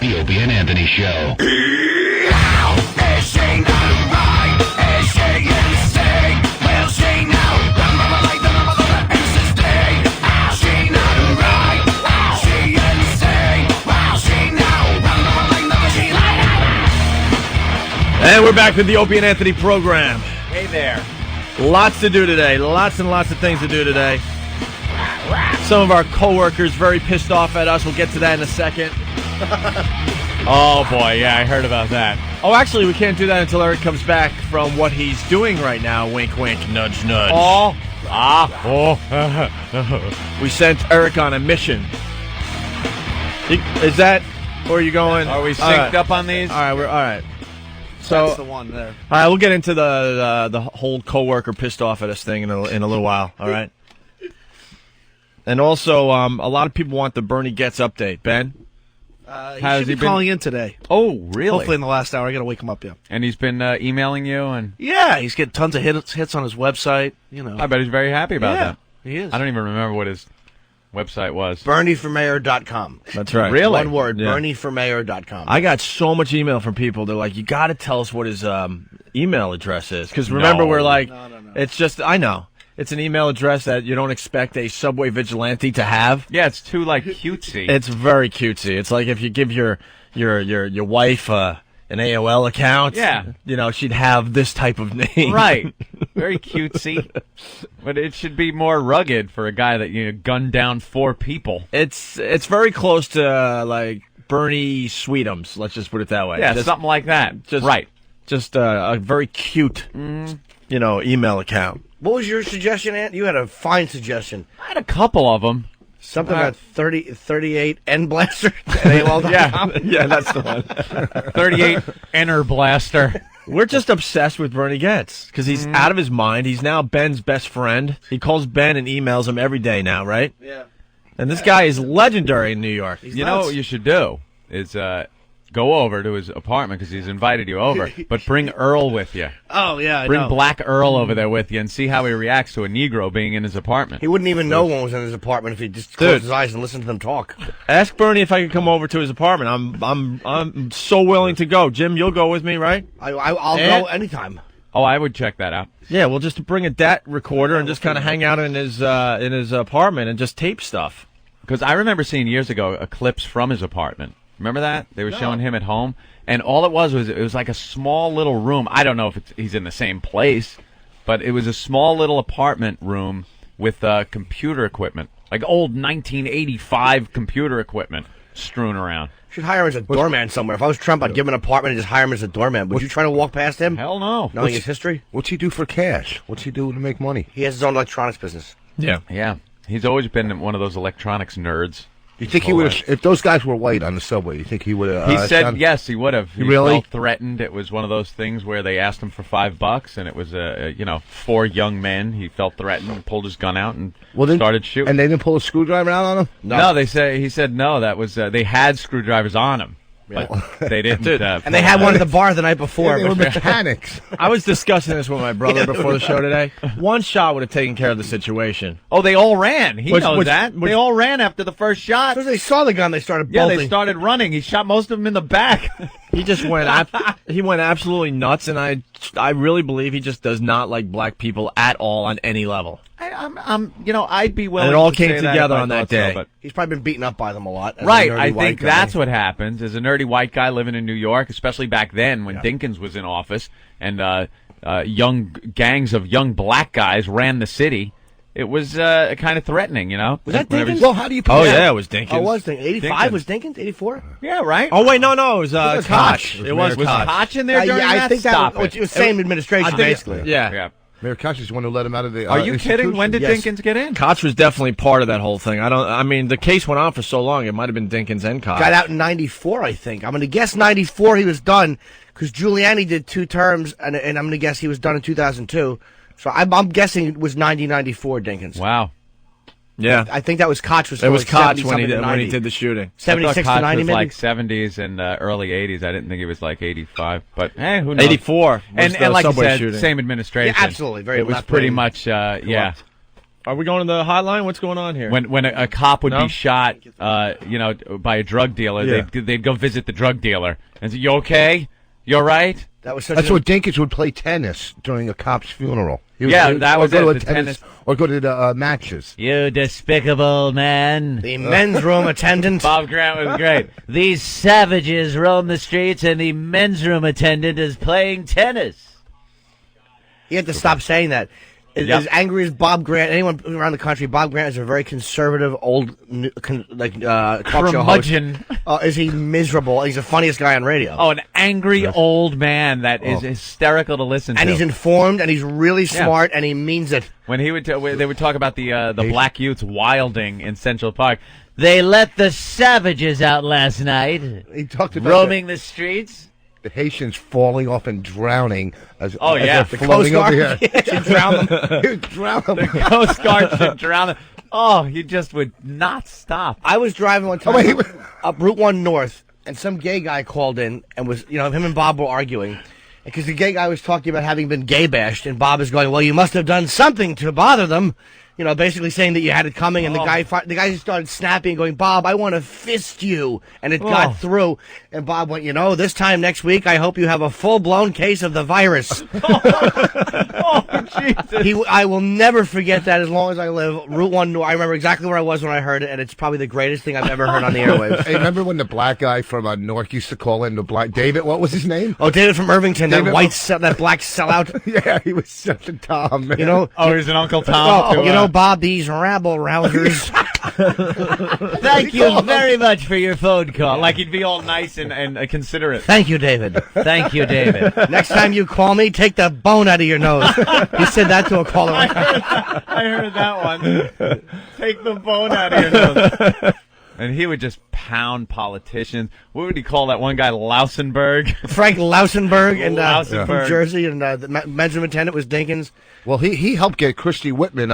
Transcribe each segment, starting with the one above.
The Opie and Anthony Show. And we're back with the Opie and Anthony program. Hey there. Lots to do today. Lots and lots of things to do today. Some of our coworkers very pissed off at us. We'll get to that in a second. Oh, boy. Yeah, I heard about that. Oh, actually, we can't do that until Eric comes back from what he's doing right now. Wink, wink, nudge, nudge. Oh. We sent Eric on a mission. Is that where are you going? Are we synced up on these? All right, all right. So, that's the one there. All right, we'll get into the whole coworker pissed off at us thing in a little while. All right. And also, a lot of people want the Bernie Getz update. Ben, He should be calling in today. Oh, really? Hopefully in the last hour. I got to wake him up, yeah. And he's been emailing you, and Yeah, he's getting tons of hits on his website. You know, I bet he's very happy about that. he is. I don't even remember what his website was. BernieForMayor.com. that's right. Really? One word, Yeah. BernieForMayor.com. I got so much email from people. They're like, you got to tell us what his email address is. Because remember, No. we're like, No. it's just, I know. It's an email address that you don't expect a subway vigilante to have. Yeah, it's too, cutesy. It's very cutesy. It's like if you give your wife an AOL account, Yeah. you know, she'd have this type of name. Right. Very cutesy. But it should be more rugged for a guy that, gunned down 4 people. It's very close to, like, Bernie Sweetums. Let's just put it that way. Yeah, Just- something like that. just- right. Just a very cute, email account. What was your suggestion, Ant? You had a fine suggestion. I had a couple of them. Something about 38 N Blaster at AOL.com. Yeah, that's the one. 38 Enter Blaster. We're just obsessed with Bernie Getz because he's out of his mind. He's now Ben's best friend. He calls Ben and emails him every day now, right? Yeah. And this guy is legendary in New York. You know what you should do is go over to his apartment because he's invited you over, but bring Earl with you. Oh, yeah, I Bring know. Black Earl over there with you and see how he reacts to a Negro being in his apartment. He wouldn't even know one was in his apartment if he just closed his eyes and listened to them talk. Ask Bernie if I could come over to his apartment. I'm so willing to go. Jim, you'll go with me, right? I'll Ant? go anytime. Oh, I would check that out. Yeah, we'll just bring a DAT recorder and just kind of hang out in his apartment and just tape stuff. Because I remember seeing years ago a clips from his apartment. Remember that? They were showing him at home. And all it was it was like a small little room. I don't know if he's in the same place, but it was a small little apartment room with computer equipment, like old 1985 computer equipment strewn around. Should hire him as a doorman somewhere. If I was Trump, I'd give him an apartment and just hire him as a doorman. Would you try to walk past him? Hell no. Knowing his history? What's he do for cash? What's he do to make money? He has his own electronics business. Yeah. Yeah. He's always been one of those electronics nerds. You think he would have, if those guys were white on the subway, you think he would have? He said yes, he would have. He Really? felt threatened. It was one of those things where they asked him for $5, and it was 4 young men. He felt threatened and pulled his gun out and started shooting. And they didn't pull a screwdriver out on him? No, he said no. That was they had screwdrivers on him, but they didn't. And they had one at the bar the night before. They were mechanics. I was discussing this with my brother before the show today. One shot would have taken care of the situation. Oh, they all ran. He Which- knows which- that. which- They all ran after the first shot. As soon as they saw the gun, they started Yeah, bolting. they started running. He shot most of them in the back. He just went he went absolutely nuts, and I really believe he just does not like black people at all on any level. I'd be willing. And it all to came say that together if I on that thought so, day. but- He's probably been beaten up by them a lot. as a Right, nerdy I white think guy. that's what happens. As a nerdy white guy living in New York, especially back then when Dinkins was in office and young gangs of young black guys ran the city, it was kind of threatening, Was that Whenever- Dinkins? Well, how do you? Oh, yeah, it was Dinkins. Oh, it was Dinkins. 85 Dinkins. was Dinkins? 84? Yeah, right. Oh, wait, no, it was was Koch. Koch. It was was Koch. Koch in there during I that? think Stop that it. was the same administration, basically. Yeah. Yeah. Mayor Koch is the one who let him out of the. Are you kidding? When did Yes. Dinkins get in? Koch was definitely part of that whole thing. I mean, the case went on for so long, it might have been Dinkins and Koch. Got out in 94, I think. I'm going to guess 94 he was done because Giuliani did 2 terms, and I'm going to guess he was done in 2002. So I'm guessing it was 94 Dinkins. Wow. Yeah. I think that was Koch. It was Koch when he 70-something to did 90. the shooting. 76 I to thought 90 Koch was maybe? like 70s and early 80s. I didn't think it was like 85. But hey, who knows? 84 was And the like you subway said, shooting. same administration. Yeah, absolutely. Very It was left pretty brain. much, yeah. Are we going to the hotline? What's going on here? When a cop would No? be shot, by a drug dealer, Yeah. they'd go visit the drug dealer and say, "You okay? You all right?" That's what Dinkins would play tennis during a cop's funeral. That was or go it, to the tennis, or go to the matches. You despicable man. The men's room attendant. Bob Grant was great. These savages roam the streets, and the men's room attendant is playing tennis. You have to stop saying that. Yep. As angry as Bob Grant, anyone around the country, Bob Grant is a very conservative, old, talk show host. Curmudgeon. Is he miserable? He's the funniest guy on radio. Oh, an angry old man that is hysterical to listen to. And he's informed, and he's really smart, and he means it. When they would talk about the black youths wilding in Central Park. They let the savages out last night, He talked about roaming the streets. the Haitians falling off and drowning. As Oh, yeah. they're floating over here. Should drown them. He would drown them. Coast Guard should drown them. Oh, he just would not stop. I was driving one time Oh, wait. up Route 1 North, and some gay guy called in and was, him and Bob were arguing. Because the gay guy was talking about having been gay bashed, and Bob is going, well, you must have done something to bother them. Basically saying that you had it coming, and the guy just started snapping, going, Bob, I want to fist you. And it got through. And Bob went, this time next week, I hope you have a full-blown case of the virus. Oh, Jesus. I will never forget that as long as I live. Route 1 North, I remember exactly where I was when I heard it, and it's probably the greatest thing I've ever heard on the airwaves. Hey, remember when the black guy from Newark used to call in the black David? What was his name? Oh, David from Irvington, David- that black sellout. Yeah, he was such a Tom. Man. Oh, he's an Uncle Tom. too, Bob, these rabble rousers. Thank you very much for your phone call. Like he'd be all nice and considerate. Thank you, David. Thank you, David. Next time you call me, take the bone out of your nose. He said that to a caller. I heard that one. Take the bone out of your nose. And he would just pound politicians. What would he call that one guy, Lausenberg? Frank Lausenberg in Lausenberg. New Jersey, and the men's room attendant was Dinkins. Well, he helped get Christy Whitman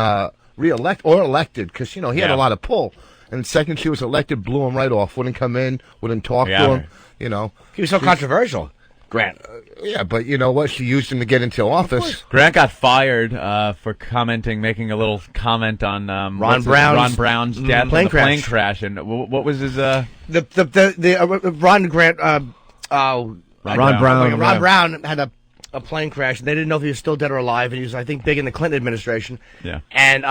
elected because he had a lot of pull. And the second she was elected, blew him right off. Wouldn't come in, wouldn't talk to him. He was so controversial. Grant. Yeah, but you know what? She used him to get into office. Grant got fired for making a little comment on Ron Brown's death plane in the plane crash. And what was his? Ron Grant. Ron Brown. Ron Brown had a plane crash. And they didn't know if he was still dead or alive, and he was, I think, big in the Clinton administration. Yeah. And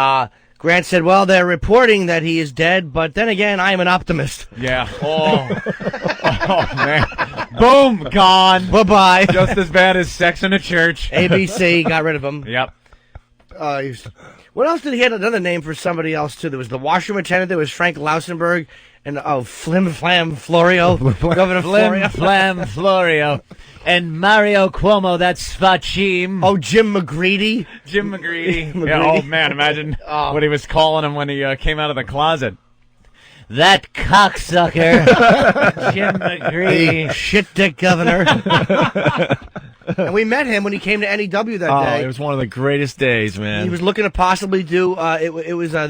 Grant said, well, they're reporting that he is dead, but then again, I am an optimist. Yeah. Oh man. Boom, gone. Bye-bye. Just as bad as Sex in a Church. ABC got rid of him. Yep. What else did he have? Another name for somebody else, too. There was the washroom attendant. There was Frank Lausenberg. And, Flim Flam Florio. Governor Florio. Flim Flam Florio. And Mario Cuomo, that's Fachim. Oh, Jim McGreedy. Jim McGreedy. McGreedy. Yeah, oh, man, imagine what he was calling him when he came out of the closet. That cocksucker, Jim McGreedy. The shit dick governor. And we met him when he came to NEW that day. It was one of the greatest days, man. He was looking to possibly do. There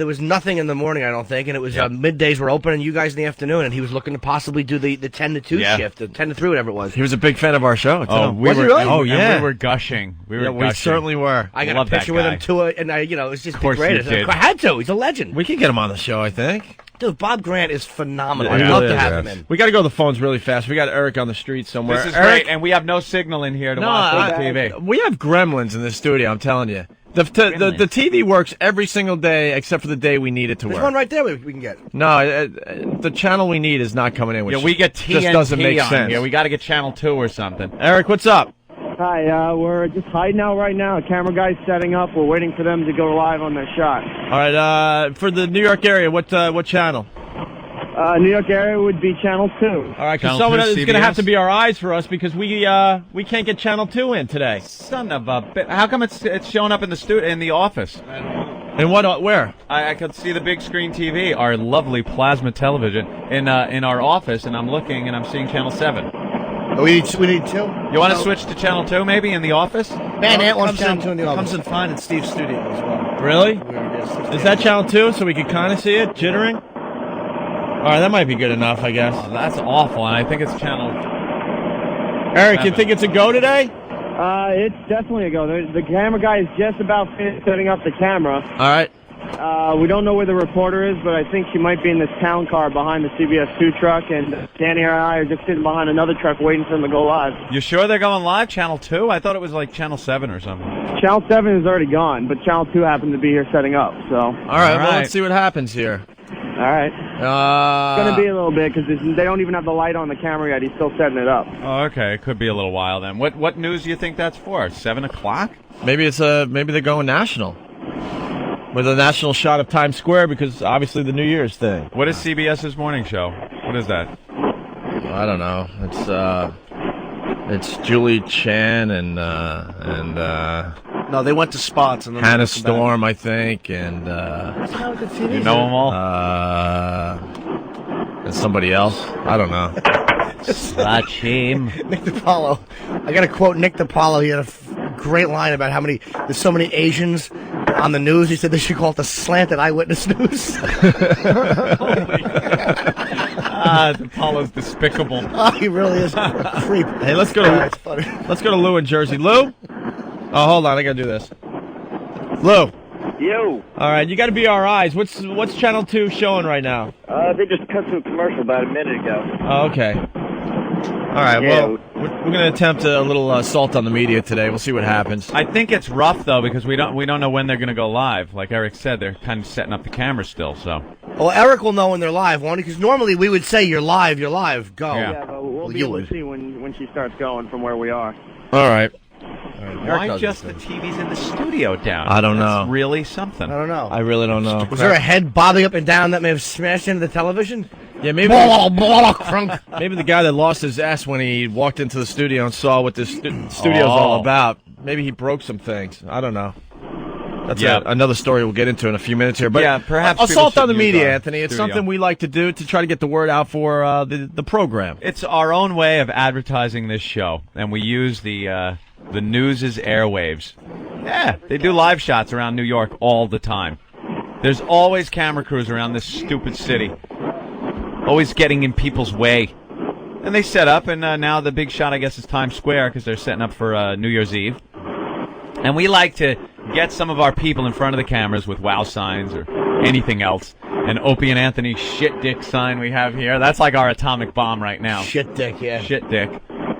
was nothing in the morning, I don't think, and it was middays were open, and you guys in the afternoon, and he was looking to possibly do the 10 to 2 shift, the 10 to 3, whatever it was. He was a big fan of our show. Oh, too. we Was he were. really? And yeah. we were gushing. We certainly were. I got Love a that picture with guy. him too, and it was just Of the course you greatest. did. I had to. He's a legend. We could get him on the show, I think. Dude, Bob Grant is phenomenal. Yeah, I'd he love really to have is. him in. We got to go to the phones really fast. We got Eric on the street somewhere. This is Eric, great, and we have no signal in here to watch the TV. We have gremlins in the studio, I'm telling you. The TV works every single day except for the day we need it to There's work. one right there we can get. No, the channel we need is not coming in. Which Yeah, we get TNT just doesn't make on sense. here. We got to get Channel 2 or something. Eric, what's up? Hi, we're just hiding out right now. Camera guy's setting up. We're waiting for them to go live on their shot. All right, for the New York area, what channel? New York area would be Channel 2. All right, because Channel someone 2, is going to have CBS? to be our eyes for us because we can't get Channel 2 in today. Son of a bitch. How come it's showing up in the office? And what? Where? I could see the big screen TV, our lovely plasma television, in our office, and I'm looking and I'm seeing Channel 7. We need two. You want to switch to Channel 2 maybe in the office? Man, Ant wants Channel 2 in the office. Comes in fine in Steve's studio as well. Really? Is Is that Channel 2 so we can kind of see it jittering? All right, that might be good enough, I guess. Oh, that's awful, and I think it's Channel... Eric, you 7. think it's a go today? It's definitely a go. The camera guy is just about finished setting up the camera. All right. We don't know where the reporter is, but I think she might be in this town car behind the CBS 2 truck, and Danny and I are just sitting behind another truck waiting for them to go live. You sure they're going live? Channel 2? I thought it was like Channel 7 or something. Channel 7 is already gone, but Channel 2 happened to be here setting up, so. All right, well, right. let's see what happens here. All right. It's going to be a little bit because they don't even have the light on the camera yet. He's still setting it up. Oh, okay. It could be a little while then. What news do you think that's for? 7 o'clock? Maybe maybe they're going national. With a national shot of Times Square because obviously the New Year's thing. What is CBS's morning show? What is that? I don't know. It's Julie Chen and No, they went to spots and then Hannah they come back. Storm, I think, and You know them all? and somebody else. I don't know. Slut shame. Nick DiPaolo. I got to quote Nick DiPaolo. He had a great line about how there's so many Asians on the news. He said they should call it the slanted eyewitness news. DiPaolo's despicable. Oh, he really is a creep. Hey, let's go That's funny. Let's go to Lou in Jersey. Lou? Oh, hold on. I got to do this. Lou. Yo. All right, you got to be our eyes. What's Channel 2 showing right now? They just cut to a commercial about a minute ago. Oh, okay. All right, Yeah. well, we're going to attempt a little assault on the media today. We'll see what happens. I think it's rough though because we don't know when they're going to go live. Like Eric said, they're kind of setting up the camera still. So Well, Eric will know when they're live, won't he? Because normally we would say, you're live, go. Yeah. Yeah, but we'll be you able to would. see when she starts going from where we are. All right. why just the TVs in the studio down? I don't That's know. really something. I don't know. I really don't know. Was there a head bobbing up and down that may have smashed into the television? Yeah, maybe Crunk. maybe the guy that lost his ass when he walked into the studio and saw what this studio's all about. Maybe he broke some things. I don't know. That's Yeah. another story we'll get into in a few minutes here. But Yeah, perhaps assault people on the should use media, our Anthony. It's studio. something we like to do to try to get the word out for the program. It's our own way of advertising this show, and we use the news's airwaves. Yeah, they do live shots around New York all the time. There's always camera crews around this stupid city, always getting in people's way. And they set up, and now the big shot, I guess, is Times Square because they're setting up for New Year's Eve. And we like to get some of our people in front of the cameras with wow signs or anything else. An Opie and Anthony shit dick sign we have here. That's like our atomic bomb right now. Shit dick, yeah. Shit dick.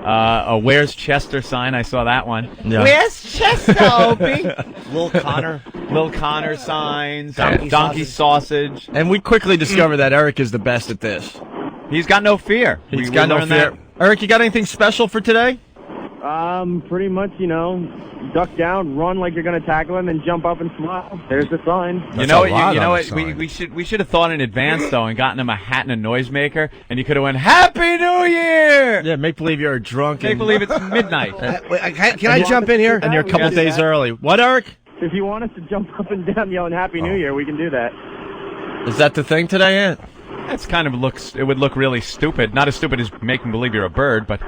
A Where's Chester sign. I saw that one. Yeah. Where's Chester, Opie? Lil Connor. Lil Connor signs. Donkey sausage. And we quickly discovered that Eric is the best at this. He's got no fear. He's We got no learned fear. that. Eric, you got anything special for today? Pretty much, duck down, run like you're going to tackle him, and jump up and smile. There's the sign. You know a lot you know on what? the sign. We should have thought in advance though and gotten him a hat and a noisemaker, and you could have went Happy New Year. Yeah, make believe you're drunk. Make believe it's midnight. Wait, can I jump in here? And you're a couple We can do days that. early. What, Eric? If you want us to jump up and down yelling Happy New Year, we can do that. Is that the thing today, Ant? That's kind of looks. It would look really stupid. Not as stupid as making believe you're a bird, but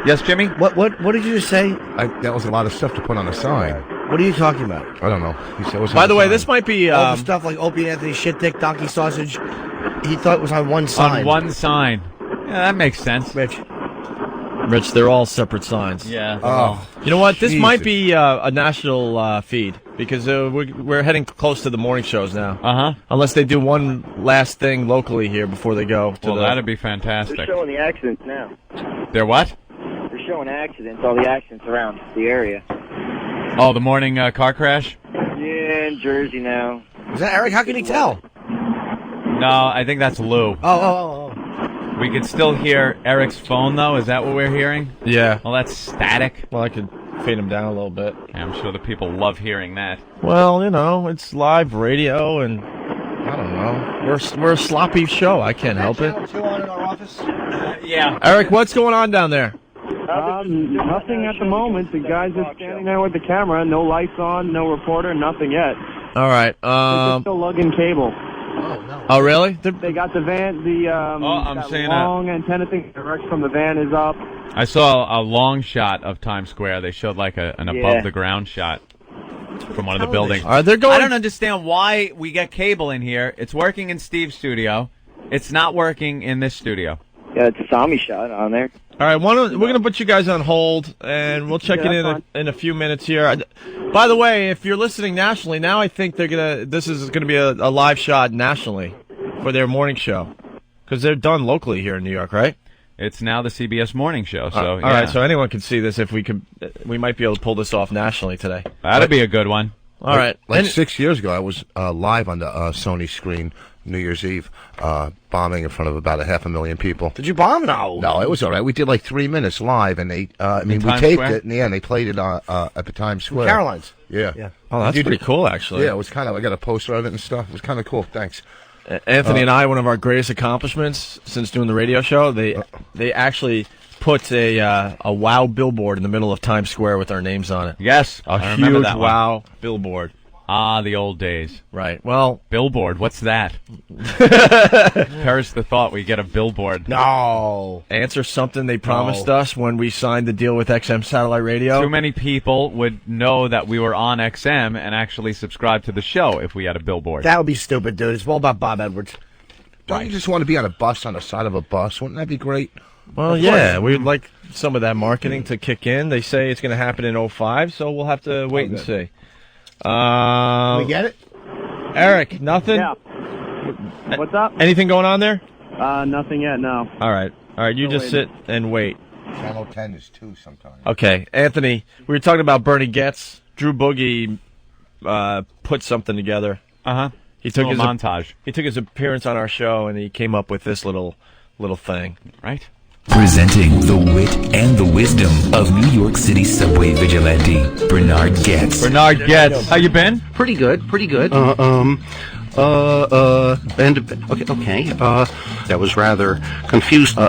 yes, Jimmy. What did you just say? That was a lot of stuff to put on a sign. What are you talking about? I don't know. He said it was By on the a way, sign. this might be All the stuff like Opie and Anthony, shit dick, donkey sausage. He thought it was on one sign. On one sign. Yeah, that makes sense. Rich. Rich. They're all separate signs. Yeah. Oh, You know what? This Jesus. might be a national feed because we're heading close to the morning shows now. Uh huh. Unless they do one last thing locally here before they go to Well, the. that'd be fantastic. showing the accidents now. They're what? They're showing accidents, all the accidents around the area. Oh, the morning car crash? Yeah, in Jersey now. Is that Eric? How can he tell? No, I think that's Lou. Oh. We could still hear Eric's phone, though. Is that what we're hearing? Yeah. Well, that's static. Well, I could fade him down a little bit. I'm sure the people love hearing that. Well, it's live radio, and I don't know. We're a sloppy show. I can't help it. On in our office. Yeah. Eric, what's going on down there? Nothing at the moment. The guy's just standing there with the camera. No lights on, no reporter, nothing yet. All right. They're still lugging cable. Oh, really? They got the van, I'm that seeing long antenna thing direct from the van is up. I saw a long shot of Times Square. They showed like an above-the-ground shot from one of the buildings. All right, they're going. I don't understand why we get cable in here. It's working in Steve's studio. It's not working in this studio. Yeah, it's a Sami shot on there. All right, we're going to put you guys on hold, and we'll check Yeah, it that's in a few minutes here. By the way, if you're listening nationally, now I think this is going to be a live shot nationally for their morning show, because they're done locally here in New York, right? It's now the CBS Morning Show. So All right, so anyone can see this. If we might be able to pull this off nationally today. that'd be a good one. All right. Like 6 years ago, I was live on the Sony screen New Year's Eve, bombing in front of about 500,000 people. Did you bomb? No. No, it was all right. We did like 3 minutes live, and we Times taped Square? it, and they played it at the Times Square. Caroline's. Yeah. Yeah. Oh, that's pretty cool, actually. Yeah, it was kind of. I got a poster of it and stuff. It was kind of cool. Thanks. Anthony and I, one of our greatest accomplishments since doing the radio show, they actually put a WOW billboard in the middle of Times Square with our names on it. Yes, A I remember huge that one. WOW billboard. Ah, the old days. Right. Well, Billboard, what's that? Perish the thought we get a billboard. No. answer something they promised us when we signed the deal with XM Satellite Radio. Too many people would know that we were on XM and actually subscribe to the show if we had a billboard. That would be stupid, dude. It's all about Bob Edwards. Don't you just want to be on a bus on the side of a bus? Wouldn't that be great? Well, yeah, we'd like some of that marketing to kick in. They say it's going to happen in 05, so we'll have to wait and see. We get it? Eric, nothing? Yeah. What's up? Anything going on there? Nothing yet, no. All right, you just sit and wait. Channel 10 is 2 sometimes. Okay, Anthony, we were talking about Bernie Getz. Drew Boogie put something together. Uh-huh. He took his montage. He took his appearance on our show, and he came up with this little thing. Right? Presenting the wit and the wisdom of New York City subway vigilante, Bernard Getz. Bernard Getz. How you been? Pretty good. That was rather confused. Do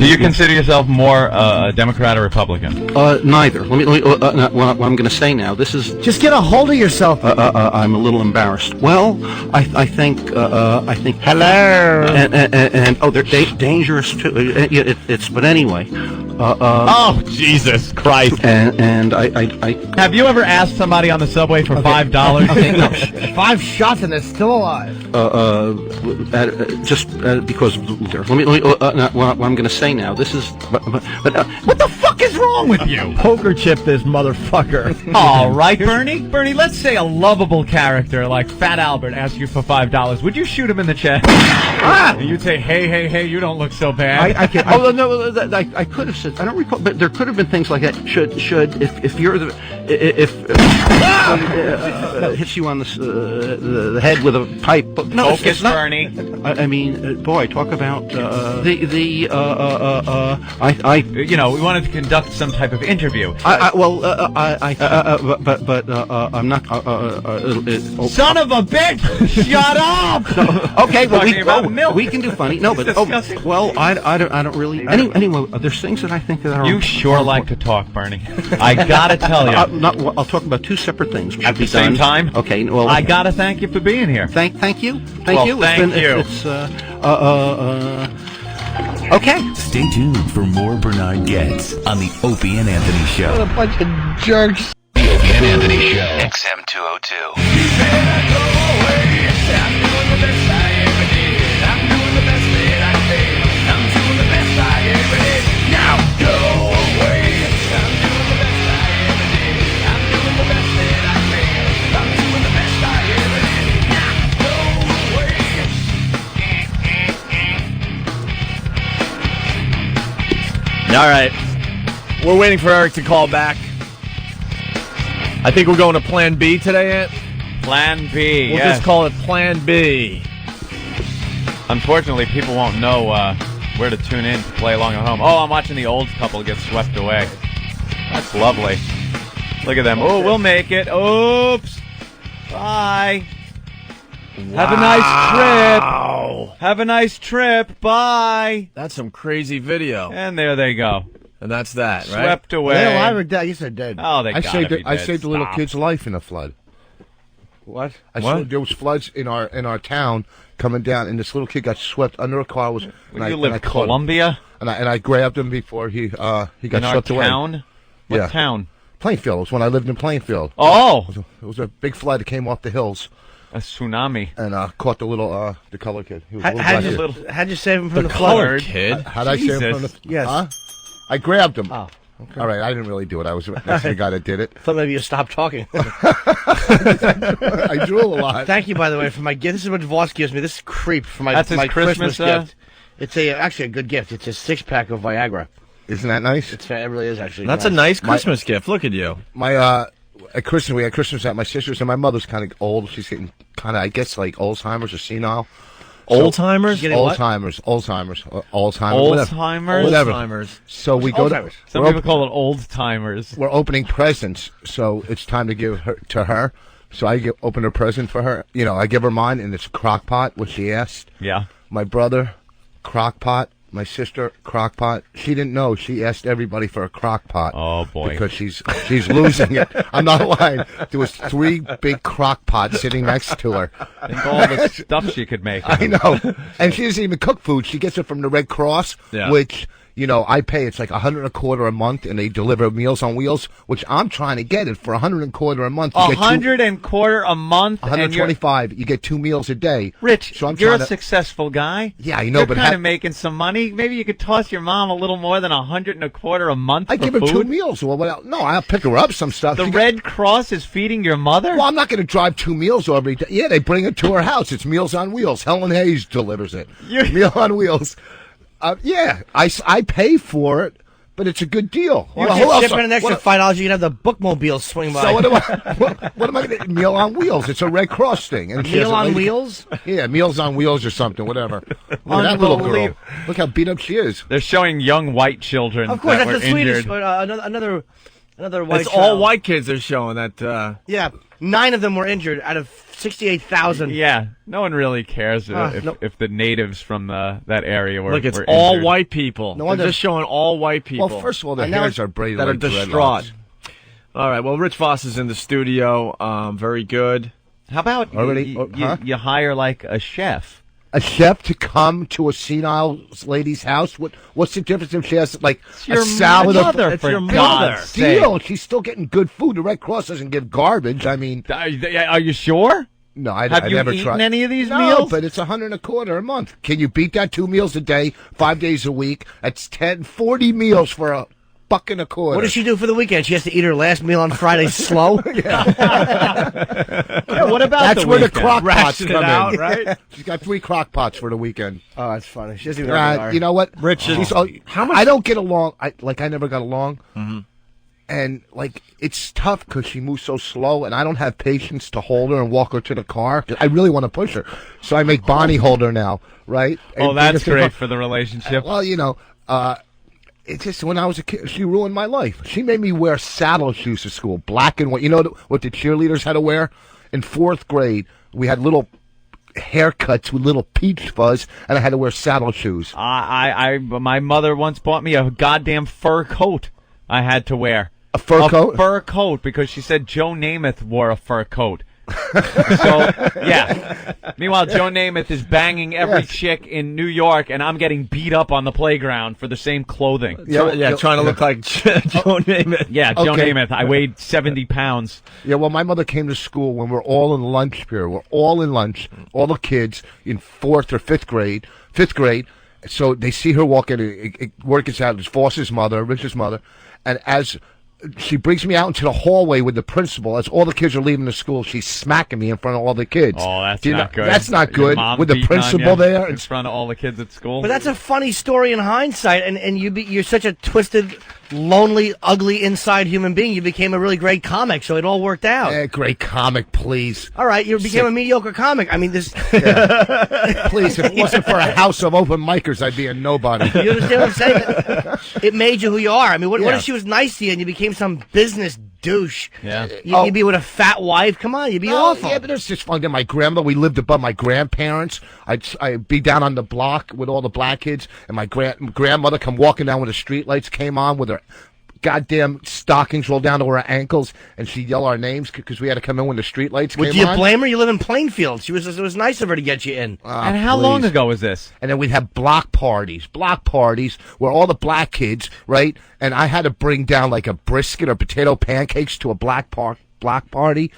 you consider yourself more a Democrat or Republican? Neither. Let me what I'm going to say now. This is. Just get a hold of yourself. I'm a little embarrassed. Well, I think. Hello. And they're dangerous too. But anyway. Oh, Jesus Christ. And I. Have you ever asked somebody on the subway for $5? Okay, no. 5 shots and they're still alive. Because let me what I'm going to say now. This is. What the fuck is wrong with you? Poker chip this motherfucker. All right, Bernie. Bernie, let's say a lovable character like Fat Albert asks you for $5. Would you shoot him in the chest? And you'd say, hey, you don't look so bad. I could have said. I don't recall, but there could have been things like that. If you're the hits you on the head with a pipe. No, Focus, not, Bernie. I mean, boy, talk about we wanted to conduct some type of interview. I'm not. Son of a bitch! Shut up! Okay, but Talking about milk. we can do funny. No, but Disgusting. I don't really. Anyway, there's things that I think that are. You sure like to talk, Bernie. I gotta tell you. I'll talk about 2 separate things. At the same time? Okay. Well, I gotta thank you for being here. Thank you. Well, you. thank you. Okay. Stay tuned for more Bernard Getz on the Opie and Anthony Show. What a bunch of jerks. The Opie and Anthony Show. XM 202. All right, we're waiting for Eric to call back. I think we're going to Plan B today, Ant. Plan B, We'll yes. just call it Plan B. Unfortunately, people won't know where to tune in to play along at home. Oh, I'm watching the old couple get swept away. That's lovely. Look at them. Oh, we'll make it. Oops. Bye. Have a nice trip. Have a nice trip. Bye. That's some crazy video. And there they go. And that's that, right? Swept away. They're alive or dead? I guess they're dead. Oh, they I gotta saved be it. I dead. saved the little Stop. kid's life in a flood. What? There was floods in our town coming down, and this little kid got swept under a car. You live in Columbia? and I grabbed him before he got In our swept away. town? What Yeah. town? Plainfield. It was when I lived in Plainfield. Oh. It was a big flood that came off the hills. A tsunami. and caught the little the color kid. He was a little black kid. How'd you save him from the Colored flood? kid. How'd I say him from the? Jesus. Yes. Huh? I grabbed him. Oh, okay. All right, I didn't really do it. I was next to the guy that did it. Thought maybe you stopped talking. I drool a lot. Thank you, by the way, for my gift. This is what Voss gives me. This is creep for my, That's his my Christmas, gift. It's actually a good gift. It's a 6-pack of Viagra. Isn't that nice? It really is actually. That's a nice Christmas gift. Look at you. My at Christmas, we had Christmas at my sister's, and my mother's kind of old. She's getting kind of, I guess, like Alzheimer's or senile. Old timers. Getting what? Alzheimer's, whatever. Old-timers? Whatever. Timers. So we go to. Alzheimer's. Some we're people call it old timers. we're opening presents, so it's time to give her to her. So I open a present for her. You know, I give her mine, and it's a crock pot, which she asked. Yeah. My brother, crock pot. My sister, crock pot. She didn't know. She asked everybody for a crock pot. Oh, boy. Because she's losing it. I'm not lying. There was 3 big crock pots sitting next to her. Think all the stuff she could make. I know. And she doesn't even cook food. She gets it from the Red Cross, Yeah. which, you know, I pay. It's like $125 a month, and they deliver Meals on Wheels, which I'm trying to get it for $125 a month. You get $125 a month. and you're- 125. You get 2 meals a day. Rich, So I'm you're a trying to- successful guy. Yeah, I know, You're but kind of making some money. Maybe you could toss your mom a little more than $125 a month I for give her food. 2 meals. Well, no, I'll pick her up some stuff. The She Red Cross is feeding your mother? Well, I'm not going to drive 2 meals every day. Yeah, they bring it to her house. It's Meals on Wheels. Helen Hayes delivers it. Meal on Wheels. Yeah, I pay for it, but it's a good deal. Well, Well, if who you're else- shipping an extra what- $5, you can have the bookmobile swing by. So what am I? What am I going to? Meal on Wheels. It's a Red Cross thing. And she has Meal a on lady- Wheels? Yeah, Meals on Wheels or something. Whatever. Look at that little girl. Unbelievable. Look how beat up she is. They're showing young white children Of course, that that's were the Swedish. injured. Another white. It's all child. white kids they're showing that. Yeah, 9 of them were injured out of 68,000. Yeah, no one really cares no. if the natives from that area were Look, it's were all injured. white people. No wonder- They're just showing all white people. Well, first of all, their And now hairs are braided that are like distraught. dreadlocks. All right. Well, Rich Voss is in the studio. Very good. How about Already- huh? you hire like a chef? A chef to come to a senile lady's house? What's the difference if she has like your a salad? mother, It's for your God's mother. sake. Deal. She's still getting good food. The Red Cross doesn't give garbage. I mean, Are you sure? no, I Have you never eaten tried any of these no, meals? but it's $125 a month. Can you beat that? 2 meals a day, 5 days a week. That's 40 meals for $1.25. What does she do for the weekend? She has to eat her last meal on Friday slow. What about That's where the weekend? crock pots Ration it come out, in. right? She's got 3 crock pots for the weekend. Oh, that's funny. She doesn't even know what they are. You know what? Rich, She's how much- I don't get along. I never got along. And like it's tough because she moves so slow, and I don't have patience to hold her and walk her to the car. I really want to push her, so I make Bonnie hold her now, right? Oh, And that's because- great for the relationship. Well, you know, it's just when I was a kid, she ruined my life. She made me wear saddle shoes to school, black and white. You know what the cheerleaders had to wear? In 4th grade, we had little haircuts with little peach fuzz, and I had to wear saddle shoes. My mother once bought me a goddamn fur coat. I had to wear A fur coat? fur coat because she said Joe Namath wore a fur coat. So yeah. Meanwhile, Joe Namath is banging every chick in New York, and I'm getting beat up on the playground for the same clothing. Trying to look like Joe Namath. Yeah, Joe Okay. Namath. I weighed 70 pounds. Yeah, well, my mother came to school when we're all in lunch period. We're all in lunch, all the kids in 4th or 5th grade. 5th grade. So they see her walk in. Word gets out. It's Voss's mother, Rich's mother, and as she brings me out into the hallway with the principal, as all the kids are leaving the school, she's smacking me in front of all the kids. Oh, that's Do you not know- good. That's not Your good. mom With the beating on principal you there, in front of all the kids at school. But that's a funny story in hindsight, and you're such a twisted, lonely, ugly inside human being. You became a really great comic, so it all worked out. great comic, please. All right, you became a mediocre comic. I mean, this. Please, if it wasn't for a house of open micers, I'd be a nobody. You understand what I'm saying? It made you who you are. I mean, what Yeah. if she was nice to you and you became some business douche? Yeah. You'd be with a fat wife. Come on, you'd be awful. Yeah, but it's just fun. Then my grandmother, we lived above my grandparents. I'd be down on the block with all the black kids, and my grandmother come walking down when the street lights came on with her goddamn stockings rolled down to her ankles, and she'd yell our names because we had to come in when the street lights Would came you on. blame her? You live in Plainfield. It was nice of her to get you in. and how long ago was this? And then we'd have block parties where all the black kids, right? And I had to bring down like a brisket or potato pancakes to a block party.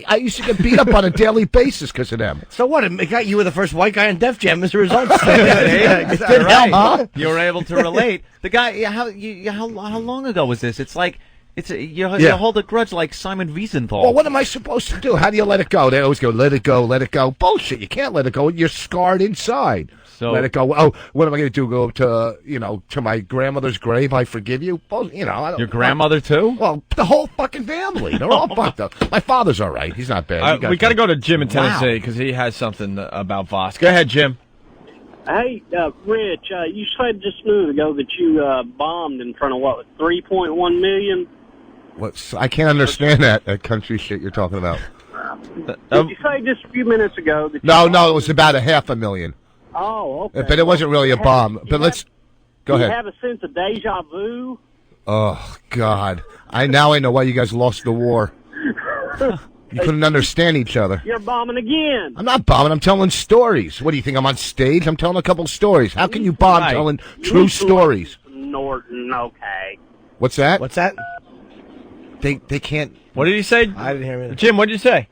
I used to get beat up on a daily basis because of them. So what? It got you were the first white guy in Def Jam as a result. It didn't right. help, huh? You were able to relate. The guy, how long ago was this? It's like you hold a grudge like Simon Wiesenthal. Well, what am I supposed to do? How do you let it go? They always go, let it go, let it go. Bullshit. You can't let it go. You're scarred inside. So let it go. Oh, what am I going to do? Go to my grandmother's grave? I forgive you. Well, I don't. Your grandmother too? Well, the whole fucking family. They're all fucked up. My father's all right. He's not bad. We got to go to Jim in Tennessee because he has something about Voss. Go ahead, Jim. Hey, Rich, you said just a minute ago that you bombed in front of, 3.1 million? I can't understand that country shit you're talking about. Did you say just a few minutes ago that No, it was about 500,000. Oh, okay. But it wasn't really a bomb. But let's go ahead. You have a sense of deja vu? Oh, God. I know why you guys lost the war. You couldn't understand each other. You're bombing again. I'm not bombing. I'm telling stories. What do you think? I'm on stage? I'm telling a couple stories. How can you bomb telling true stories? Norton, okay. What's that? What's that? They can't. What did he say? I didn't hear him. Jim, what did you say?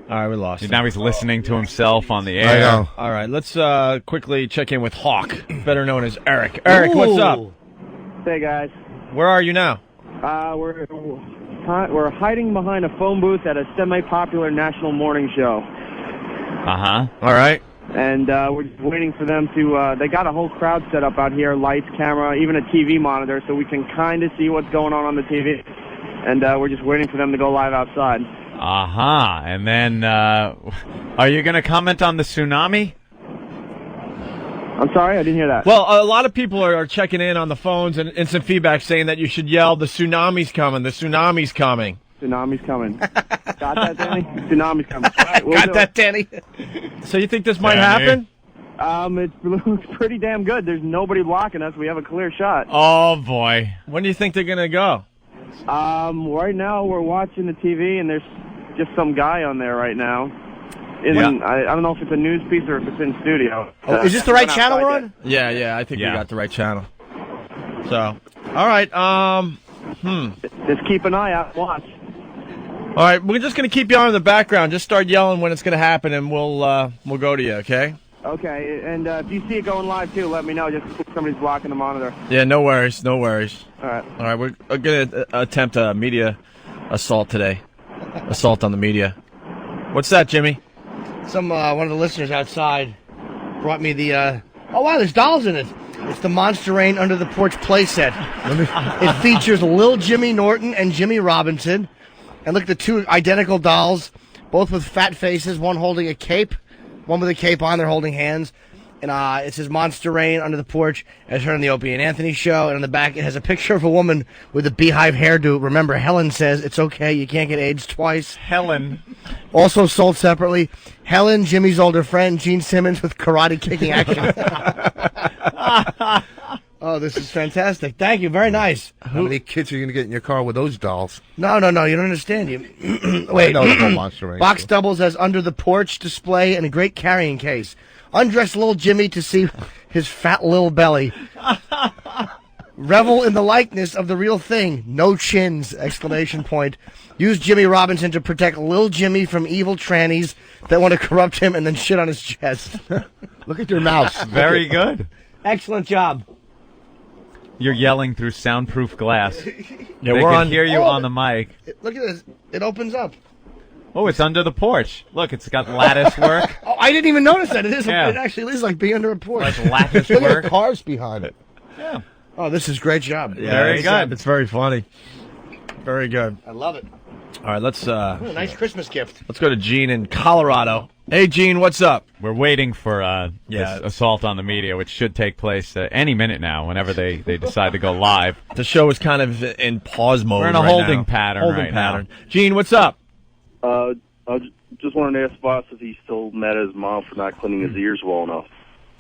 All right, we lost him. Now he's listening to himself on the air. I know. All right, let's quickly check in with Hawk, better known as Eric. Eric, what's up? Hey, guys. Where are you now? We're hiding behind a phone booth at a semi-popular national morning show. Uh-huh. All right. And we're just waiting for them to... they got a whole crowd set up out here, lights, camera, even a TV monitor, so we can kind of see what's going on the TV. And we're just waiting for them to go live outside. Uh-huh. And then, are you going to comment on the tsunami? I'm sorry, I didn't hear that. Well, a lot of people are checking in on the phones and instant feedback saying that you should yell, the tsunami's coming, the tsunami's coming. Tsunami's coming. Got that, Danny? Tsunami's coming. Right, Got that, Danny? So you think this might happen? It looks pretty damn good. There's nobody blocking us. We have a clear shot. Oh, boy. When do you think they're going to go? Right now we're watching the TV, and there's just some guy on there right now. I don't know if it's a news piece or if it's in studio. Is this the right channel we're on? Yeah, I think we got the right channel. So, all right, Just keep an eye out, watch. All right, we're just going to keep you on in the background. Just start yelling when it's going to happen, and we'll go to you, okay? Okay, and if you see it going live, too, let me know. Just if somebody's blocking the monitor. Yeah, no worries. All right. All right, we're going to attempt a media assault today. Assault on the media. What's that, Jimmy? One of the listeners outside brought me the, oh wow, there's dolls in it. It's the Monster Rain Under the Porch playset. It features Lil Jimmy Norton and Jimmy Robinson. And look at the two identical dolls, both with fat faces, one holding a cape, one with a cape on, they're holding hands. And it says Monster Rain Under the Porch, as heard on the Opie and Anthony show. And on the back, it has a picture of a woman with a beehive hairdo. Remember, Helen says, it's okay, you can't get AIDS twice. Helen. Also sold separately, Helen, Jimmy's older friend, Gene Simmons with karate kicking action. Oh, this is fantastic. Thank you. Very nice. How many kids are you going to get in your car with those dolls? No. You don't understand. Wait. I know the whole Monster Rain. Box doubles as Under the Porch display and a great carrying case. Undress little Jimmy to see his fat little belly. Revel in the likeness of the real thing. No chins! ! Use Jimmy Robinson to protect Lil Jimmy from evil trannies that want to corrupt him and then shit on his chest. Look at your mouse. Very good. Excellent job. You're yelling through soundproof glass. Yeah, they can hear you on the mic. Look at this. It opens up. Oh, it's under the porch. Look, it's got lattice work. Oh, I didn't even notice that. It is. Yeah. It actually is like being under a porch. Like lattice Look at work. the cars behind it. Yeah. Oh, this is a great job. Yeah, Very good. It's very funny. Very good. I love it. All right, let's What a nice Christmas gift. let's go to Gene in Colorado. Hey, Gene, what's up? We're waiting for this assault on the media, which should take place any minute now, whenever they decide to go live. The show is kind of in pause mode. We're in a right holding now. pattern Holding right pattern. Gene, what's up? I just wanted to ask Voss if he's still mad at his mom for not cleaning his ears well enough.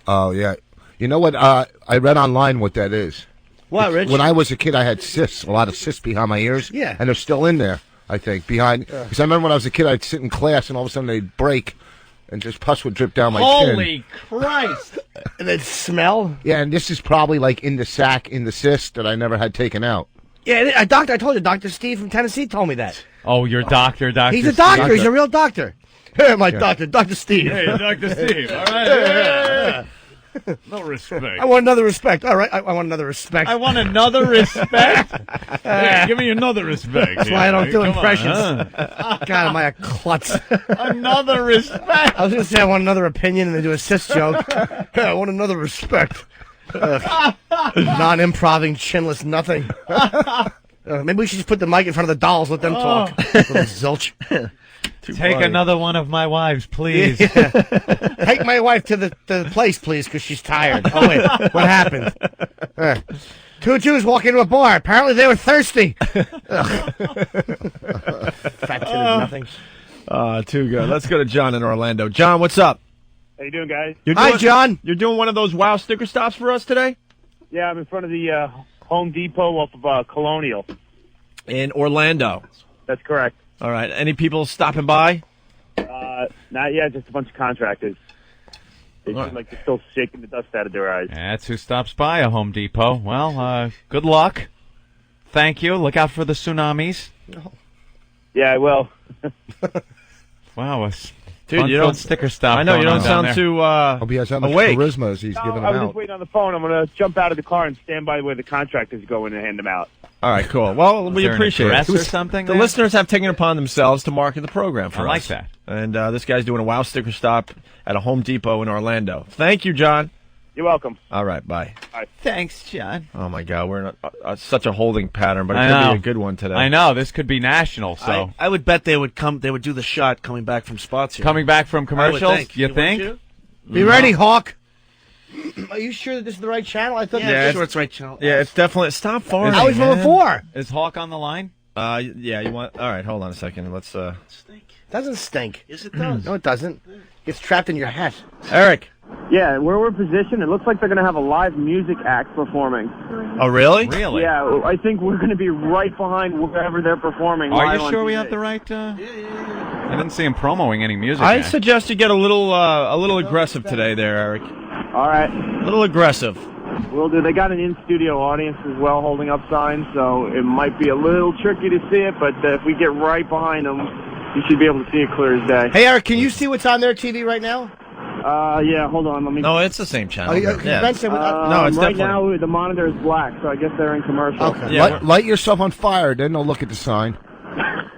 Oh, yeah. You know what? I read online what that is. What, Rich? When I was a kid, I had cysts, a lot of cysts behind my ears. Yeah. And they're still in there, I think, behind. Because I remember when I was a kid, I'd sit in class, and all of a sudden they'd break, and just pus would drip down my chin. Holy Christ! And it smell? Yeah, and this is probably like in the sac, in the cyst that I never had taken out. Yeah, a doctor. I told you, Dr. Steve from Tennessee told me that. Oh, your doctor, Dr. He's a Steve. doctor. He's a real doctor. Hey, my doctor, Dr. Steve. Hey, Dr. Steve. All right. No respect. I want another respect. All right, I want another respect. I want another respect. Hey, give me another respect. That's why I don't do Come on, impressions. huh? God, am I a klutz? Another respect. I was going to say I want another opinion and then do a cis joke. I want another respect. Non-improving, chinless nothing. Maybe we should just put the mic in front of the dolls, let them talk. Little zilch. Take another one of my wives, please. Yeah. Take my wife to the place, please, because she's tired. Oh, wait. What happened? Two Jews walk into a bar. Apparently they were thirsty. Fat-titted nothing. Too good. Let's go to John in Orlando. John, what's up? How you doing, guys? Hi, John. You're doing one of those wow sticker stops for us today? Yeah, I'm in front of the Home Depot off of Colonial. In Orlando. That's correct. All right. Any people stopping by? Not yet, just a bunch of contractors. They seem like they're still shaking the dust out of their eyes. That's who stops by a Home Depot. Well, good luck. Thank you. Look out for the tsunamis. Yeah, I will. Wow, dude, you don't sticker stop. I know you don't down sound there. too Hope he has that much awake. charisma as he's giving them I was out. just waiting on the phone. I'm going to jump out of the car and stand by where the contractors go in and hand them out. All right, cool. Well, we there an appreciate address it. or something The there? listeners have taken it upon themselves to market the program for us. I like that. And this guy's doing a wow sticker stop at a Home Depot in Orlando. Thank you, John. You're welcome. All right, bye. Thanks, John. Oh, my God. We're in such a holding pattern, but it I could know. be a good one today. I know. This could be national, so. I would bet they would do the shot coming back from spots here. Coming back from I would commercials, think. you think? wouldn't Be ready, Hawk. Are you sure that this is the right channel? I thought you? Yeah, Yeah, it's- sure it's right channel. Yeah, it's definitely... Stop farting, I was from man. before. Is Hawk on the line? Yeah, you want... All right, hold on a second. Let's... Doesn't stink. Yes, it does. No, it doesn't. It's trapped in your hat. Eric. Yeah, where we're positioned, it looks like they're going to have a live music act performing. Oh, really? Really? Yeah, I think we're going to be right behind wherever they're performing. Are live you on sure we TV. have the right? I didn't see him promoting any music. I act. suggest you get a little aggressive today there, Eric. All right. A little aggressive. Will do. They got an in-studio audience as well holding up signs, so it might be a little tricky to see it, but if we get right behind them, you should be able to see it clear as day. Hey, Eric, can you see what's on their TV right now? Yeah, hold on. Let me... No, it's the same channel. Oh, yeah, Yeah. Ben said, No, it's right definitely... now, the monitor is black, so I guess they're in commercial. Okay. Yeah, Light yourself on fire, then they'll look at the sign.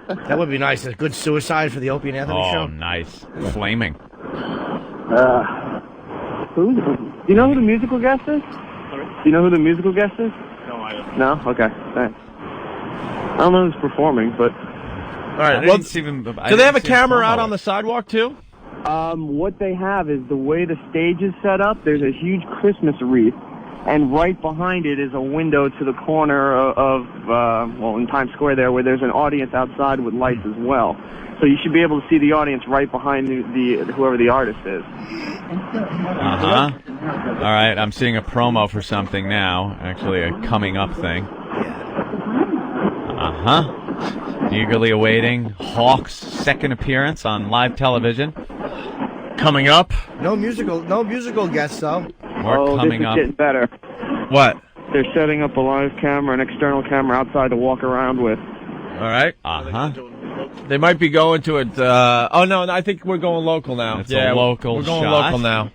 That would be nice. A good suicide for the Opie and Anthony Oh, show. nice. Flaming. Do you know who the musical guest is? Sorry? Do you know who the musical guest is? No, I don't. No? Okay, thanks. I don't know who's performing, but... All right, I well, didn't see him, do they have a camera out on the sidewalk, too? What they have is the way the stage is set up, there's a huge Christmas wreath, and right behind it is a window to the corner of in Times Square there, where there's an audience outside with lights as well. So you should be able to see the audience right behind the whoever the artist is. Uh-huh. All right, I'm seeing a promo for something now. Actually, a coming up thing. Uh-huh. Eagerly awaiting Hawk's second appearance on live television. Coming up. No musical guests, though. More coming this is up. getting better. What? They're setting up a live camera, an external camera outside to walk around with. All right. Uh-huh. They might be going to it. Oh, no, I think we're going local now. It's a local We're going shot. local now.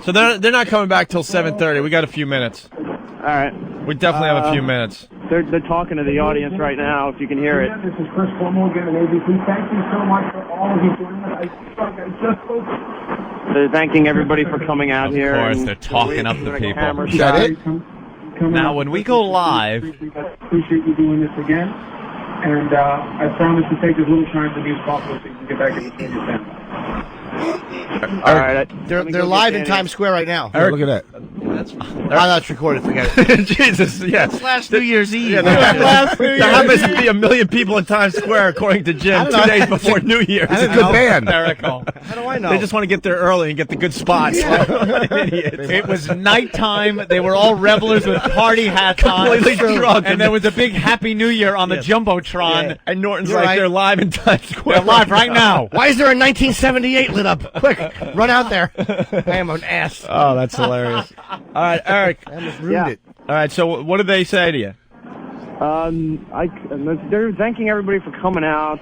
So they're not coming back till 7:30. We got a few minutes. All right. We definitely have a few minutes. They're talking to the audience right now, if you can hear it. This is Chris Morgan and ABC. Thank you so much for all of you doing it. They're thanking everybody for coming out here. Of course, and they're talking up the people. camera Is that it? Now, when we go live, Appreciate you doing this again. And I promise to take as little time to be as possible so you can get back and see your family. All right. They're live in Times Square right now. Eric, look at that. That's recorded. Forget it. Jesus, yes. It's last New Year's Eve. Yeah, there happens to be 1 million people in Times Square, according to Jim, 2 days before New Year's. It's a good band. hysterical. How do I know? They just want to get there early and get the good spots. It was nighttime. They were all revelers with party hats on. Completely drunk. And there was a big Happy New Year on the Jumbotron. Yeah. And Norton's You're like, right. they're live in Times Square. They're live right now. Why is there a 1978 lit up? Quick, run out there. I am an ass. Oh, that's hilarious. All right, Eric. I almost ruined it. All right, so what did they say to you? They're thanking everybody for coming out.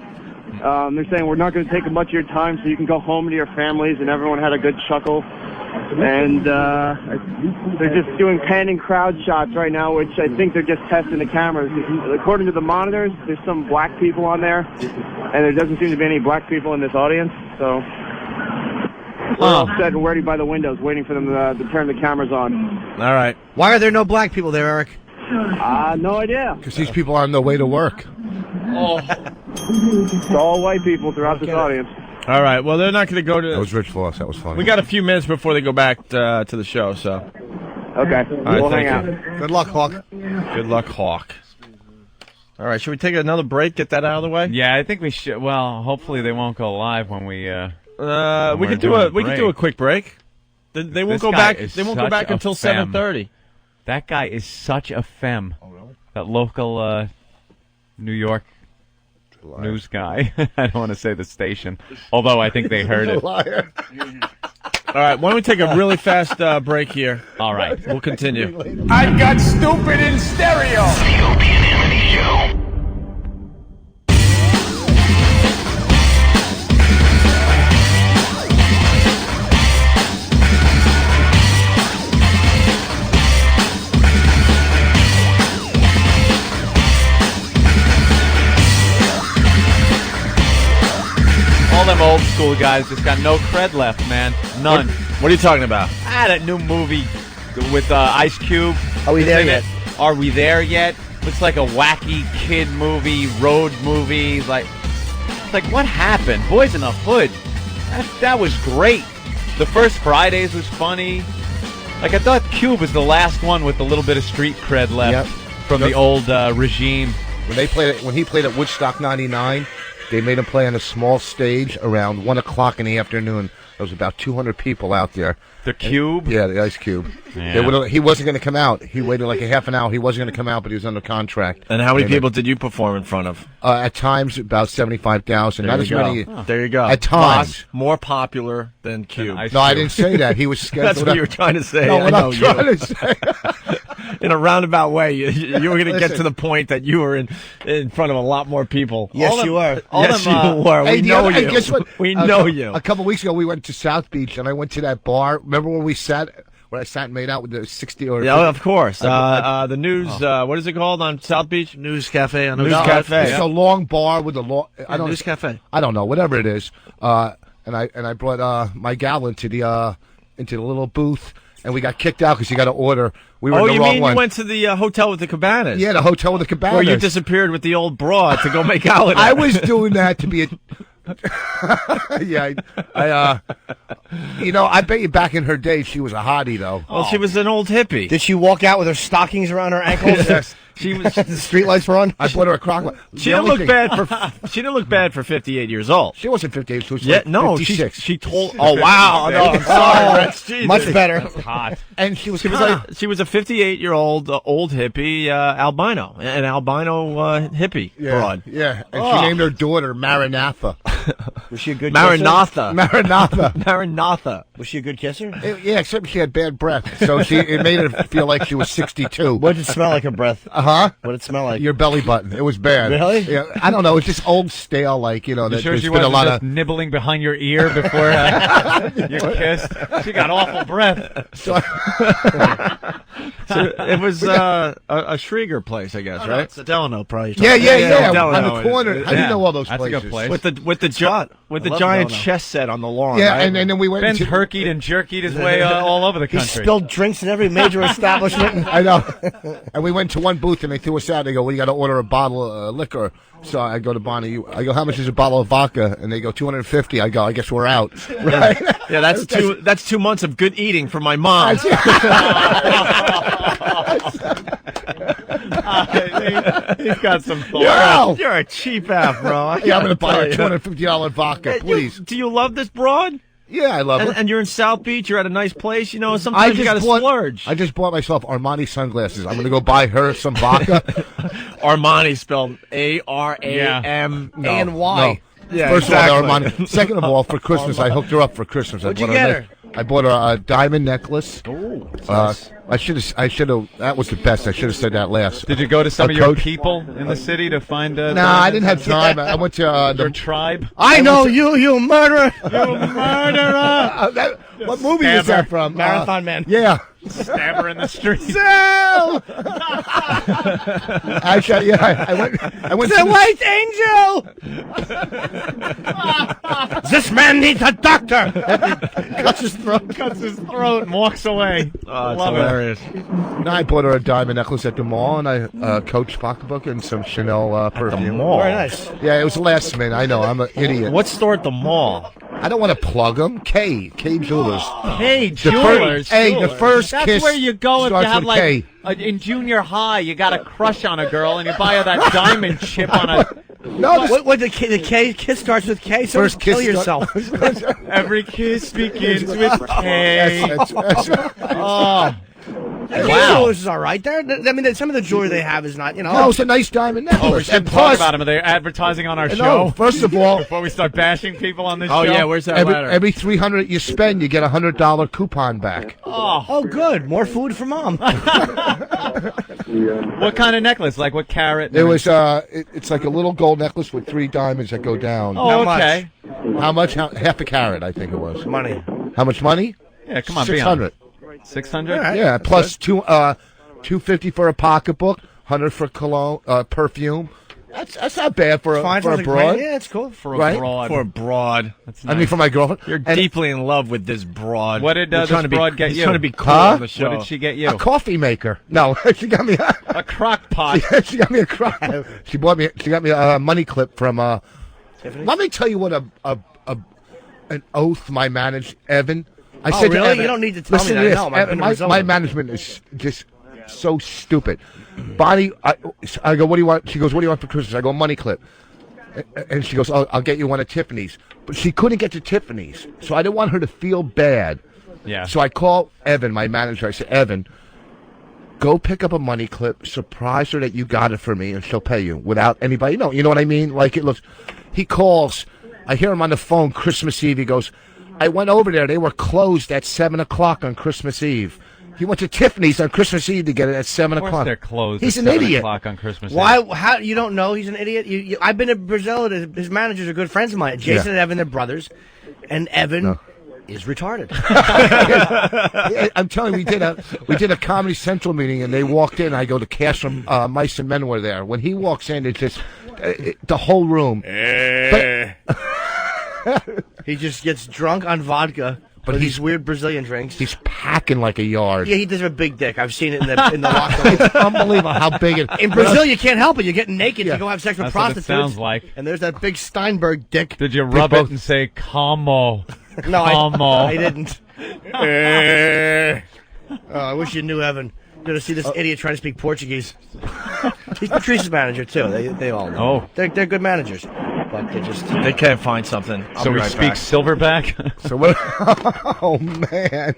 They're saying we're not going to take much of your time, so you can go home to your families, and everyone had a good chuckle. And they're just doing panning crowd shots right now, which I think they're just testing the cameras. According to the monitors, there's some black people on there, and there doesn't seem to be any black people in this audience, so we're all set and ready by the windows, waiting for them to turn the cameras on. All right. Why are there no black people there, Eric? No idea. Because these people are on their way to work. It's all white people throughout this audience. All right. Well, they're not going to go to. That was Rich Voss. That was funny. We got a few minutes before they go back to the show, so. Okay. All right, We'll hang thank out. you. Good luck, Hawk. Good luck, Hawk. All right. Should we take another break? Get that out of the way. Yeah, I think we should. Well, hopefully they won't go live when we. We could do a quick break. They won't go back. They won't go back until 7:30. That guy is such a femme. Oh, really? That local New York news guy. I don't want to say the station, although I think they heard it. Liar. All right, why don't we take a really fast break here? All right, we'll continue. I got stupid in stereo. The Opie and Anthony Show. All them old school guys just got no cred left, man. None. What are you talking about? That new movie with Ice Cube. Are we there yet? Are we there yet? Looks like a wacky kid movie, road movie. Like what happened? Boys in the Hood. That was great. The first Fridays was funny. Like I thought Cube was the last one with a little bit of street cred left from the old regime. When he played at Woodstock '99. They made him play on a small stage around 1 o'clock in the afternoon. There was about 200 people out there. The Cube? Yeah, the Ice Cube. Yeah. He wasn't going to come out. He waited like a half an hour. He wasn't going to come out, but he was under contract. And how many people did you perform in front of? At times, about 75,000. Not as many. There you go. At times. More popular than Cube. No, I didn't say that. He was scheduled. That's what you were trying to say. No, what I know I'm trying to say. In a roundabout way, you were going to get to the point that you were in front of a lot more people. Yes, you were. Yes, you were. We know you. Guess what? We know you. A couple weeks ago, we went to South Beach, and I went to that bar. Remember when I sat and made out with the 60 or... Yeah, of course. The news, what is it called on South Beach? News Cafe. News Cafe. It's a long bar with a long... News Cafe. I don't know, whatever it is. And I brought my gal into the little booth, and we got kicked out because you got to order. We were in the wrong you one. You went to the hotel with the cabanas? Yeah, the hotel with the cabanas. Where you disappeared with the old broad to go make out with her. I was doing that to be a... Yeah, I bet you back in her day she was a hottie, though. Well, she was an old hippie. Did she walk out with her stockings around her ankles? Yes. She was. The streetlights were on. I bought her a crock. She didn't look bad for 58 years old. She wasn't 58. She was like 56. She told. Oh wow! No, I'm sorry. Rich. Much better. That's hot. And she was a 58-year-old old hippie albino, an albino hippie broad. Yeah, and she named her daughter Maranatha. Was she a good Maranatha? Maranatha. Maranatha. Was she a good kisser? Yeah, except she had bad breath, so it made her feel like she was 62. What did it smell like? Her breath. What did it smell like? Your belly button. It was bad. Really? Yeah, I don't know. It's just old stale, like that sure she wasn't just nibbling behind your ear before you kissed? She got awful breath. So it was a Schrieger place, I guess, right? It's a Delano, probably. Yeah. On the corner. How do you know all those That's places? a good place. With the giant chess set on the lawn. Yeah, right? and then we went. Ben's herkied and jerkied his way all over the He country. spilled drinks in every major establishment. I know. And we went to one booth and they threw us out. They go, "Well, you got to order a bottle of liquor." So I go to Bonnie. I go, "How much is a bottle of vodka?" And they go, $250. I go, "I guess we're out." Right? Yeah, that's 2 months of good eating for my mom. He's got some thought. You're a cheap ass, bro. Yeah, I'm going to buy a $250 vodka, please. Do you love this broad? Yeah, I love it. And you're in South Beach. You're at a nice place. You know, sometimes you got to splurge. I just bought myself Armani sunglasses. I'm going to go buy her some vodka. Armani spelled A-R-A-M-A-N-Y. No. Yeah, first of all, Armani. Second of all, for Christmas, I hooked her up for Christmas. What'd you get her? I bought her a diamond necklace. Oh, I should have. That was the best. I should have said that last. Did you go to some A of your coach- people in the city to find? No, I didn't have time. I went to your tribe. I know you murderer. You murderer! What movie was Stabber. that from? Marathon Man. Yeah. Stabber in the street. Sal! Actually, yeah, I went The to White Angel. This man needs a doctor. Cuts his throat. Cuts his throat and walks away. Oh, it's Love it. hilarious. No, I bought her a diamond necklace at the mall, and I Coach pocketbook and some Chanel perfume. mall? Very nice. Yeah, it was last minute. I know. I'm an idiot. What store at the mall? I don't want to plug them. K Jewelers. Hey, The jewelers. first- hey, the first That's kiss where you go if you starts have with like K. in junior high, you got a crush on a girl and you buy her that diamond chip on a. No, What the kiss starts with K. So First kiss kill start- yourself. Every kiss begins with K. That's- Oh, Wow, this is all right. There, I mean, some of the jewelry they have is not, you know. No, it's a nice diamond necklace. oh, we shouldn't talk about them. Are they advertising on our No, show? first of all, Before we start bashing people on this Oh show. yeah, where's that every, ladder? every $300 you spend, you get a $100 coupon back. Oh, good. More food for mom. What kind of necklace? Like what carat? It was it's like a little gold necklace with 3 diamonds that go down. Oh, How much? okay. How much? Half a carat, I think it was. Money. How much money? Yeah, come on, 600. 600. Yeah, plus $250 for a pocketbook, $100 for cologne, perfume. That's not bad for Fine, for a sounds like broad. great. Yeah, it's cool. For a Right? broad. For a broad. That's I mean, nice. for my girlfriend. You're And deeply in love with this broad. What did You're this trying to be- broad get he's you? trying to be cool Huh? on the show. What did she get you? a coffee maker. No, she got me A crock pot. she got me a crock. She got me a money clip from Tiffany? Let me tell you what an oath my manager Evan. I Oh, said to really? Evan, You don't need to tell me listen that. to this, No, I've Evan, been a my result. management is just so stupid. Bonnie, I go, what do you want? She goes, what do you want for Christmas? I go, money clip. And she goes, I'll get you one at Tiffany's. But she couldn't get to Tiffany's, so I didn't want her to feel bad. Yeah. So I call Evan, my manager. I said, Evan, go pick up a money clip, surprise her that you got it for me, and she'll pay you without anybody. No, you know what I mean? Like it looks. He calls. I hear him on the phone Christmas Eve. He goes, I went over there. They were closed at 7 o'clock on Christmas Eve. He went to Tiffany's on Christmas Eve to get it at 7 Of course o'clock. they're closed. He's at an 7 idiot. o'clock on Christmas Eve. Why? How you don't know he's an idiot? I've been to Brazil. And his managers are good friends of mine. Jason and Evan, they're brothers, and Evan is retarded. I'm telling you, we did a Comedy Central meeting, and they walked in. I go to Cash from Mice and Men were there. When he walks in, it's just the whole room. He just gets drunk on vodka, but these weird Brazilian drinks. He's packing like a yard. Yeah, he does have a big dick. I've seen it in the locker room. It's unbelievable how big it. In Brazil, you can't help it. You're getting naked. You go have sex with That's what it prostitutes. sounds like. And there's that big Steinberg dick. Did you rub it and say "como"? No, Como. I didn't. I wish you knew, Evan. You're going to see this idiot trying to speak Portuguese. He's Patrice's manager, too. They all know. Oh. They're good managers. But they can't find something. So we speak silverback. So what? Oh man,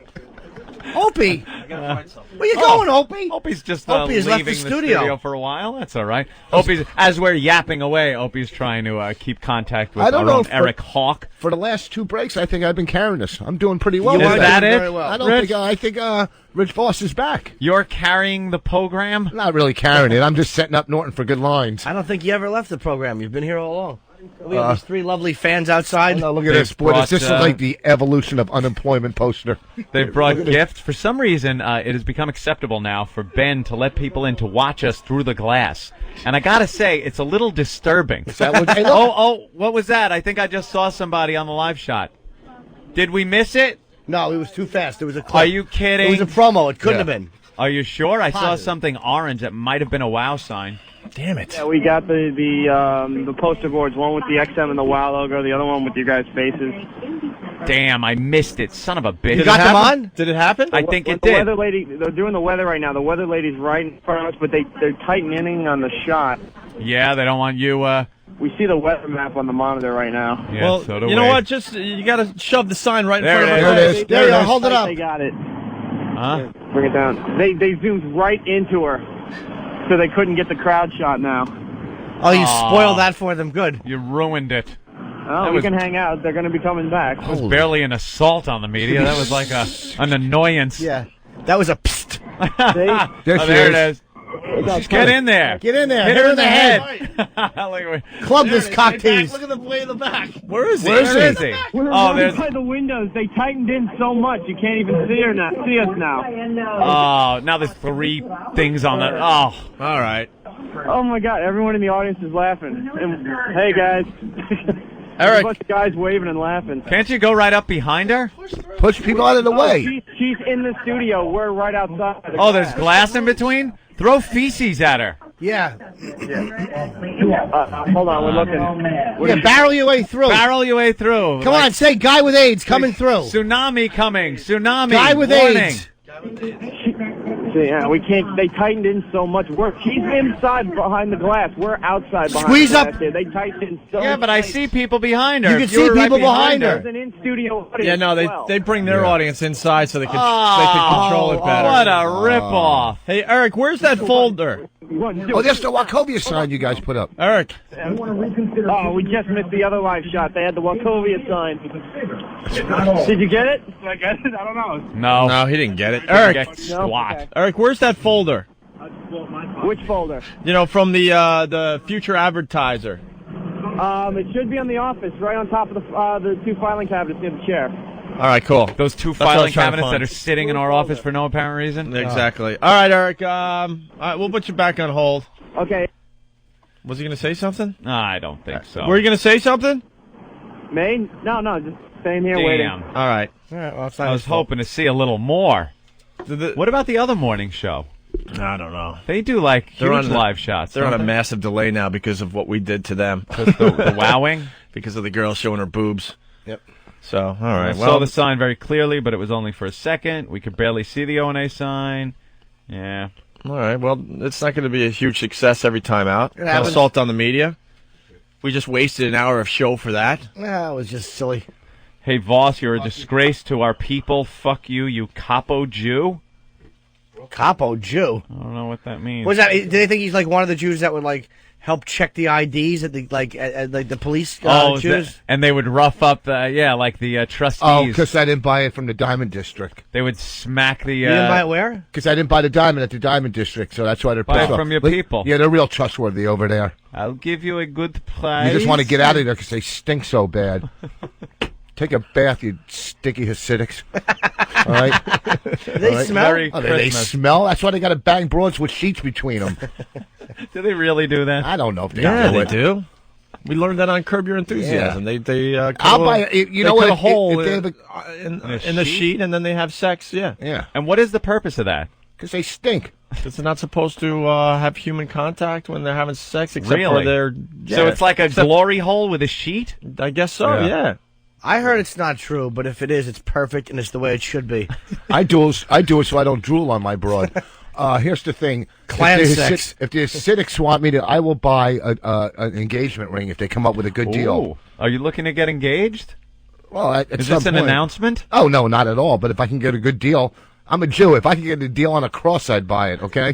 Opie, where you going, Opie? Opie's just Opie has left leaving the studio. for a while. That's all right. Opie's as we're yapping away. Opie's trying to keep contact with I don't our know own if Eric Hawk. For the last 2 breaks, I think I've been carrying this. I'm doing pretty well. Is with that it? Very well. I don't Rich? think. I think Rich Voss is back. You're carrying the program. I'm not really carrying it. I'm just setting up Norton for good lines. I don't think you ever left the program. You've been here all along. We have these 3 lovely fans outside. No, look at They've this. Boy, brought, this is like the evolution of unemployment poster. They've brought gifts. For some reason, it has become acceptable now for Ben to let people in to watch us through the glass. And I gotta say, it's a little disturbing. That was, hey, look, Oh, what was that? I think I just saw somebody on the live shot. Did we miss it? No, it was too fast. It was a clip. Are you kidding? It was a promo. It couldn't Yeah. have been. Are you sure? I saw Positive. something orange that might have been a WOW sign. Damn it. Yeah, we got the poster boards. One with the XM and the WOW logo. The other one with your guys' faces. Damn, I missed it. Son of a bitch. You got them on? Did it happen? I think it The did. weather lady. They're doing the weather right now. The weather lady's right in front of us, but they're tightening on the shot. Yeah, they don't want you. We see the weather map on the monitor right now. Yeah, Well, so do you know we. what? Just you got to shove the sign right in There front it of is. our face. There you go. Hold it Right, up. They got it. Huh? Bring it down. They zoomed right into her, so they couldn't get the crowd shot now. Oh, you Aw. spoiled that for them. Good. You ruined it. Oh, we can hang out. They're going to be coming back. That was barely an assault on the media. That was like an annoyance. Yeah. That was a psst. There it is. Just get in there. Get in there. Hit her in the head. Club this cock tease. Look at the way in the back. Where is he? Where is he? We're right by the windows. They tightened in so much you can't even see us now. Oh, now there's 3 things on the. Oh, all right. Oh my God! Everyone in the audience is laughing. And, hey guys, Eric, a bunch of guys waving and laughing. Can't you go right up behind her? Push people out of the way. She's in the studio. We're right outside. Oh, there's glass in between. Throw feces at her. Yeah. Hold on, we're looking. Yeah, barrel your way through. Barrel your way through. Come on, say guy with AIDS coming through. Tsunami coming. Tsunami. Guy with warning. AIDS. Yeah, we can't. They tightened in so much. She's inside behind the glass. We're outside behind Squeeze the up. glass. Here. They tightened in so Yeah, much. but I see people behind her. You can If see were right people behind her. There's an in-studio audience. Yeah, no, as well. they bring their audience inside so they can control it better. What a ripoff. Hey, Eric, where's that folder? Oh, there's the Wachovia sign you guys put up. Eric. Oh, we just missed the other live shot. They had the Wachovia sign. Did you get it? Did I get it? I don't know. No, he didn't get it. Didn't Eric. get squat. Okay. Eric, where's that folder? Which folder? You know, from the future advertiser. It should be on the office, right on top of the 2 filing cabinets near the chair. All right, cool. Those 2 That's what I filing was trying to cabinets that find. are sitting in our office for no apparent reason. Exactly. All right, Eric. All right, we'll put you back on hold. Okay. Was he going to say something? No, I don't think so. Were you going to say something? May? No, just staying here waiting. Damn. All right. All right, well, it's not I was hoping to see a little more. The- What about the other morning show? I don't know. They do like They're huge on the- live shots. They're on a don't they? massive delay now because of what we did to them. the wowing? Because of the girl showing her boobs. Yep. So, all right. I saw the sign very clearly, but it was only for a second. We could barely see the O&A sign. Yeah. All right. Well, it's not going to be a huge success every time out. It happens. Assault on the media. We just wasted an hour of show for that. That was just silly. Hey, Voss, you're a disgrace to our people. Fuck you, you capo Jew. Capo Jew. I don't know what that means. What's that? Do they think he's like one of the Jews that would like help check the IDs at the at the police is Jews? that- and they would rough up the trustees. Oh, because I didn't buy it from the Diamond District. They would smack the. You didn't buy it where? Because I didn't buy the diamond at the Diamond District, so that's why they're Buy pissed it off. from your But- people. Yeah, they're real trustworthy over there. I'll give you a good price. You just want to get out of there because they stink so bad. Take a bath, you sticky Hasidics. All right? They All right? smell? Merry Oh, they Christmas. smell? That's why they got to bang broads with sheets between them. Do they really do that? I don't know if they Yeah, do they it. do. We learned that on Curb Your Enthusiasm. Yeah. They I'll buy it. You know cut what? a hole If they have in the sheet, and then they have sex. Yeah, yeah, And what is the purpose of that? because they stink. because they're not supposed to have human contact when they're having sex, except Really? for their. So yeah, it's like a glory hole with a sheet? I guess so. Yeah. Yeah. I heard it's not true, but if it is, it's perfect and it's the way it should be. I do it so I don't drool on my broad. Here's the thing: Clan if the sex. if the Hasidics want me to, I will buy an engagement ring if they come up with a good deal. Ooh. Are you looking to get engaged? Well, at Is some this an point. announcement? Oh no, not at all. But if I can get a good deal, I'm a Jew. If I can get a deal on a cross, I'd buy it. Okay.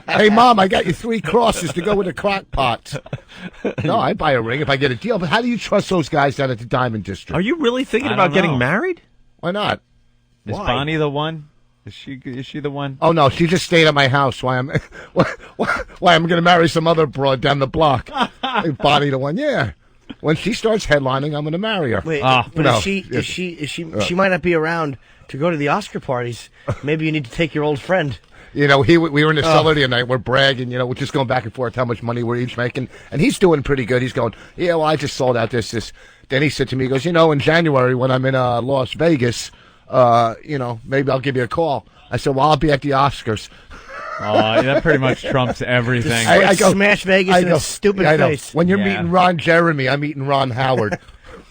Hey, Mom, I got you 3 crosses to go with the crock pots. No, I'd buy a ring if I get a deal. But how do you trust those guys down at the Diamond District? Are you really thinking I about don't getting know. married? Why not? Is Why? Bonnie the one? Is she the one? Oh no, she just stayed at my house. Why I'm going to marry some other broad down the block? Hey, Bonnie, the one, yeah. When she starts headlining, I'm going to marry her. Wait, Ah. but No. is she might not be around to go to the Oscar parties. Maybe you need to take your old friend. You know, we were in the cellar the other night. We're bragging, we're just going back and forth how much money we're each making. And he's doing pretty good. He's going, yeah, well, I just sold out this. Then he said to me, he goes, in January when I'm in Las Vegas, maybe I'll give you a call. I said, well, I'll be at the Oscars. Oh, that pretty much trumps everything. I go, smash Vegas in his stupid I know. face. When you're Yeah. meeting Ron Jeremy, I'm meeting Ron Howard.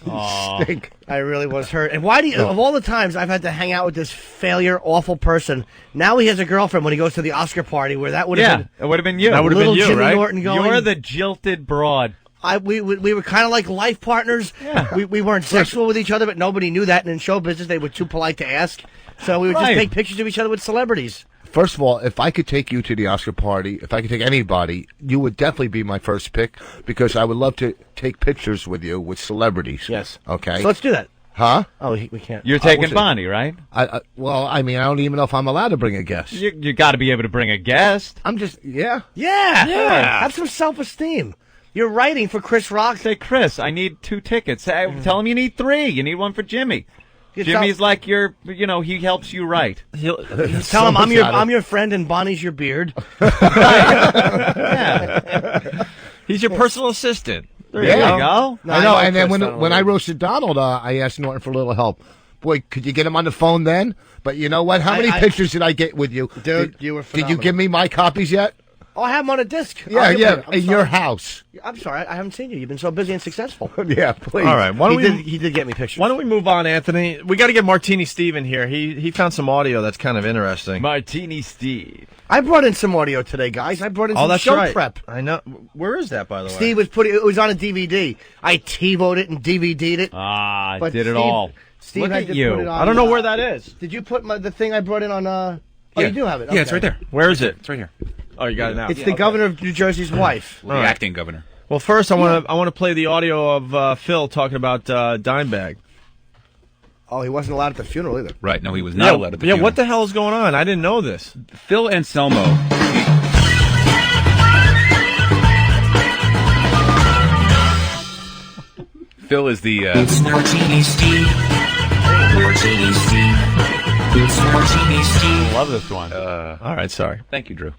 Aw. Stink. I really was hurt. And why do you, of all the times I've had to hang out with this failure, awful person, now he has a girlfriend when he goes to the Oscar party where that would have Yeah, it would have been you. That would have been little you, Jimmy right? Norton going. You're the jilted broad. We were kind of like life partners. Yeah. We weren't sexual with each other, but nobody knew that. And in show business, they were too polite to ask. So we would just Right. take pictures of each other with celebrities. First of all, if I could take you to the Oscar party, if I could take anybody, you would definitely be my first pick because I would love to take pictures with you with celebrities. Yes. Okay. So let's do that. Huh? Oh, we can't. You're taking Bonnie, right? Well, I mean, I don't even know if I'm allowed to bring a guest. You got to be able to bring a guest. I'm just, yeah. Yeah. Have some self-esteem. You're writing for Chris Rock. Say, Chris, I need 2 tickets. Hey, tell him you need 3. You need one for Jimmy. Jimmy's like he helps you write. Tell him I'm your friend and Bonnie's your beard. Yeah. He's your personal assistant. There you go. No, I know. And then when I roasted Donald, I asked Norton for a little help. Boy, could you get him on the phone then? But you know what? How many pictures did I get with you? Dude, you were phenomenal. Did you give me my copies yet? Oh, I have them on a disc. Yeah, in your house. I'm sorry, I haven't seen you. You've been so busy and successful. Yeah, please. All right, he did get me pictures. Why don't we move on, Anthony? We got to get Martini Steve in here. He found some audio that's kind of interesting. Martini Steve. I brought in some audio today, guys. I brought in some that's show right. prep. I know. Where is that, by the way? Steve was it was on a DVD. I TiVo'd it and DVD'd it. But did it all. Steve Look had at to you. put it on, I don't know where that is. Did you put the thing I brought in on? Oh, you do have it. Yeah, it's right there. Where is it? It's right here. Oh, you got it now. It's the governor of New Jersey's wife. The acting governor. Well, first I want to play the audio of Phil talking about Dimebag. Oh, he wasn't allowed at the funeral either. Right. No, he was not allowed at the funeral. Yeah, what the hell is going on? I didn't know this. Phil Anselmo. Phil is the. It's Martini Steve. Martini Steve. It's Martini Steve. I love this one. All right, sorry. Thank you, Drew.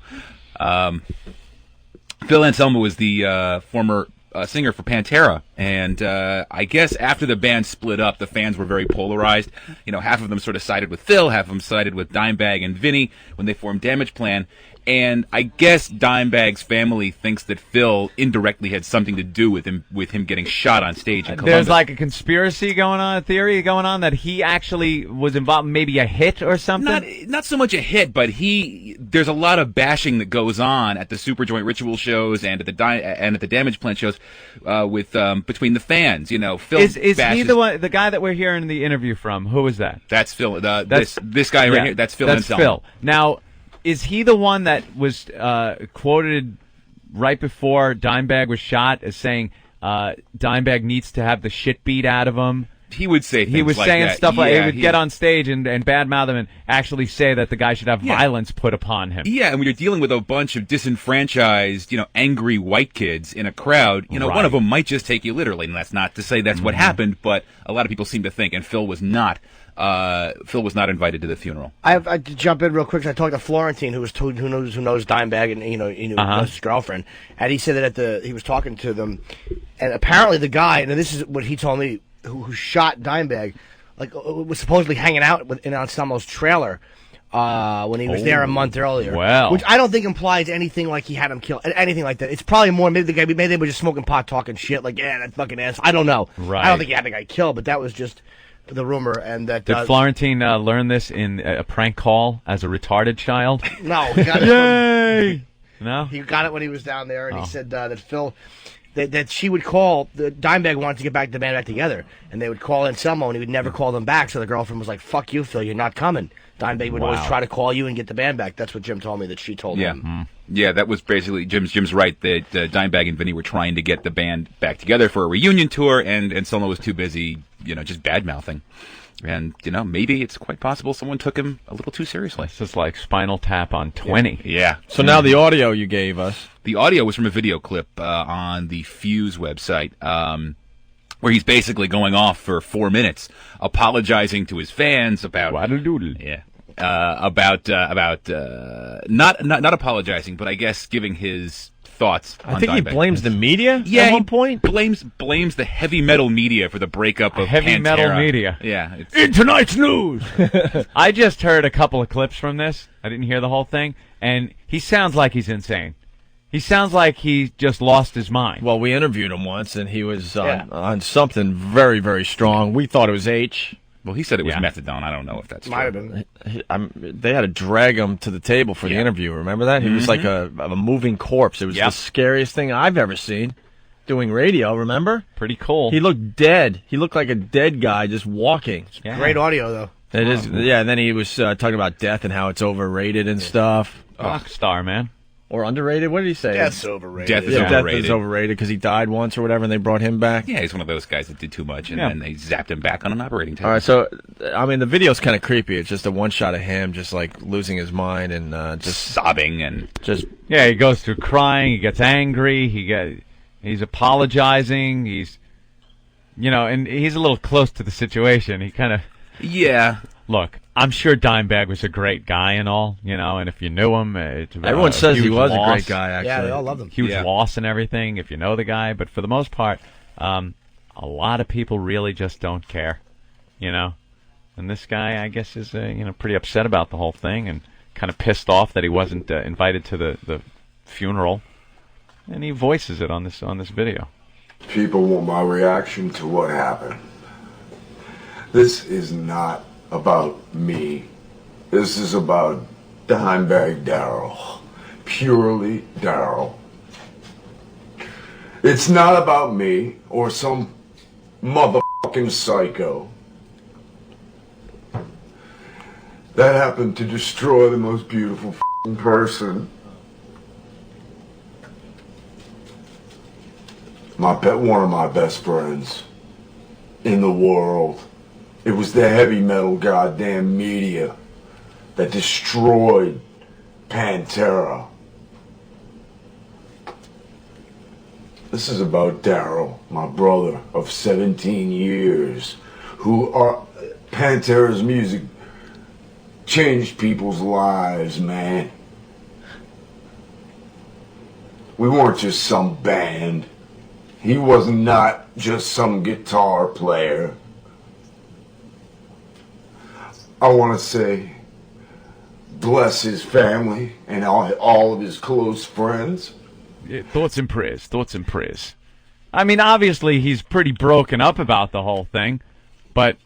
Phil Anselmo was the former singer for Pantera, and I guess after the band split up, the fans were very polarized. You know, half of them sort of sided with Phil, half of them sided with Dimebag and Vinny when they formed Damage Plan. And I guess Dimebag's family thinks that Phil indirectly had something to do with him getting shot on stage in Columbus. There's like a conspiracy going on, a theory going on that he actually was involved, maybe a hit or something. Not so much a hit, but there's a lot of bashing that goes on at the Superjoint Ritual shows and at the Damage Plan shows with between the fans. You know, Phil is bashes, he the guy that we're hearing the interview from? Who is that? That's Phil. This guy right here. That's Phil Anselmo. Phil. Now, is he the one that was quoted right before Dimebag was shot as saying Dimebag needs to have the shit beat out of him? He would say things he was like saying that. stuff like Yeah, he would get on stage and badmouth him and actually say that the guy should have violence put upon him. Yeah, and when you're dealing with a bunch of disenfranchised, angry white kids in a crowd, one of them might just take you literally, and that's not to say that's what happened, but a lot of people seem to think, and Phil was not. Phil was not invited to the funeral. I have to jump in real quick. I talked to Florentine, who knows Dimebag, and knows his girlfriend, and he said that he was talking to them, and apparently the guy, and this is what he told me, who shot Dimebag, was supposedly hanging out in Anselmo's trailer when he was there a month earlier. Wow. Which I don't think implies anything like he had him killed, anything like that. It's probably more maybe they were just smoking pot, talking shit, like that fucking ass. I don't know. Right. I don't think he had the guy killed, but that was just the rumor. And that did Florentine learn this in a prank call as a retarded child? No, he got Yay! No, he got it when he was down there, and he said that Phil. That she would call, the Dimebag wanted to get the band back together, and they would call Anselmo, and he would never call them back, so the girlfriend was like, fuck you, Phil, you're not coming. Dimebag would always try to call you and get the band back. That's what Jim told me that she told him. Yeah, that was basically, Jim's right, that Dimebag and Vinny were trying to get the band back together for a reunion tour, and Anselmo was too busy, just bad-mouthing. And, maybe it's quite possible someone took him a little too seriously. It's just like Spinal Tap on 20. Yeah. So now the audio you gave us. The audio was from a video clip on the Fuse website, where he's basically going off for 4 minutes, apologizing to his fans about... Waddle-doodle. Yeah. About not apologizing, but I guess giving his thoughts on I think he Dimebag. blames the media at one point. Blames the heavy metal media for the breakup of heavy Pantera. metal media. Yeah. In tonight's news! I just heard a couple of clips from this. I didn't hear the whole thing. And he sounds like he's insane. He sounds like he just lost his mind. Well, we interviewed him once, and he was on something very, very strong. We thought it was H. Well, he said it was methadone. I don't know if that's true. Might have been. They had to drag him to the table for the interview. Remember that? He was like a moving corpse. It was the scariest thing I've ever seen doing radio, remember? Pretty cool. He looked dead. He looked like a dead guy just walking. Great audio, though. It is, yeah. And then he was talking about death and how it's overrated and stuff. Rock star, man. Or underrated? What did he say? Death's overrated. Death is Death overrated. is overrated because he died once or whatever, and they brought him back. Yeah, he's one of those guys that did too much, and Yeah. then they zapped him back on an operating table. All right, so I mean, the video's kind of creepy. It's just a one shot of him just like losing his mind and just sobbing and just Yeah, he goes through crying. He gets angry. He's apologizing. He's, and he's a little close to the situation. He kind of Look, I'm sure Dimebag was a great guy and all, and if you knew him, it's Everyone says he huge was a loss. great guy, actually. Yeah, they all loved him. Huge Yeah. loss and everything if you know the guy, but for the most part, a lot of people really just don't care, And this guy, I guess, is pretty upset about the whole thing and kind of pissed off that he wasn't invited to the funeral, and he voices it on this video. People want my reaction to what happened. This is not about me. This is about Dimebag Darrell. Purely Darrell. It's not about me or some motherfucking psycho that happened to destroy the most beautiful f***ing person. One of my best friends in the world. It was the heavy metal goddamn media that destroyed Pantera. This is about Darrell, my brother of 17 years, Pantera's music changed people's lives, man. We weren't just some band. He was not just some guitar player. I want to say, bless his family and all of his close friends. Yeah, thoughts and prayers. I mean, obviously, he's pretty broken up about the whole thing, but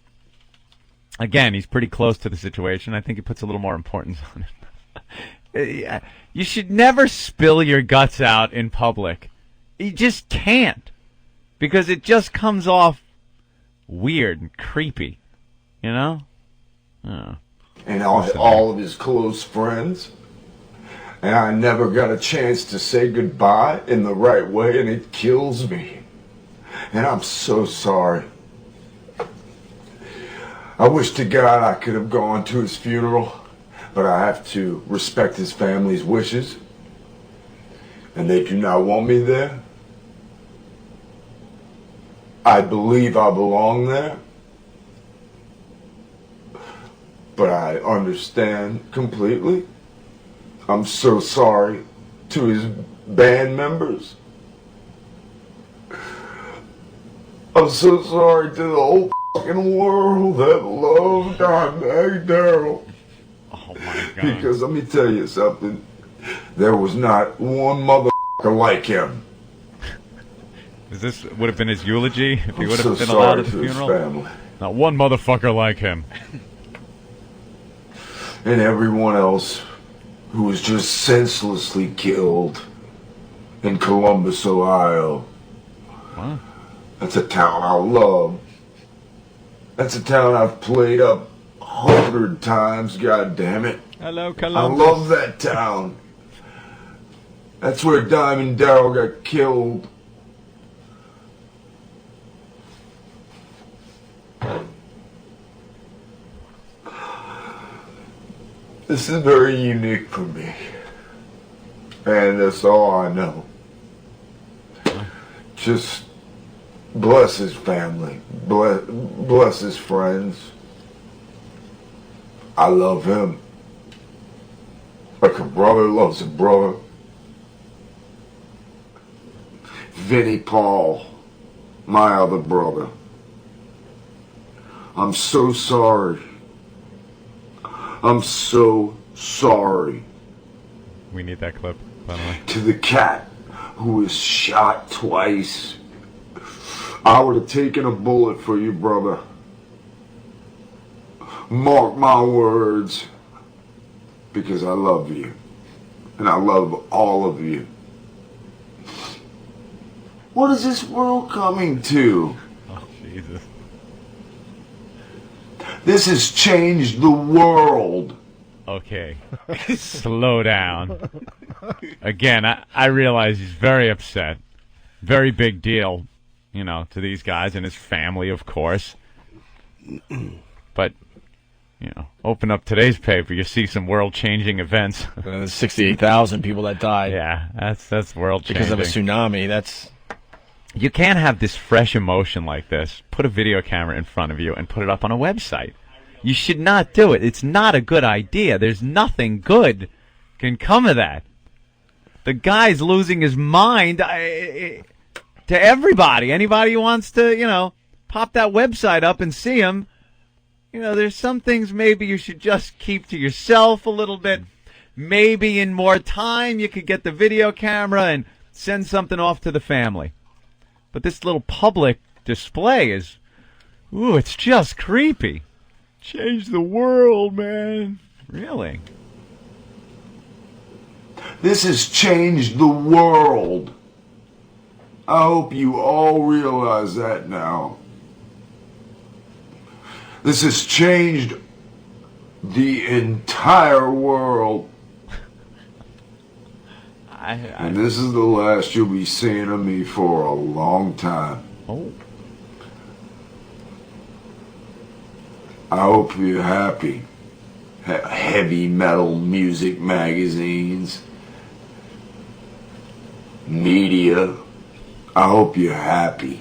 again, he's pretty close to the situation. I think he puts a little more importance on it. You should never spill your guts out in public. You just can't, because it just comes off weird and creepy, Oh. And all of his close friends. And I never got a chance to say goodbye in the right way, and it kills me. And I'm so sorry. I wish to God I could have gone to his funeral, but I have to respect his family's wishes. And they do not want me there. I believe I belong there. But I understand completely. I'm so sorry to his band members. I'm so sorry to the whole fucking world that loved Dimebag Darrell. Oh my God. Because let me tell you something. There was not one motherfucker like him. This would have been his eulogy if he I'm would have so been allowed at sorry the to his funeral? family. Not one motherfucker like him. And everyone else who was just senselessly killed in Columbus, Ohio. Wow. That's a town I love. That's a town I've played up 100 times, god damn it. Hello, I Columbus. love that town. That's where Diamond Darrell got killed. This is very unique for me. And that's all I know. Just bless his family. Bless his friends. I love him. Like a brother loves a brother. Vinnie Paul, my other brother. I'm so sorry. I'm so sorry. We need that clip, by the way. To the cat who was shot twice. I would have taken a bullet for you, brother. Mark my words. Because I love you. And I love all of you. What is this world coming to? Oh, Jesus. This has changed the world. Okay, slow down. Again, I realize he's very upset. Very big deal, you know, to these guys and his family, of course. But, you know, open up today's paper, you see some world-changing events. There's 68,000 people that died. Yeah, that's world-changing. Because of a tsunami. That's... You can't have this fresh emotion like this, put a video camera in front of you, and put it up on a website. You should not do it. It's not a good idea. There's nothing good can come of that. The guy's losing his mind to everybody. Anybody who wants to, you know, pop that website up and see him. You know, there's some things maybe you should just keep to yourself a little bit. Maybe in more time you could get the video camera and send something off to the family. But this little public display is, ooh, it's just creepy. Change the world, man. Really? This has changed the world. I hope you all realize that now. This has changed the entire world. And this is the last you'll be seeing of me for a long time. Oh. I hope you're happy. Heavy metal music magazines, media. I hope you're happy.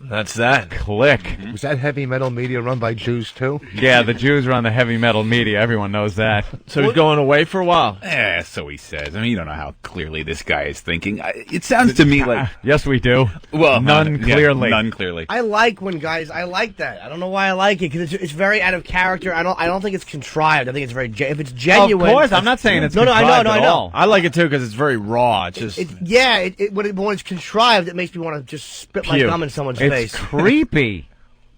That's that. Click. Was that heavy metal media run by Jews, too? Yeah, the Jews run the heavy metal media. Everyone knows that. So he's going away for a while. So he says. I mean, you don't know how clearly this guy is thinking. It sounds to me like... Yes, we do. Well, none clearly. None clearly. I like when guys. I like that. I don't know why I like it because it's very out of character. I don't think it's contrived. I think it's very. If it's genuine, of course, I'm not saying it's no. contrived I at know. all. I like it too because it's very raw. It's just when it's contrived, it makes me want to just spit my gum in someone's face. It's creepy.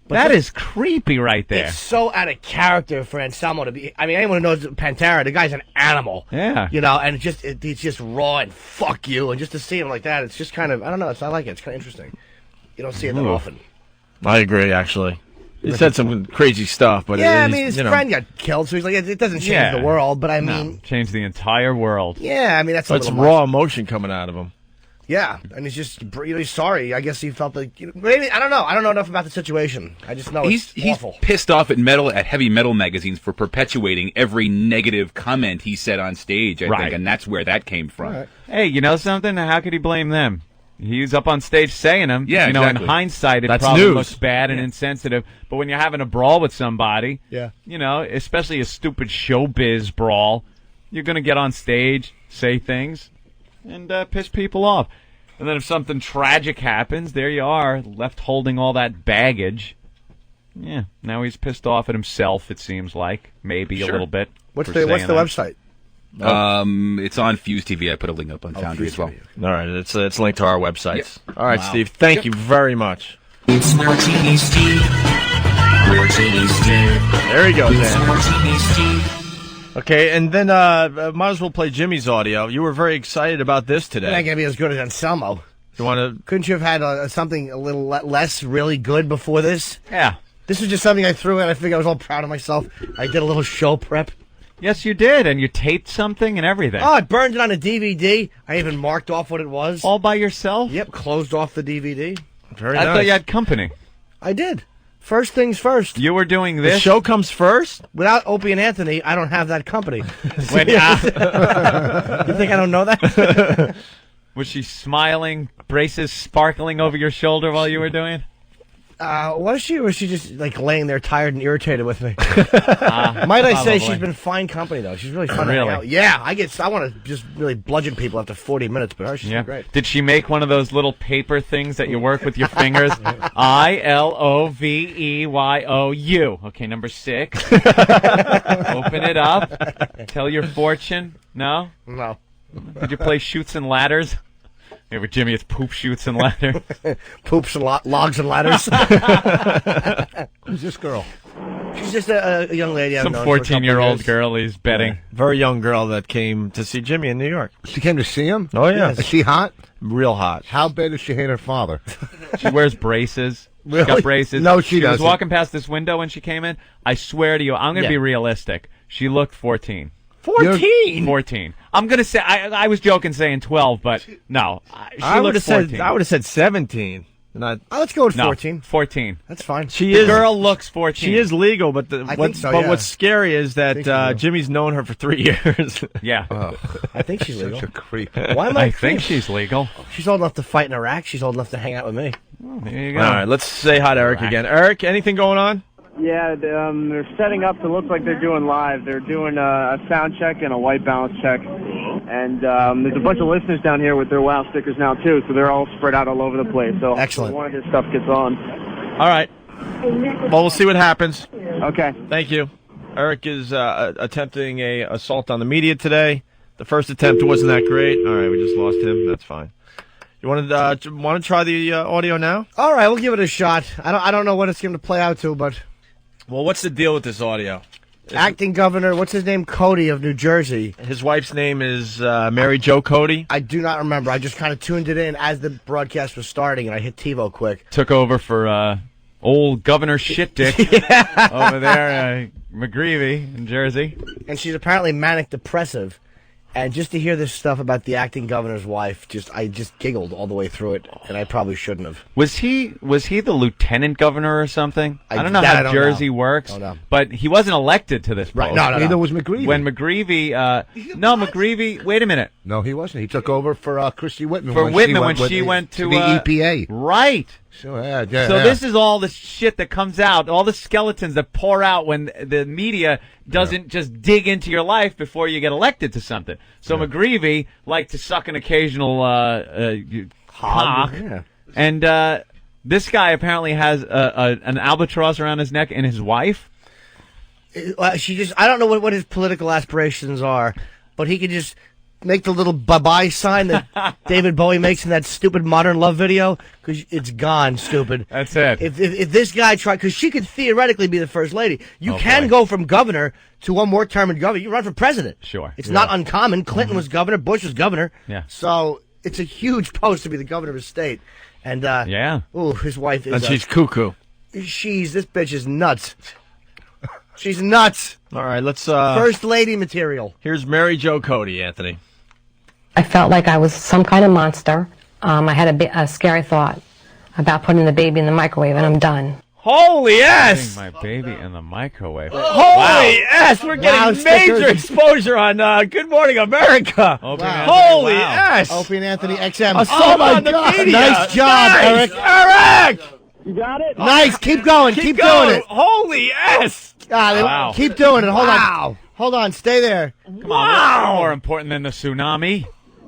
That is creepy right there. It's so out of character for Anselmo to be. I mean, anyone who knows Pantera, the guy's an animal. Yeah. You know, and it's just raw and fuck you, and just to see him like that, it's just kind of, I don't know. I like it. It's kind of interesting. You don't see it that often. I agree, actually. He said some crazy stuff, but I mean, his friend got killed, so he's like, it doesn't change the world, but I mean, change the entire world. Yeah, I mean, that's it's raw emotion coming out of him. Yeah, and he's just he's sorry. I guess he felt like maybe I don't know. I don't know enough about the situation. I just know he's awful. Pissed off at heavy metal magazines for perpetuating every negative comment he said on stage. I think, and that's where that came from. Right. Hey, you know something? How could he blame them? He was up on stage saying them. Yeah, you know, exactly. in hindsight, it That's probably news. looks bad and insensitive. But when you're having a brawl with somebody, yeah, you know, especially a stupid showbiz brawl, you're going to get on stage, say things, and piss people off. And then if something tragic happens, there you are, left holding all that baggage. Yeah, now he's pissed off at himself, it seems like. Maybe a little bit. What's the website? It's on Fuse TV. I put a link up on Foundry as well. All right, it's linked to our websites. All right, Steve, thank you very much. It's Martini Steve. Martini Steve. There he goes, It's man. Martini Steve. Okay, and then might as well play Jimmy's audio. You were very excited about this It's not today. gonna be as good as Anselmo. You want to? Couldn't you have had something a little less really good before this? Yeah. This was just something I threw in. I figured I was all proud of myself. I did a little show prep. Yes, you did, and you taped something and everything. Oh, I burned it on a DVD. I even marked off what it was. All by yourself? Yep, closed off the DVD. Very I nice. thought you had company. I did. First things first. You were doing The this? show comes first? Without Opie and Anthony, I don't have that company. When, You think I don't know that? was she smiling, braces sparkling over your shoulder while you were doing it? Was she, or was she just like laying there tired and irritated with me? Might I say she's been fine company though. She's really fun to hang out. Yeah, I want to just really bludgeon people after 40 minutes, but she's been great. Did she make one of those little paper things that you work with your fingers? ILOVEYOU. Okay, number 6. Open it up. Tell your fortune. No? No. Did you play Chutes and Ladders? Yeah, with Jimmy, it's Poop, Shoots, and Ladders. Poops and logs and ladders. Who's this girl? She's just a young lady. Some 14-year-old girl he's betting. Very young girl that came to see Jimmy in New York. She came to see him? Oh, yeah. Is she hot? Real hot. How bad does she hate her father? She wears braces. She's got braces. No, she was doesn't. walking past this window when she came in. I swear to you, I'm going to be realistic. She looked 14. 14? 14. I'm going to say, I was joking saying 12, but no. She looked 14. I would have said 17. Not, let's go with No, 14. 14. That's fine. The girl looks 14. She is legal, but what's scary is that Jimmy's known her for 3 years. Yeah. I think she's legal. Such a creep. Why am I? I think she's legal. She's old enough to fight in Iraq. She's old enough to hang out with me. There you go. All right, let's say hi to Eric again. Eric, anything going on? Yeah, they're setting up to look like they're doing live. They're doing a sound check and a white balance check. And there's a bunch of listeners down here with their WOW stickers now, too, so they're all spread out all over the place. So excellent. One of their stuff gets on. All right. Well, we'll see what happens. Okay. Thank you. Eric is attempting a assault on the media today. The first attempt wasn't that great. All right, we just lost him. That's fine. You want to try the audio now? All right, we'll give it a shot. I don't know what it's going to play out to, but Well, what's the deal with this audio? acting governor, what's his name? Cody of New Jersey. His wife's name is Mary Jo Cody. I do not remember. I just kind of tuned it in as the broadcast was starting, and I hit TiVo quick. Took over for old Governor Shitdick over there, McGreevy in Jersey. And she's apparently manic depressive. And just to hear this stuff about the acting governor's wife, I just giggled all the way through it, and I probably shouldn't have. Was he the lieutenant governor or something? I don't know that I how don't Jersey know. works, Don't know. but he wasn't elected to this post. Right, no. Neither was McGreevy. When McGreevy, McGreevy. Wait a minute. No, he wasn't. He took over for Christy Whitman. For Whitman when she went to the EPA. Right. So, yeah. So this is all the shit that comes out, all the skeletons that pour out when the media doesn't just dig into your life before you get elected to something. So McGreevy liked to suck an occasional cock, and this guy apparently has an albatross around his neck and his wife. I don't know what his political aspirations are, but he could just make the little bye-bye sign that David Bowie makes in that stupid Modern Love video, because it's gone, stupid. That's it. If this guy tried, because she could theoretically be the first lady. You can go from governor to one more term in governor. You run for president. Sure. It's not uncommon. Clinton was governor. Bush was governor. Yeah. So it's a huge post to be the governor of a state. And, his wife is... And she's cuckoo. This bitch is nuts. She's nuts. All right, let's... First lady material. Here's Mary Jo Cody, Anthony. I felt like I was some kind of monster. I had a scary thought about putting the baby in the microwave, and I'm done. Holy ass! Putting my baby in the microwave. Holy ass! We're getting major exposure on Good Morning America. Holy ass! Opie and Anthony XM. Assault on the media. Nice job, Nice. Eric. You got it? Nice. Keep going. Keep doing it. Holy ass! Wow. Keep doing it. Hold on. Hold on. Stay there. Come on, what's more important than the tsunami?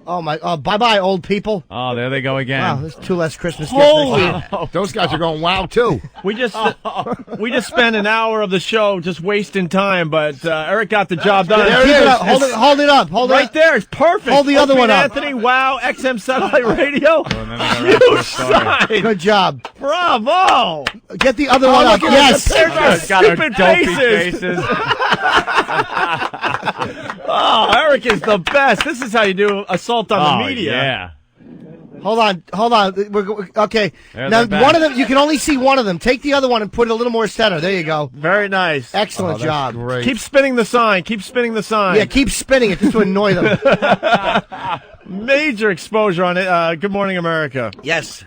Oh my! Bye-bye, old people. Oh, there they go again. Wow, there's 2 less Christmas gifts. Wow. Those guys are going wow too. We just spent an hour of the show just wasting time, but Eric got the job done. Keep it up. Hold it up. Hold it right up. there. It's perfect. Hold the other one up. Anthony, wow, XM Satellite Radio. Huge sign. Good job. Bravo. Get the other one up. Yes. It's got our stupid dopey faces. Oh, Eric is the best. This is how you do assault on the media. Yeah. Hold on. Okay. There's Now, our back. one of them, you can only see one of them. Take the other one and put it a little more center. There you go. Very nice. Excellent job. Great. Keep spinning the sign. Keep spinning the sign. Yeah, keep spinning it just to annoy them. Major exposure on it. Good Morning America. Yes.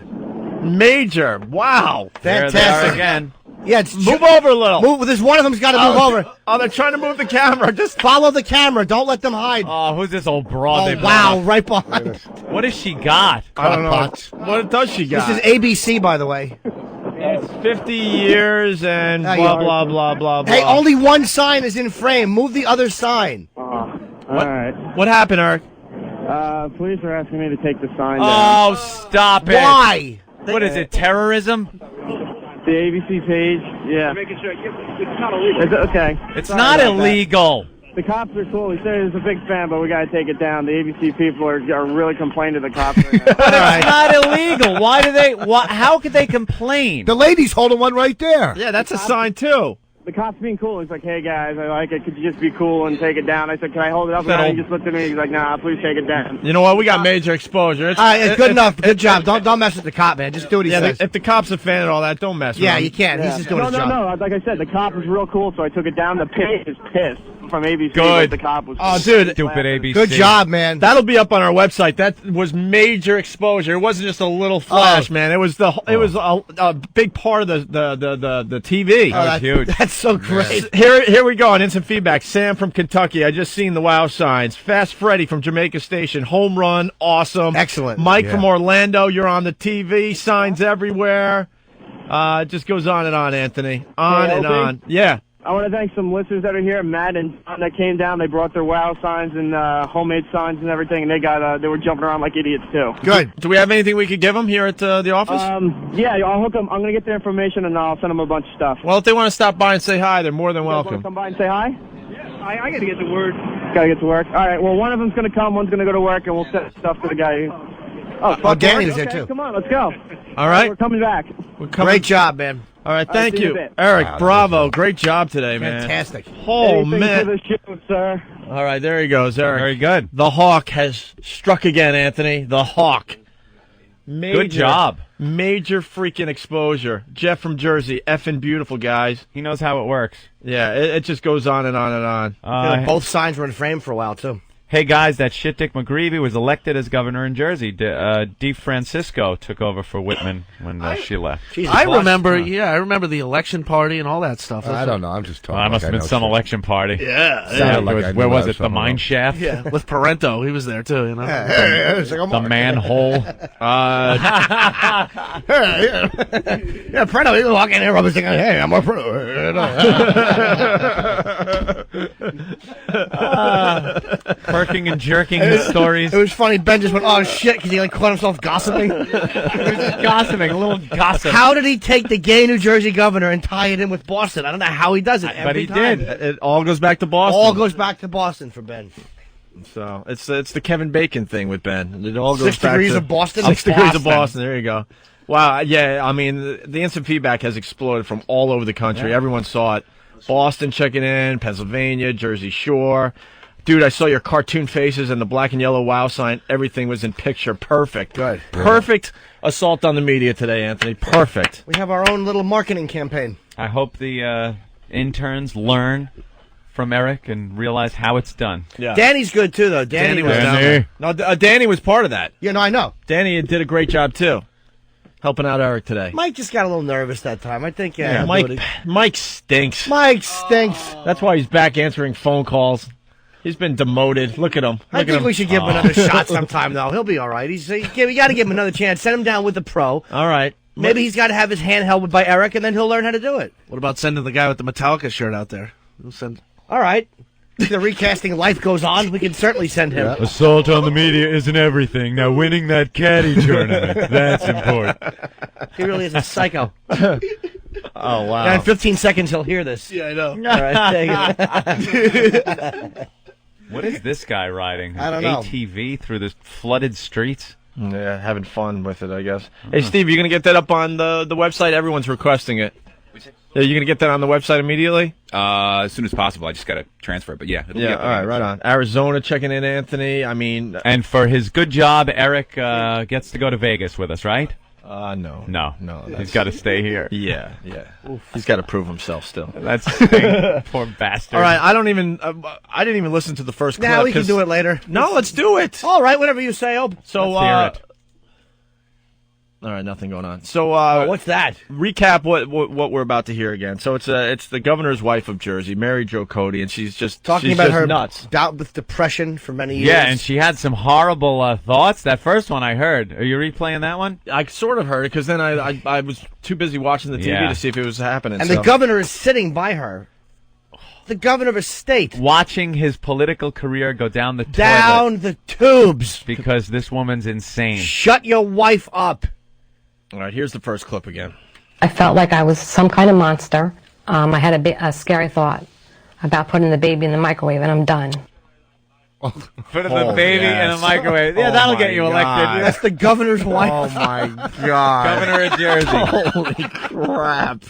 Major. Wow. There they are Fantastic. again. Yeah, it's Move over a little. There's one of them's got to move over. Oh, they're trying to move the camera. Just Follow the camera. Don't let them hide. Oh, who's this old broad? they Oh, brought wow. up? Right behind. What has she got? I don't know. Pots. What does she got? This is ABC, by the way. It's 50 years and There blah, you are. blah, blah, blah, blah. Hey, only one sign is in frame. Move the other sign. All right. What happened, Eric? Police are asking me to take the sign down. Oh, stop it. Why? What is it, terrorism? The ABC page, yeah. Making sure it's not illegal. Okay. It's Sorry not about that. illegal. The cops are cool. He said he's a big fan, but we got to take it down. The ABC people are really complaining to the cops right now. It's not illegal. Why do they? How could they complain? The lady's holding one right there. Yeah, that's a sign, too. the cop's being cool. He's like, hey, guys, I like it. Could you just be cool and take it down? I said, can I hold it up? And he just looked at me. He's like, nah, please take it down. You know what? We got major exposure. It's good enough. Good job. Don't mess with the cop, man. Just do what he says. If the cop's a fan and all that, don't mess with him. You can't. He's just doing his job. No. Like I said, the cop was real cool, so I took it down. The pig is pissed from ABC. Good. The cop was dude. Stupid ABC. Good job, man. That'll be up on our website. That was major exposure. It wasn't just a little flash, man. It was a big part of the TV. Oh, that's huge. That's so great. Here we go on instant feedback. Sam from Kentucky. I just seen the wow signs. Fast Freddy from Jamaica Station. Home run. Awesome. Excellent. Mike from Orlando. You're on the TV. Signs everywhere. It just goes on and on, Anthony. On and on. Yeah. I want to thank some listeners that are here. Matt and John that came down. They brought their wow signs and homemade signs and everything, and they were jumping around like idiots too. Good. Do we have anything we could give them here at the office? Yeah, I'll hook them. I'm going to get their information and I'll send them a bunch of stuff. Well, if they want to stop by and say hi, they're more than welcome. Want to come by and say hi? Yeah, I got to get to work. Got to get to work. All right. Well, one of them's going to come. One's going to go to work, and we'll send stuff to the guy. Danny was there too. Come on, let's go. All right. We're coming back. Great job, man. All right, thank see you you. in a bit. Eric, bravo. Great job today, man. Fantastic. Oh, Anything man. for the show, sir. All right, there he goes, Eric. Very good. The Hawk has struck again, Anthony. The Hawk. Good job. Major freaking exposure. Jeff from Jersey, effing beautiful, guys. He knows how it works. Yeah, it just goes on and on and on. Both signs were in frame for a while, too. Hey, guys, that shit Dick McGreevy was elected as governor in Jersey. DeFrancisco took over for Whitman when she left. I remember the election party and all that stuff. I don't know. I'm just talking. Well, that must have been some election party. Yeah. Where was it? The mine shaft? Yeah, with Parento. He was there, too, you know. The manhole. Yeah, Parento, he was walking in there, I was thinking, hey, I'm a Perking and jerking his stories. It was funny. Ben just went, oh, shit, because he caught himself gossiping. He was just gossiping, a little gossip. How did he take the gay New Jersey governor and tie it in with Boston? I don't know how he does it. But he time. did. It all goes back to Boston. All goes back to Boston for Ben. So it's the Kevin Bacon thing with Ben. It all goes 6 back degrees to of Boston? 6 degrees of Boston. There you go. Wow. Yeah. I mean, the instant feedback has exploded from all over the country. Yeah. Everyone saw it. Boston checking in, Pennsylvania, Jersey Shore. Dude, I saw your cartoon faces and the black and yellow wow sign. Everything was in picture. Perfect. Good. Perfect assault on the media today, Anthony. Perfect. We have our own little marketing campaign. I hope the interns learn from Eric and realize how it's done. Yeah. Danny's good, too, though. Danny was down there. No, Danny was part of that. Yeah, no, I know. Danny did a great job, too, helping out Eric today. Mike just got a little nervous that time. I think, Mike stinks. Mike stinks. That's why he's back answering phone calls. He's been demoted. Look at him. I think we should give him another shot sometime, though. He'll be all right. We got to give him another chance. Send him down with the pro. All right. Maybe he's got to have his hand held by Eric, and then he'll learn how to do it. What about sending the guy with the Metallica shirt out there? We'll send. All right. The recasting Life Goes On. We can certainly send him. Yeah. Assault on the media isn't everything. Now, winning that caddy tournament, that's important. He really is a psycho. Oh, wow. Now in 15 seconds, he'll hear this. Yeah, I know. All right, What is this guy riding? I don't know. ATV through the flooded streets? Yeah, having fun with it, I guess. Hey, Steve, you're going to get that up on the website? Everyone's requesting it. Are you going to get that on the website immediately? As soon as possible. I just got to transfer it. But yeah. It'll be up all right, right on. Arizona checking in, Anthony. I mean... And for his good job, Eric gets to go to Vegas with us, right? No. No. He's got to stay here. Yeah. Oof. He's got to prove himself still. That's poor bastard. All right, I didn't even listen to the first clip. Now we can do it later. No, let's do it. All right, whatever you say. So, let's hear it. All right, nothing going on. So, what's that? Recap what we're about to hear again. So it's the governor's wife of Jersey, Mary Jo Cody, and she's talking about her nuts. Bout with depression for many years. Yeah, and she had some horrible thoughts. That first one I heard. Are you replaying that one? I sort of heard it because then I was too busy watching the TV to see if it was happening. And the governor is sitting by her. The governor of a state. Watching his political career go down the the tubes. Because this woman's insane. Shut your wife up. All right, here's the first clip again. I felt like I was some kind of monster. I had a scary thought about putting the baby in the microwave, and I'm done. Putting the baby in a microwave. Yeah, that'll get you elected. That's the governor's wife. Oh, my God. Governor of Jersey. Holy crap.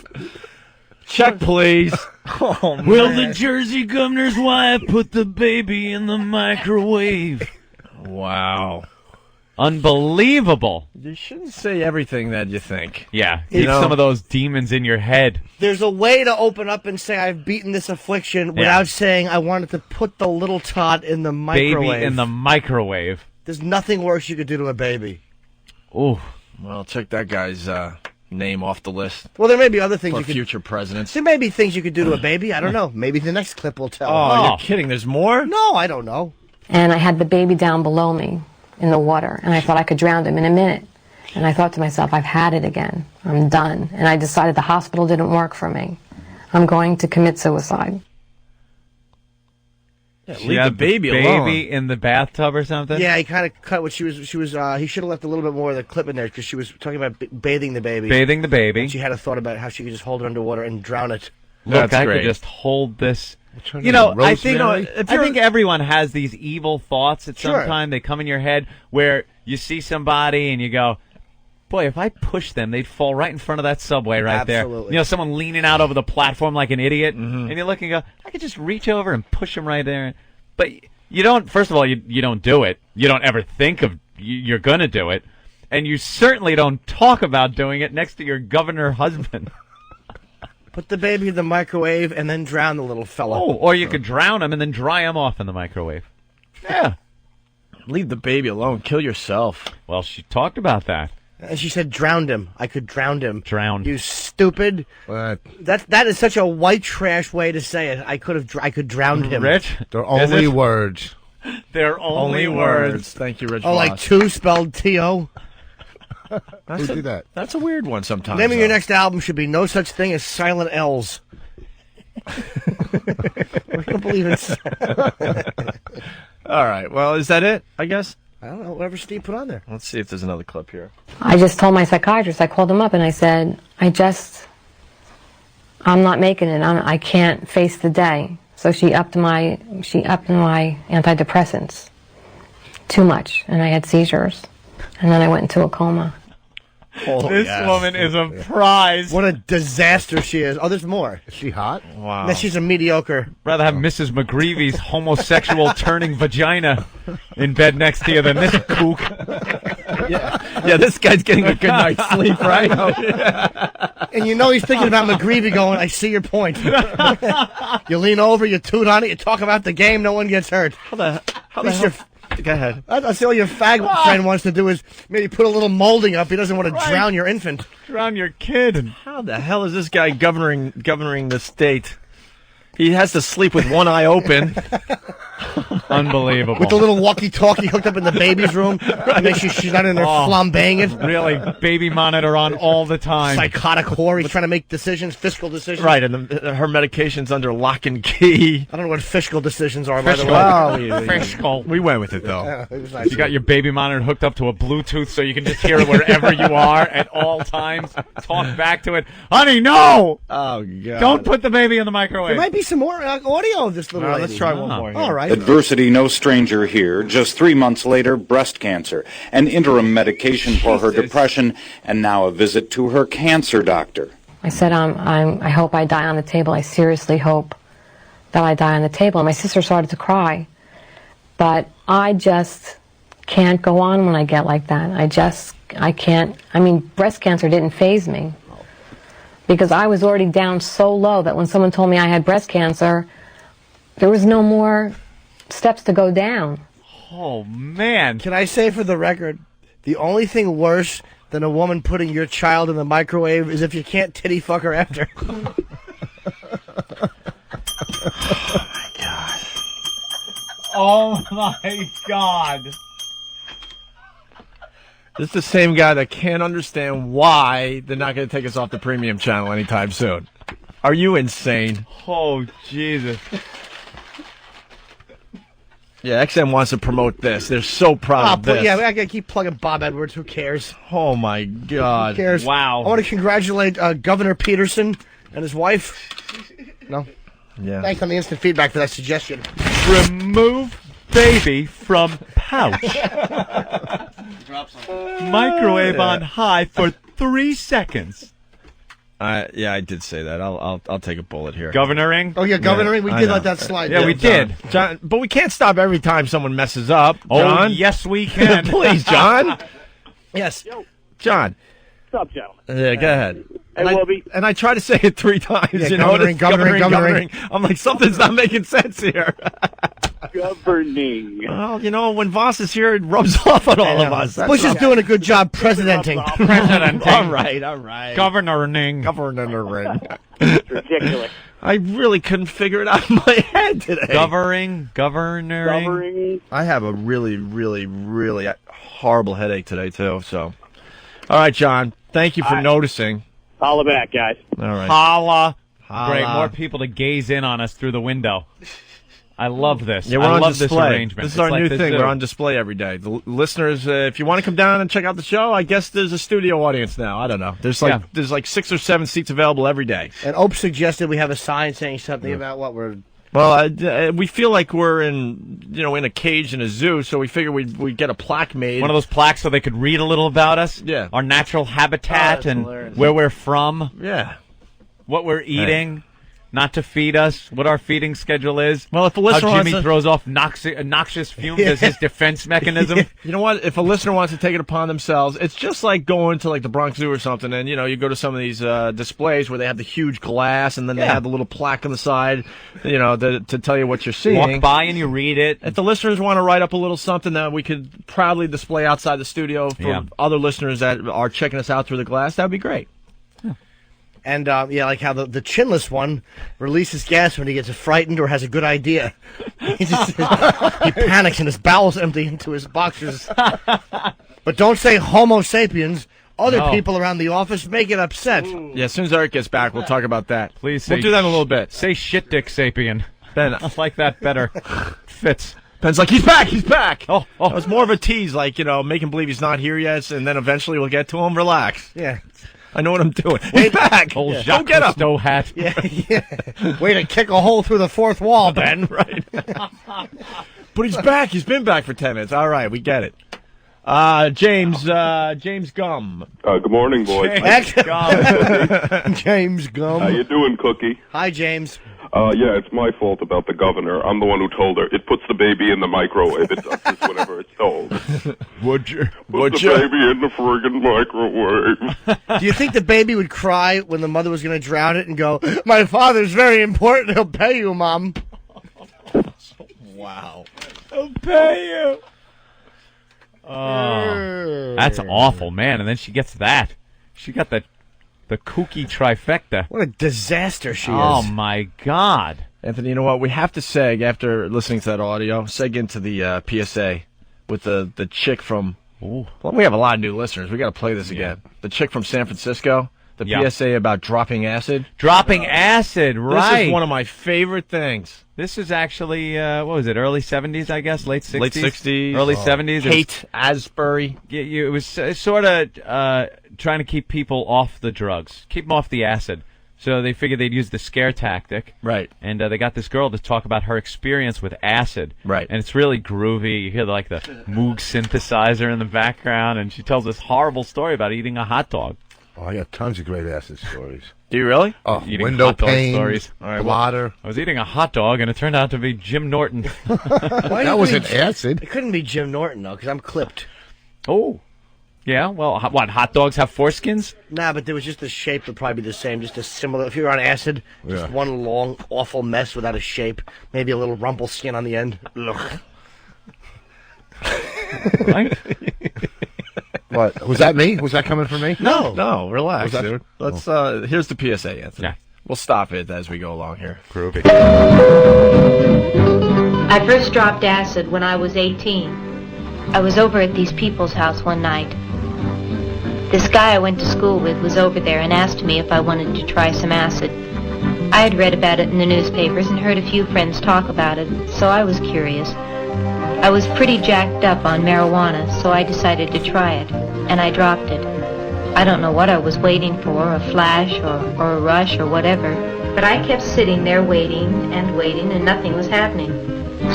Check, please. Oh, man. Will the Jersey governor's wife put the baby in the microwave? Wow. Unbelievable. You shouldn't say everything that you think. Yeah, keep some of those demons in your head. There's a way to open up and say, I've beaten this affliction without saying, I wanted to put the little tot in the microwave. Baby in the microwave. There's nothing worse you could do to a baby. Ooh. Well, check that guy's name off the list. Well, there may be other things for you could... future presidents. There may be things you could do to a baby. I don't know. Maybe the next clip will tell. Oh, you're kidding. There's more? No, I don't know. And I had the baby down below me in the water, and I thought I could drown him in a minute. And I thought to myself, I've had it again. I'm done. And I decided the hospital didn't work for me. I'm going to commit suicide. Yeah, leave the baby alone. Baby in the bathtub or something? Yeah, he kind of cut what she was. He should have left a little bit more of the clip in there because she was talking about bathing the baby. Bathing the baby. And she had a thought about how she could just hold it underwater and drown it. Look, That's I great. could just hold this. You know, I think everyone has these evil thoughts at some time. They come in your head where you see somebody and you go, boy, if I push them, they'd fall right in front of that subway right there. You know, someone leaning out over the platform like an idiot. And you look and go, I could just reach over and push them right there. But you don't, first of all, you don't do it. You don't ever think of you're going to do it. And you certainly don't talk about doing it next to your governor husband. Put the baby in the microwave and then drown the little fella. Oh, or you could drown him and then dry him off in the microwave. Yeah. Leave the baby alone. Kill yourself. Well, she talked about that. And she said, drowned him. I could drown him. Drowned. You stupid. That is such a white trash way to say it. I could drown him. Rich? They're only words. They're only words. Thank you, Rich. Oh, like two spelled T-O? Who did that? That's a weird one sometimes. The name of your next album should be No Such Thing as Silent L's. I don't believe it. All right. Well, is that it, I guess? I don't know. Whatever Steve put on there. Let's see if there's another clip here. I just told my psychiatrist, I called him up and I said, I'm not making it. I can't face the day. So she upped my antidepressants. Too much. And I had seizures. And then I went into a coma. Oh, this woman is a prize. What a disaster she is. Oh, there's more. Is she hot? Wow. No, she's a mediocre. Rather have Mrs. McGreevy's homosexual turning vagina in bed next to you than this kook. Yeah, this guy's getting a good night's sleep, right? And you know he's thinking about McGreevy going, I see your point. You lean over, you toot on it, you talk about the game, no one gets hurt. How the hell? Go ahead. That's all your fag friend wants to do is maybe put a little molding up. He doesn't want to drown your infant. Drown your kid. How the hell is this guy governing the state? He has to sleep with one eye open. Unbelievable. With the little walkie-talkie hooked up in the baby's room to make sure she's not in there flambeing it. Really, baby monitor on all the time. Psychotic whore. He's trying to make decisions, fiscal decisions. Right, and her medication's under lock and key. I don't know what fiscal decisions are, by the way. Well, Fiscal. We went with it, though. Yeah, it was nice. You got your baby monitor hooked up to a Bluetooth so you can just hear it wherever you are at all times. Talk back to it. Honey, no! Oh, God. Don't put the baby in the microwave. There might be some more audio of this little lady. Let's try one more. All right. Adversity no stranger here. Just 3 months later, breast cancer, an interim medication for her depression, and now a visit to her cancer doctor. I said, I hope I die on the table. I seriously hope that I die on the table. And my sister started to cry. But I just can't go on when I get like that. I can't. I mean, breast cancer didn't faze me. Because I was already down so low that when someone told me I had breast cancer, there was no more steps to go down. Oh, man. Can I say for the record, the only thing worse than a woman putting your child in the microwave is if you can't titty fuck her after. Oh, my God. This is the same guy that can't understand why they're not going to take us off the premium channel anytime soon. Are you insane? Oh, Jesus. Yeah, XM wants to promote this. They're so proud of this. Yeah, I got to keep plugging Bob Edwards. Who cares? Oh, my God. Who cares? Wow. I want to congratulate Governor Peterson and his wife. No? Yeah. Thanks on the instant feedback for that suggestion. Remove baby from pouch. Microwave on high for 3 seconds. Yeah, I did say that. I'll take a bullet here. Governoring? Oh, yeah, governoring. We I did know. let that slide. Yeah, we did. John, but we can't stop every time someone messes up. Oh, John. yes, we can. Please, John. Yes. John. What's up, gentlemen? Yeah, go ahead. Hey, And I try to say it 3 times. Yeah, you know, governing. I'm like, something's not making sense here. Governing. Well, you know, when Voss is here, it rubs off on all of us. Bush is doing a good job presidenting. All right. Governing. Governing. Ridiculous. I really couldn't figure it out in my head today. Governing. I have a really, really, really horrible headache today, too. So, all right, John. Thank you for noticing. Holla back, guys. All right. Holla. Holla. Great. More people to gaze in on us through the window. I love this. Yeah, we're I on love display. this arrangement. This is It's our like new the thing. zoo. We're on display every day. The listeners, if you want to come down and check out the show, I guess there's a studio audience now. I don't know. There's like 6 or 7 seats available every day. And Ope suggested we have a sign saying something about what we're... Well, we feel like we're in a cage in a zoo, so we figure we'd get a plaque made. One of those plaques so they could read a little about us. Yeah. Our natural habitat and hilarious. where we're from. Yeah. What we're eating. Not to feed us, what our feeding schedule is. Well, if a listener how Jimmy wants to- throws off noxious fumes as his defense mechanism. You know what? If a listener wants to take it upon themselves, it's just like going to like the Bronx Zoo or something, and you go to some of these displays where they have the huge glass, and then they have the little plaque on the side, to tell you what you're seeing. Walk by and you read it. If the listeners want to write up a little something that we could proudly display outside the studio for other listeners that are checking us out through the glass, that would be great. And, like how the chinless one releases gas when he gets frightened or has a good idea. He panics and his bowels empty into his boxers. But don't say Homo sapiens. Other people around the office may get upset. Yeah, as soon as Eric gets back, we'll talk about that. Please We'll do that in a little bit. Say shit dick sapien. Ben, I like that better. Fits. Ben's like, he's back! Oh. It was more of a tease, like, make him believe he's not here yet, and then eventually we'll get to him. Relax. Yeah. I know what I'm doing. He's back! Old Go Jacques get him! Cousteau hat. Yeah. Way to kick a hole through the fourth wall, Ben. Right. But he's back. He's been back for 10 minutes. All right, we get it. James Gum. Good morning, boys. James Gum. How you doing, Cookie? Hi, James. Yeah, it's my fault about the governor. I'm the one who told her. It puts the baby in the microwave. It does this whenever it's told. Put the baby in the friggin' microwave. Do you think the baby would cry when the mother was going to drown it and go, "My father's very important. He'll pay you, Mom." Wow. I'll pay you. Oh, that's awful, man. And then she gets that. She got the kooky trifecta. What a disaster she is. Oh, my God. Anthony, you know what? We have to seg, after listening to that audio, seg into the PSA with the chick from... Ooh. Well, we have a lot of new listeners. We got to play this again. The chick from San Francisco. The PSA about dropping acid. Dropping acid, right. This is one of my favorite things. This is actually, what was it, early 70s, I guess? Late 60s? Late 60s. Early 70s. Haight Asbury. It was sort of trying to keep people off the drugs, keep them off the acid. So they figured they'd use the scare tactic. Right. And they got this girl to talk about her experience with acid. Right. And it's really groovy. You hear the Moog synthesizer in the background, and she tells this horrible story about eating a hot dog. Oh, I got tons of great acid stories. Do you really? Oh, Eating window hot dog pane, stories. All right, blotter. I was eating a hot dog, and it turned out to be Jim Norton. That wasn't acid. It couldn't be Jim Norton, though, because I'm clipped. Oh. Yeah, well, what, hot dogs have foreskins? Nah, but there was just the shape would probably be the same, just a similar. If you were on acid, just one long, awful mess without a shape. Maybe a little rumple skin on the end. Ugh. Right? What? Was that me? Was that coming from me? No, relax, that- dude. Let's. Here's the PSA, Anthony. Yeah. We'll stop it as we go along here. Groovy. I first dropped acid when I was 18. I was over at these people's house one night. This guy I went to school with was over there and asked me if I wanted to try some acid. I had read about it in the newspapers and heard a few friends talk about it, so I was curious. I was pretty jacked up on marijuana, so I decided to try it, and I dropped it. I don't know what I was waiting for, a flash or a rush or whatever, but I kept sitting there waiting, and nothing was happening.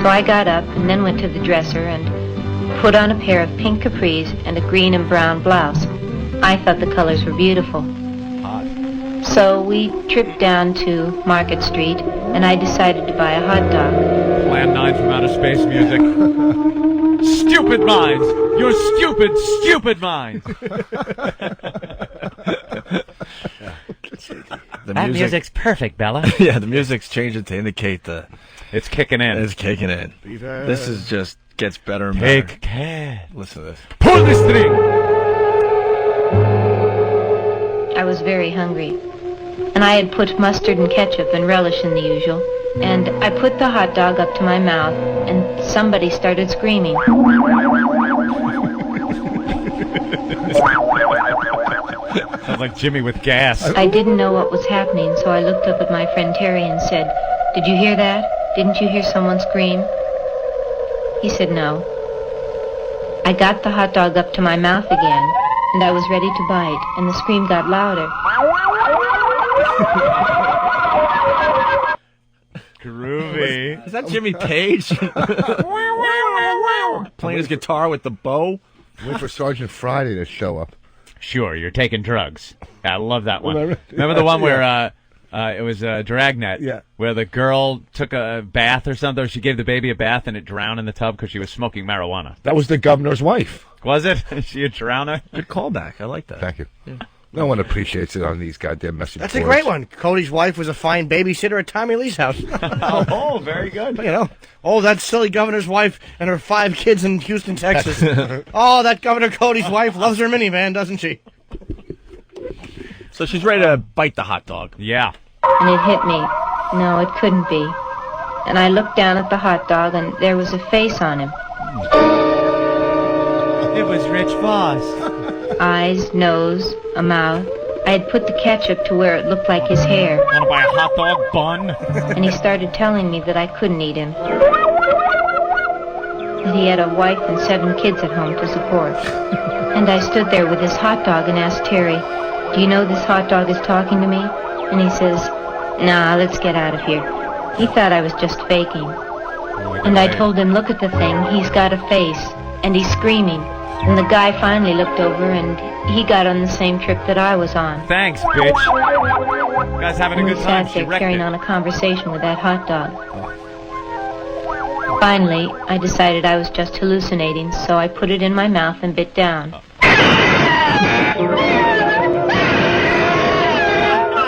So I got up and then went to the dresser and put on a pair of pink capris and a green and brown blouse. I thought the colors were beautiful. So we tripped down to Market Street, and I decided to buy a hot dog. Plan 9 from Outer Space music. Stupid minds! You're stupid, stupid minds! That music's perfect, Bella. Yeah, the music's changing to indicate the... It's kicking in. It's kicking in. This is just gets better and Take better. care. Listen to this. Pull this string! I was very hungry, and I had put mustard and ketchup and relish in the usual. And I put the hot dog up to my mouth, and somebody started screaming. Sounds like Jimmy with gas. I didn't know what was happening, so I looked up at my friend Terry and said, "Did you hear that? Didn't you hear someone scream?" He said no. I got the hot dog up to my mouth again, and I was ready to bite, and the scream got louder. Groovy. Is that Jimmy Page? Playing his guitar with the bow? Wait for Sergeant Friday to show up. Sure, you're taking drugs. I love that one. Remember the one where it was Dragnet? Yeah. Where the girl took a bath or something? She gave the baby a bath and it drowned in the tub because she was smoking marijuana. That was the governor's wife. Was it? Is she a drowner? Good callback. I like that. Thank you. Yeah. No one appreciates it on these goddamn message That's boards. a great one. Cody's wife was a fine babysitter at Tommy Lee's house. Oh, very good. You know, that silly governor's wife and her 5 kids in Houston, Texas. Oh, that Governor Cody's wife loves her minivan, doesn't she? So she's ready to bite the hot dog. Yeah. And it hit me. No, it couldn't be. And I looked down at the hot dog, and there was a face on him. It was Rich Voss. Eyes, nose, a mouth. I had put the ketchup to where it looked like his hair. Want to buy a hot dog bun? And he started telling me that I couldn't eat him. That he had a wife and 7 kids at home to support. And I stood there with his hot dog and asked Terry, "Do you know this hot dog is talking to me?" And he says, "Nah, let's get out of here." He thought I was just faking. And I told him, "Look at the thing, he's got a face, and he's screaming." And the guy finally looked over, and he got on the same trip that I was on. Thanks, bitch. Guy's having a And good we time. sat She there wrecked carrying it. on a conversation with that hot dog. Finally, I decided I was just hallucinating, so I put it in my mouth and bit down.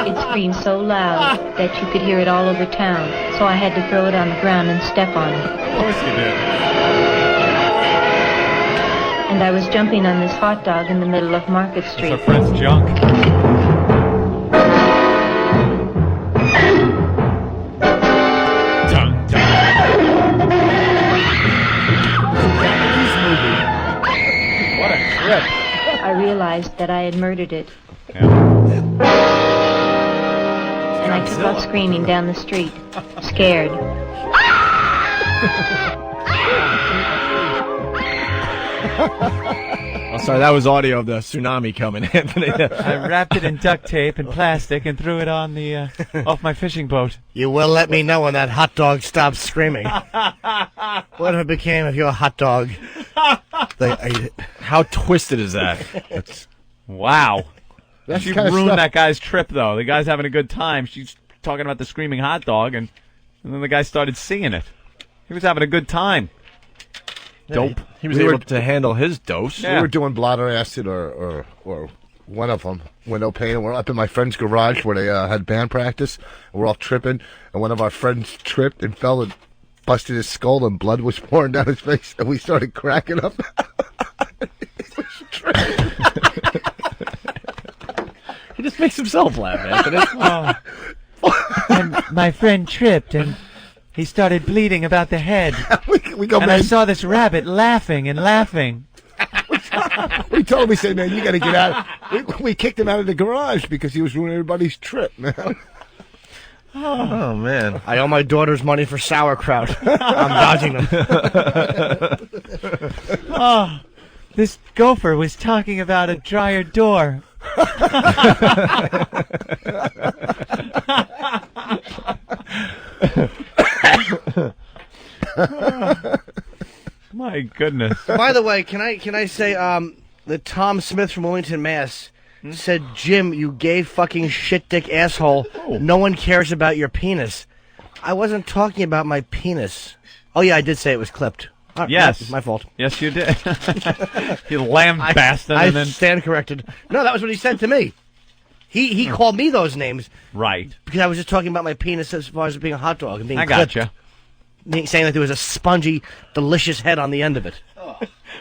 It screamed so loud that you could hear it all over town, so I had to throw it on the ground and step on it. Of course you did. And I was jumping on this hot dog in the middle of Market Street. It's her friend's junk. What a trip. I realized that I had murdered it. And I took off screaming down the street, scared. Oh, sorry, that was audio of the tsunami coming, Anthony. I wrapped it in duct tape and plastic and threw it on the off my fishing boat. You will let me know when that hot dog stops screaming. Whatever became of your hot dog? They ate it. How twisted is that? Wow. That's She kind of ruined stuff. that guy's trip, though. The guy's having a good time. She's talking about the screaming hot dog, and then the guy started seeing it. He was having a good time. Dope. He was We able were- to handle his dose. Yeah. We were doing bladder acid or one of them, window pane, and we're up in my friend's garage where they had band practice, and we're all tripping, and one of our friends tripped and fell and busted his skull, and blood was pouring down his face, and we started cracking up. He just makes himself laugh, Anthony. And my friend tripped, and he started bleeding about the head. we go, and man. I saw this rabbit laughing and laughing. We told him, we said, man, you got to get out. We kicked him out of the garage because he was ruining everybody's trip, man. Oh, man. I owe my daughters money for sauerkraut. I'm dodging them. Oh, this gopher was talking about a dryer door. My goodness. By the way, can I say that Tom Smith from Wilmington, Mass. said, Jim, you gay fucking shit dick asshole. No one cares about your penis. I wasn't talking about my penis. Oh, yeah, I did say it was clipped. Yes. My fault. Yes, you did. You lambasted. I stand corrected. No, that was what he said to me. He called me those names. Right. Because I was just talking about my penis as far as it being a hot dog and being I clipped. gotcha. Saying that there was a spongy, delicious head on the end of it.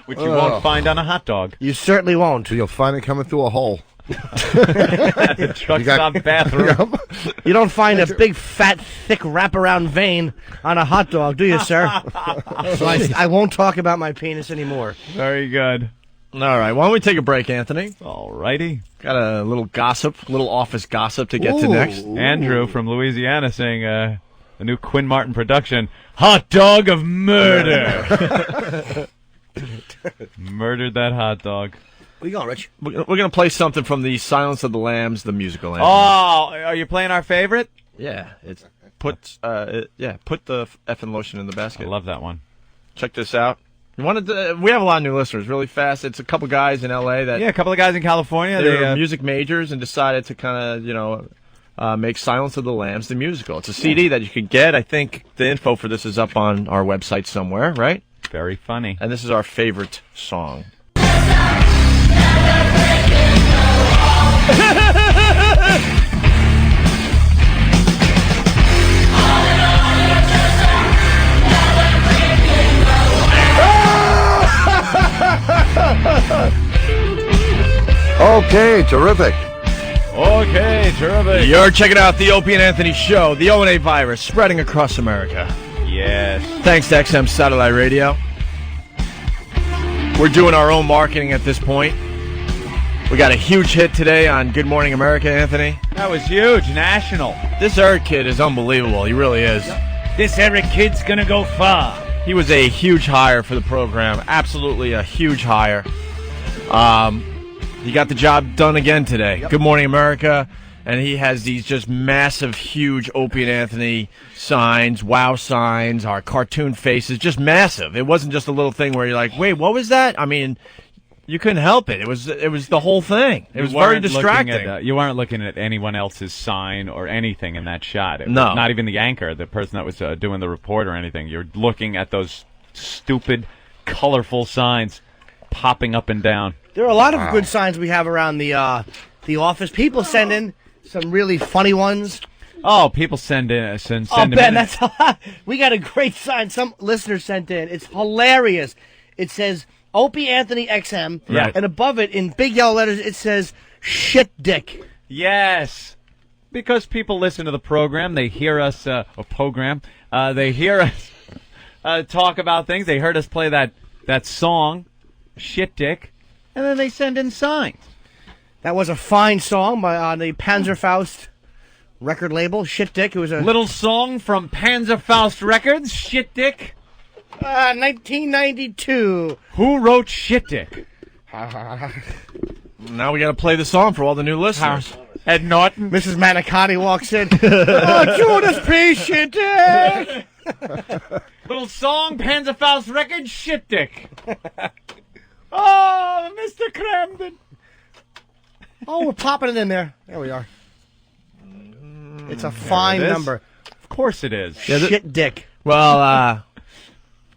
Which you won't find on a hot dog. You certainly won't. So you'll find it coming through a hole. The truck stop bathroom. You don't find a big, fat, thick wraparound vein on a hot dog, do you, sir? So I won't talk about my penis anymore. Very good. All right, why don't we take a break, Anthony? All righty. Got a little gossip, little office gossip to get to next. Andrew from Louisiana saying the new Quinn Martin production, Hot Dog of Murder. Murdered that hot dog. Where you going, Rich? We're going to play something from the Silence of the Lambs, the musical anthem. Oh, are you playing our favorite? Yeah, it's put the effing lotion in the basket. I love that one. Check this out. We have a lot of new listeners. Really fast. It's a couple guys in L.A. a couple of guys in California. They're music majors and decided to kind of make Silence of the Lambs the musical. It's a CD that you can get. I think the info for this is up on our website somewhere, right? Very funny. And this is our favorite song. Okay, terrific. Okay, terrific. You're checking out the Opie and Anthony Show, the O&A virus spreading across America. Yes. Thanks to XM Satellite Radio. We're doing our own marketing at this point. We got a huge hit today on Good Morning America, Anthony. That was huge. National. This Eric kid is unbelievable. He really is. This Eric kid's going to go far. He was a huge hire for the program. Absolutely a huge hire. He got the job done again today. Good Morning America. And he has these just massive, huge Opie and Anthony signs, wow signs, our cartoon faces, just massive. It wasn't just a little thing where you're like, wait, what was that? I mean, you couldn't help it. It was the whole thing. It was very distracting. You weren't looking at anyone else's sign or anything in that shot. No. Not even the anchor, the person that was doing the report or anything. You're looking at those stupid, colorful signs popping up and down. There are a lot of good signs we have around the office. People send in some really funny ones. Oh, people send in. Ben, that's a lot. We got a great sign. Some listener sent in. It's hilarious. It says Opie Anthony XM, Right. and above it in big yellow letters it says shit dick. Yes, because people listen to the program. They hear us they hear us talk about things. They heard us play that song, Shit Dick, and then they send in signs. That was a fine song by the Panzerfaust record label, Shit Dick. It was a little song from Panzerfaust Records, Shit Dick. 1992. Who wrote Shit Dick? Now we got to play the song for all the new listeners. Ed Norton. Mrs. Manicotti walks in. Oh, Judas Priest, Shit Dick. Little song, Panzerfaust Records, Shit Dick. Oh, Mr. Cramden. Oh, we're popping it in there. There we are. It's a fine number. Of course it is. Shit Dick. Well,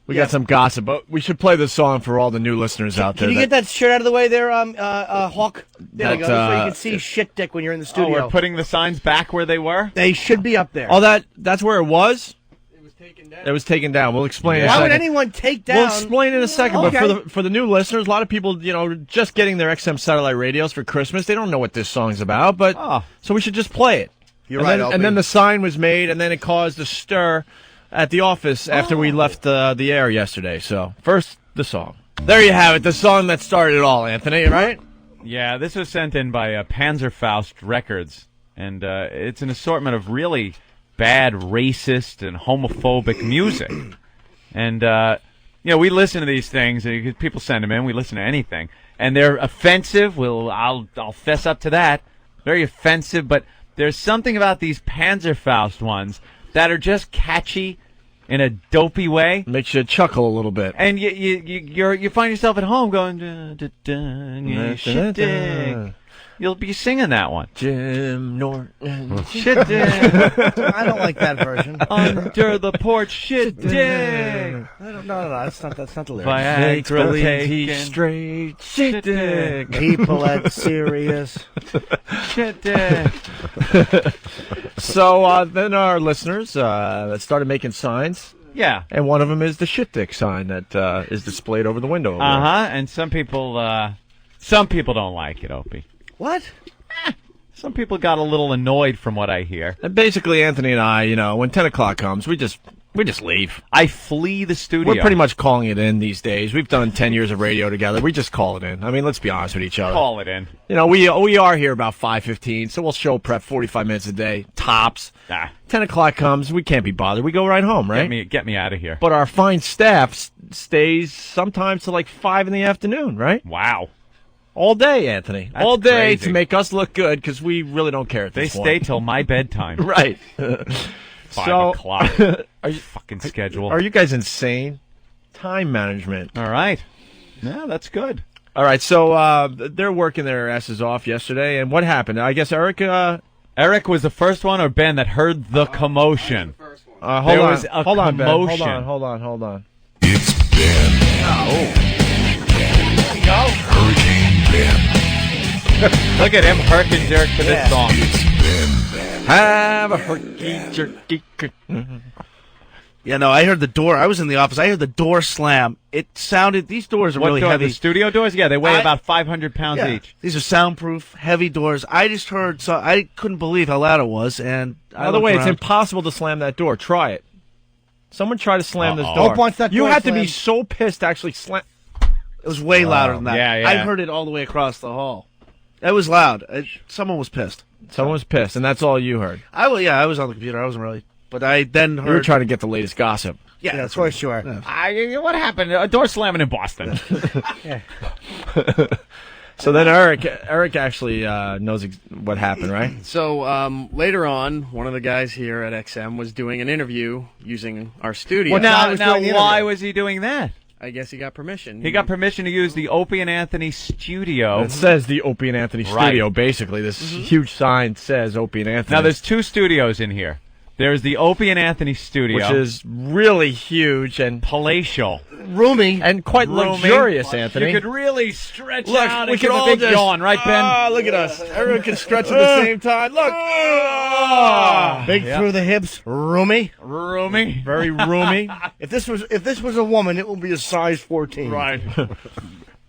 we got some gossip, but we should play the song for all the new listeners out there. Can you get that shirt out of the way there, Hawk? There we go. So you can see Shit Dick when you're in the studio. Oh, we're putting the signs back where they were? They should be up there. Oh, that's where it was? It was taken down. We'll explain in a Why second. would anyone take down? We'll explain in a second, Okay. but for the new listeners, a lot of people, just getting their XM satellite radios for Christmas, they don't know what this song's about, but so we should just play it. You're and right, then, Opie. and then the sign was made, and then it caused a stir at the office after we left the air yesterday. So first, the song. There you have it, the song that started it all, Anthony, right? Yeah, this was sent in by Panzerfaust Records, and it's an assortment of really bad racist and homophobic music. And, we listen to these things. People send them in. We listen to anything. And they're offensive. I'll fess up to that. Very offensive. But there's something about these Panzerfaust ones that are just catchy in a dopey way. Makes you chuckle a little bit. And you find yourself at home going, shit dick. You'll be singing that one. Jim Norton. Shit dick. I don't like that version. Under the porch, shit dick. No, that's not the lyrics. Viagra He taken. straight shit dick. People at Sirius. Shit dick. So then our listeners started making signs. Yeah. And one of them is the shit dick sign that is displayed over the window. over there. And some people don't like it, Opie. What? Some people got a little annoyed from what I hear. And basically, Anthony and I, when 10 o'clock comes, we just leave. I flee the studio. We're pretty much calling it in these days. We've done 10 years of radio together. We just call it in. I mean, let's be honest with each other. Call it in. We are here about 5:15, so we'll show prep 45 minutes a day, tops. 10 o'clock comes, we can't be bothered. We go right home, right? Get me out of here. But our fine staff stays sometimes till like 5 in the afternoon, right? Wow. All day, Anthony. That's all day crazy. to make us look good because we really don't care at They this point. stay till my bedtime. Right. 5 o'clock. Fucking schedule. Are you guys insane? Time management. All right. Yeah, that's good. All right, so they're working their asses off yesterday, and what happened? I guess Eric was the first one, or Ben, that heard the commotion? Hold on, a hold on, Ben. commotion. Hold on. It's Ben. Hurricane Ben. Look at him herkin jerk to this song. Have a herky jerky. Yeah, no, I heard the door. I was in the office. I heard the door slam. It sounded. These doors are What really door? heavy. The studio doors? Yeah, they weigh about 500 pounds Yeah, each. These are soundproof, heavy doors. I just heard. So I couldn't believe how loud it was. And By the way, it's impossible to slam that door. Try it. Someone try to slam this door. Once that You door have to be slams- so pissed to actually slam. It was way louder than that. Yeah. I heard it all the way across the hall. It was loud. Someone was pissed. Someone was pissed, and that's all you heard. I was on the computer. I wasn't really. But I then heard. You were trying to get the latest gossip. Yeah, of course you are. What happened? A door slamming in Boston. So then Eric actually knows what happened, right? So later on, one of the guys here at XM was doing an interview using our studio. What guy was Now, doing the why interview? was he doing that? I guess he got permission. He got permission to use the Opie and Anthony studio. It says the Opie and Anthony studio, Right. basically. This huge sign says Opie and Anthony. Now, there's 2 studios in here. There's the Opie and Anthony studio, which is really huge and palatial. Roomy. And quite Roomy. luxurious, Anthony. You could really stretch Look, out we and could give a all big just yawn, right, Ben? Look at us. Everyone can stretch at the same time. Look. Big Yeah. through the hips, roomy. Roomy. Very roomy. If this was a woman, it would be a size 14. Right.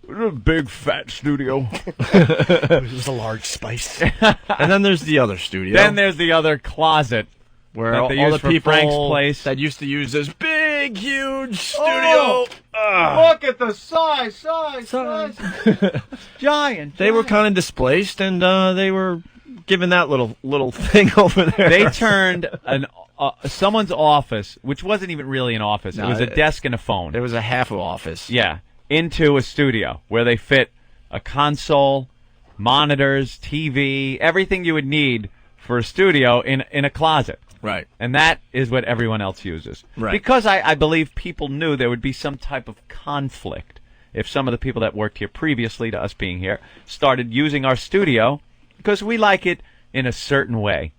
A big fat studio. It was a large spice. And then there's the other studio. Then there's the other closet where that all they the use for people Frank's place. that used to use this big, huge studio. Oh, Ah. look at the size. Giant. They were kind of displaced, and they were given that little thing over there. They turned someone's office, which wasn't even really an office. No, it was a desk and a phone. There was a half of office. Yeah, into a studio where they fit a console, monitors, TV, everything you would need for a studio in a closet. Right. And that is what everyone else uses. Right. Because I believe people knew there would be some type of conflict if some of the people that worked here previously to us being here started using our studio because we like it in a certain way.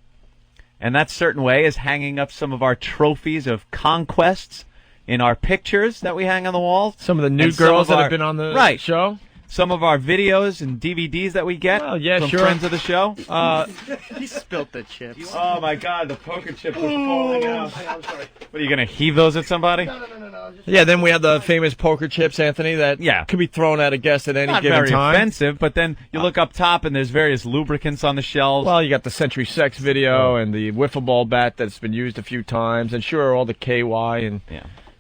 And that certain way is hanging up some of our trophies of conquests in our pictures that we hang on the walls. Some of the new And some girls of that our- have been on the right. show. Some of our videos and DVDs that we get Well, yeah, from sure. friends of the show. He spilt the chips. Oh, my God, the poker chips are falling out. I'm sorry. What, are you going to heave those at somebody? Yeah, then we have the famous poker chips, Anthony, that could be thrown at a guest at any Not given very time. offensive, but then you look up top and there's various lubricants on the shelves. Well, you got the Century Sex video and the wiffle ball bat that's been used a few times, and sure, all the KY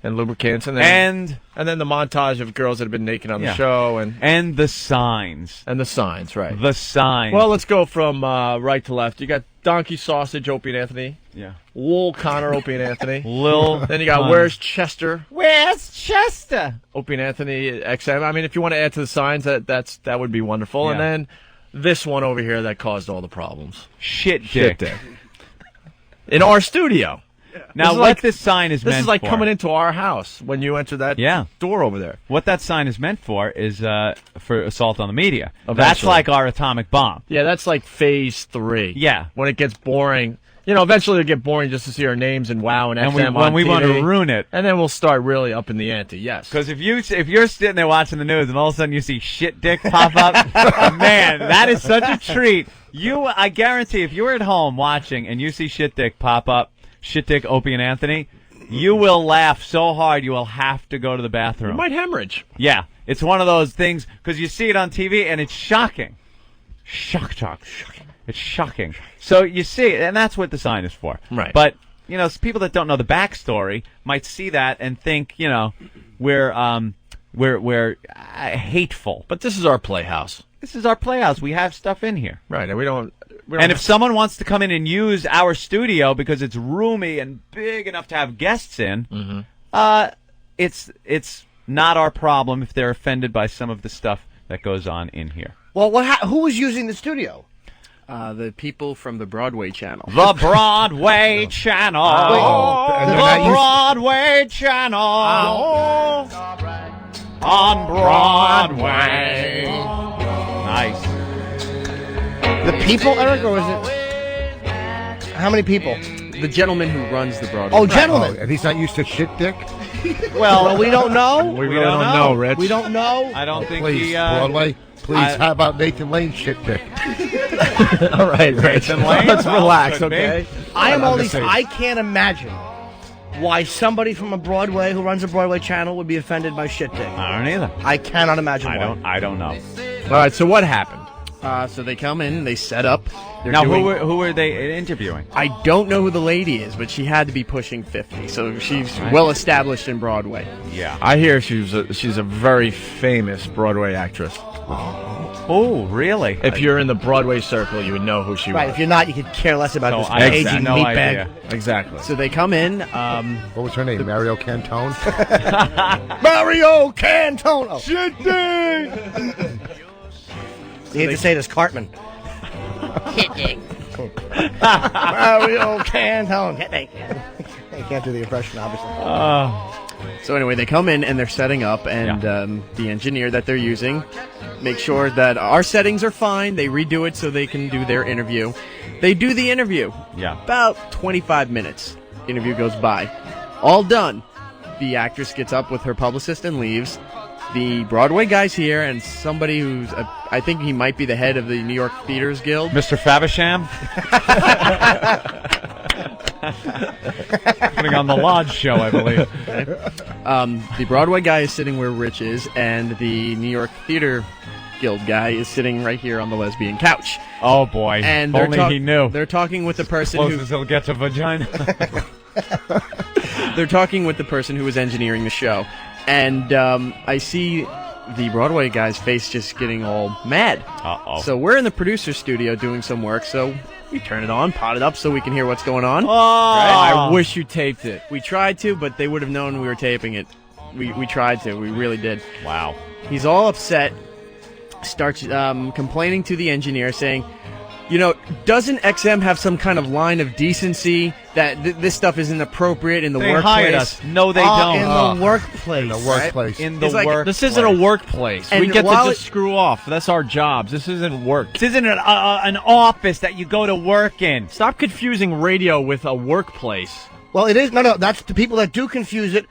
and lubricants, and then the montage of girls that have been naked on the show, and the signs. And the signs, right. The signs. Well, let's go from right to left. You got Donkey Sausage, Opie and Anthony. Yeah. Lil Connor, Opie and Anthony. Lil Then you got Connor. Where's Chester? Where's Chester? Opie and Anthony, XM. I mean, if you want to add to the signs, that would be wonderful. And Yeah. then this one over here that caused all the problems. Shit dick. In our studio. Now, what this sign is meant This is like for. coming into our house when you enter that door over there. What that sign is meant for is for assault on the media. That's Eventually. like our atomic bomb. Yeah, that's like phase 3. Yeah. When it gets boring. You know, eventually it'll get boring just to see our names in WoW and And XM when we want to TV. ruin it. And then we'll start really up in the ante, yes. Because if you're sitting there watching the news and all of a sudden you see shit dick pop up, man, that is such a treat. I guarantee if you're at home watching and you see shit dick pop up, shit dick Opie and Anthony, you will laugh so hard you will have to go to the bathroom. You might hemorrhage. Yeah, it's one of those things because you see it on TV and it's shocking. Shock. It's shocking. So you see it, and that's what the sign is for. Right. But, you know, people that don't know the backstory might see that and think, you know, we're hateful. But this is our playhouse. This is our playhouse. We have stuff in here. Right, and we don't and if someone wants to come in and use our studio because it's roomy and big enough to have guests in, it's not our problem if they're offended by some of the stuff that goes on in here. Well, who was using the studio? The people from the Broadway channel. The Broadway channel. and The Broadway channel. On Broadway. Nice. The people, Eric, or is it? How many people? The gentleman who runs the Broadway. Oh, gentlemen. And he's not used to shit dick? Well, we don't know. We really don't know, Rich. We don't know. I don't think Please, Broadway. Please, how about Nathan Lane's shit dick? All right, Rich. Let's relax, okay? I can't imagine why somebody from a Broadway who runs a Broadway channel would be offended by shit dick. I don't either. I cannot imagine why. I don't know. All right, so what happened? So they come in, they set up. Now, who were they interviewing? I don't know who the lady is, but she had to be pushing 50, so she's well established in Broadway. Yeah. I hear she's a very famous Broadway actress. Oh, really? If you're in the Broadway circle, you would know who she Right, was. if you're not, you could care less about this I aging have no meatbag. idea. Exactly. So they come in. What was her name? Mario Cantone? Mario Cantone. Oh. Shit dick! You hate to say this, Cartman. Shit dick. Mario Cantone. You can't do the impression, obviously. So anyway, they come in and they're setting up, and the engineer that they're using makes sure that our settings are fine. They redo it so they can do their interview. They do the interview. Yeah. About 25 minutes. Interview goes by. All done. The actress gets up with her publicist and leaves. The Broadway guy's here, and somebody who's, I think he might be the head of the New York Theaters Guild. Mr. Faversham? Putting on the Lodge show, I believe. The Broadway guy is sitting where Rich is, and the New York Theater Guild guy is sitting right here on the lesbian couch. Oh, boy. And Only he knew. They're talking with the person Closest he'll get to vagina. They're talking with the person who was engineering the show. And I see the Broadway guy's face just getting all mad. Uh-oh. So we're in the producer's studio doing some work, so we turn it on, pot it up so we can hear what's going on. Oh! I wish you taped it. We tried to, but they would have known we were taping it. We tried to. We really did. Wow. He's all upset, starts complaining to the engineer, saying, you know, doesn't XM have some kind of line of decency that this stuff isn't appropriate in the They workplace? hired us. No, they don't. In the workplace. In the workplace. In the It's like, workplace. This isn't a workplace. And We get to while just screw off. That's our jobs. This isn't work. This isn't an office that you go to work in. Stop confusing radio with a workplace. Well, it is. No. That's the people that do confuse it.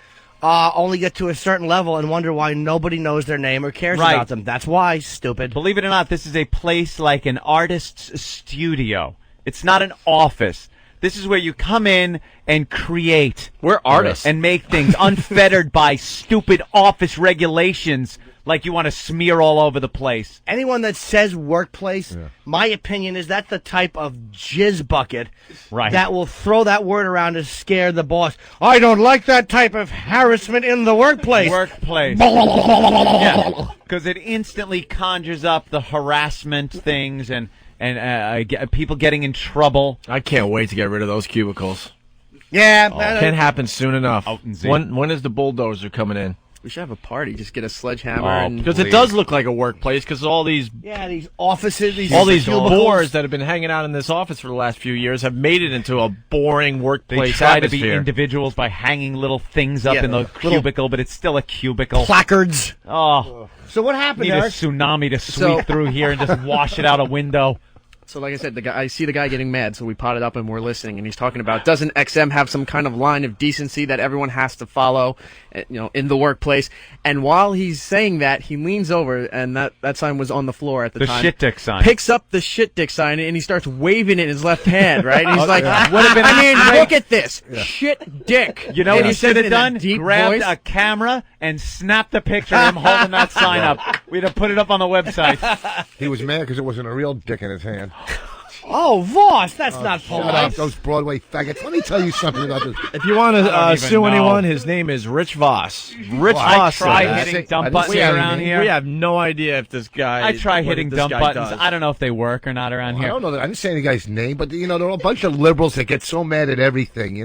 Only get to a certain level and wonder why nobody knows their name or cares Right. about them. That's why, stupid. Believe it or not, this is a place like an artist's studio. It's not an office. This is where you come in and create. We're artists. And make things unfettered by stupid office regulations like you want to smear all over the place. Anyone that says workplace, my opinion is that's the type of jizz bucket Right. that will throw that word around to scare the boss. I don't like that type of harassment in the workplace. Workplace. Yeah, because it instantly conjures up the harassment things and people getting in trouble. I can't wait to get rid of those cubicles. Yeah, Can't happen soon enough. Out in Z. When is the bulldozer coming in? We should have a party. Just get a sledgehammer. Because it does look like a workplace. Because all these these offices, all these cubicles. boars that have been hanging out in this office for the last few years have made it into a boring They workplace try to atmosphere. be individuals by hanging little things up Yeah, in the little cubicle, but it's still a cubicle. Placards. Oh, So what happened, need a Eric? tsunami to sweep through here and just wash it out a window. So like I said, I see the guy getting mad, so we potted up and we're listening, and he's talking about, doesn't XM have some kind of line of decency that everyone has to follow, in the workplace? And while he's saying that, he leans over, and that sign was on the floor at the time. The shit dick sign. Picks up the shit dick sign, and he starts waving it in his left hand, right? And he's like, Would have been look at this. Shit dick. You know And what he says should it have in a done? deep Grabbed voice. a camera and snapped a picture of him holding that sign up. We'd have put it up on the website. He was mad because it wasn't a real dick in his hand. Oh, Voss, that's not Shut polite. up, those Broadway faggots. Let me tell you something about this. If you want I don't to even sue know. anyone, his name is Rich Voss. Rich I Voss. tried said that. hitting dump I didn't buttons say anything. around here. We have no idea if this guy. I try what hitting this dump guy buttons. does. I don't know if they work or not around I here. don't know. I didn't say any guy's name, but there are a bunch of liberals that get so mad at everything.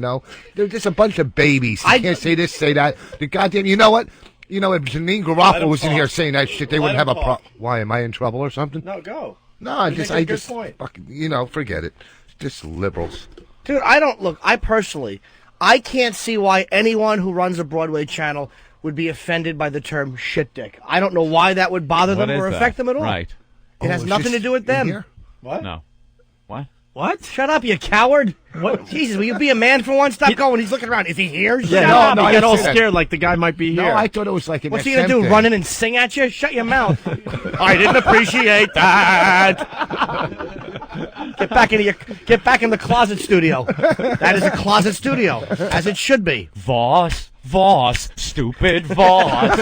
They're just a bunch of babies. You can't say this, say that. The goddamn. You know what? If Janine Garofalo was in here saying that shit, they wouldn't have a problem. Why? Am I in trouble or something? No, go. No, I You just, make a I good just, point. fucking, forget it. Just liberals. Dude, I personally, I can't see why anyone who runs a Broadway channel would be offended by the term shit dick. I don't know why that would bother What them or is that? affect them at all. Right. It has it's nothing just to do with in them. here? What? No. What? What? Shut up, you coward. What? Jesus, will you be a man for once? Stop going. He's looking around. Is he here? Shut Yeah, up. no, I I get all didn't say that. scared like the guy might be here. No, I thought it was like an What's he SM gonna do? thing. Run in and sing at you? Shut your mouth. I didn't appreciate that. Get back in the closet studio. That is a closet studio, as it should be. Voss, stupid Voss.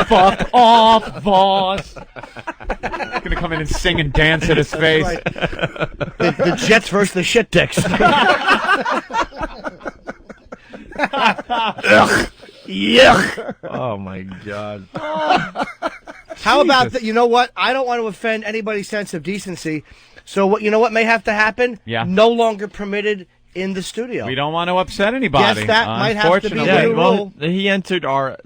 Fuck off, Voss. Gonna come in and sing and dance at his face. Right. The Jets versus the shit dicks. Ugh. Yuck. Oh my God. How about that? You know what? I don't want to offend anybody's sense of decency. So what may have to happen? Yeah. No longer permitted in the studio. We don't want to upset anybody. Yes, that might have to be unfortunately. the Yeah, new well, rule. he entered our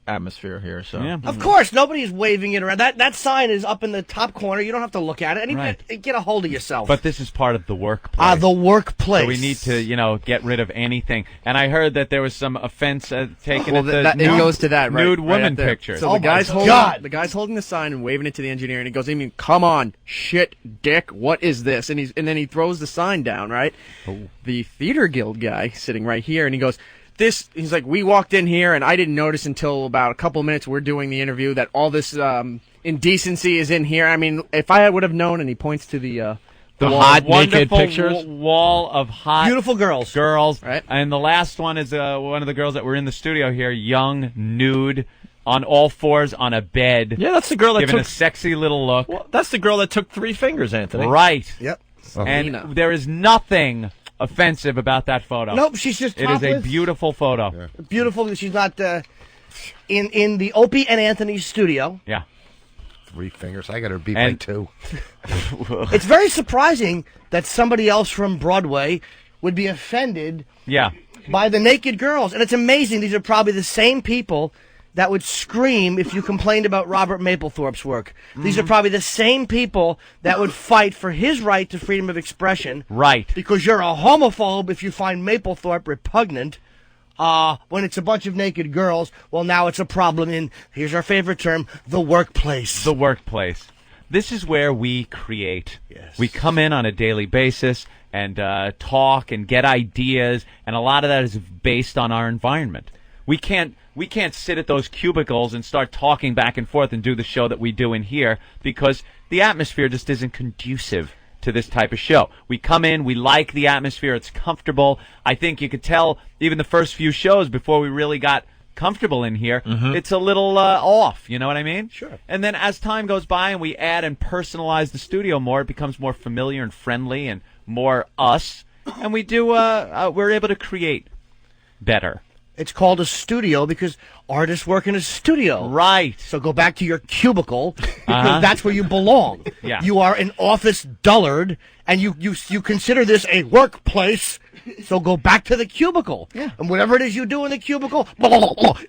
atmosphere here. So Yeah. Of course, nobody's waving it around. That sign is up in the top corner. You don't have to look at it. Right. Get a hold of yourself. But this is part of the workplace. The workplace. So we need to, get rid of anything. And I heard that there was some offense taken Well, at the it goes to that, right? nude right woman up there. pictures. So Oh the guy's my holding God. the guy's holding the sign and waving it to the engineer, and he goes, "I mean, come on, shit, dick, what is this?" And then he throws the sign down, right? The theater guild guy sitting right here, and he goes, he's like, "We walked in here, and I didn't notice until about a couple minutes we're doing the interview that all this indecency is in here. I mean, if I would have known," and he points to the wall. hot naked Wonderful pictures. wall of hot Beautiful girls. right? And the last one is one of the girls that were in the studio here, young, nude, on all fours on a bed. Yeah, that's the girl that giving took. a sexy little look. Well, that's the girl that took 3 fingers, Anthony. Right. Yep. And Selena. there is nothing offensive about that photo. Nope, she's just It is a topless. beautiful photo. Beautiful. She's not in the Opie and Anthony studio. Yeah. 3 fingers. I got her beat by And- 2. It's very surprising that somebody else from Broadway would be offended Yeah. by the naked girls. And it's amazing. These are probably the same people that would scream if you complained about Robert Mapplethorpe's work. These are probably the same people that would fight for his right to freedom of expression. Right. Because you're a homophobe if you find Mapplethorpe repugnant. When it's a bunch of naked girls, well, now it's a problem in, here's our favorite term, the workplace. The workplace. This is where we create. Yes. We come in on a daily basis and talk and get ideas, and a lot of that is based on our environment. We can't sit at those cubicles and start talking back and forth and do the show that we do in here because the atmosphere just isn't conducive to this type of show. We come in, we like the atmosphere, it's comfortable. I think you could tell even the first few shows before we really got comfortable in here, it's a little off, you know what I mean? Sure. And then as time goes by and we add and personalize the studio more, it becomes more familiar and friendly and more us, and we do we're able to create better. It's called a studio because Artists work in a studio. Right. So go back to your cubicle because Uh-huh. that's where you belong. Yeah. You are an office dullard, and you consider this a workplace. So go back to the cubicle. Yeah. And whatever it is you do in the cubicle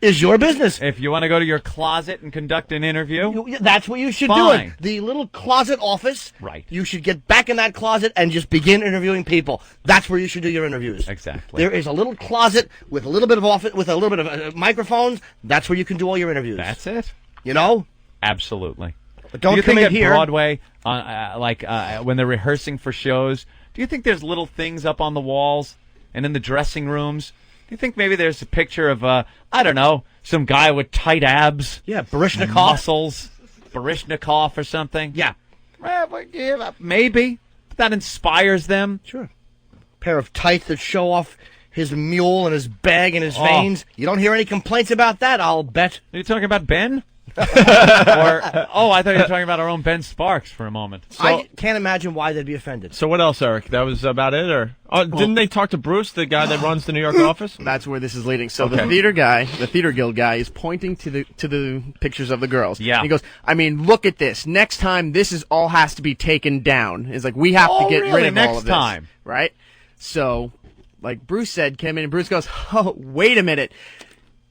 is your business. If you want to go to your closet and conduct an interview, That's what you should Fine. do. The little closet office. Right. You should get back in that closet and just begin interviewing people. That's where you should do your interviews. Exactly. There is a little closet with a little bit of office, with a little bit of microphones. That's where you can do all your interviews. That's it. You know? Absolutely. But don't do you come think in at here. Broadway, when they're rehearsing for shows, do you think there's little things up on the walls and in the dressing rooms? Do you think maybe there's a picture of, I don't know, some guy with tight abs? Yeah, Baryshnikov. Muscles. Baryshnikov or something? Yeah. Maybe. That inspires them. Sure. Pair of tights that show off his mule and his bag and his veins. You don't hear any complaints about that, I'll bet. Are you talking about Ben? I thought you were talking about our own Ben Sparks for a moment. I can't imagine why they'd be offended. So what else, Eric? That was about it, or didn't they talk to Bruce, the guy that runs the New York office? That's where this is leading. So Okay. the theater guild guy, is pointing to the pictures of the girls. Yeah. And he goes, I mean, look at this. Next time, this is all has to be taken down. It's like we have to get really? rid of Next all of this, time. right? So, like Bruce said, came in and Bruce goes, oh, wait a minute.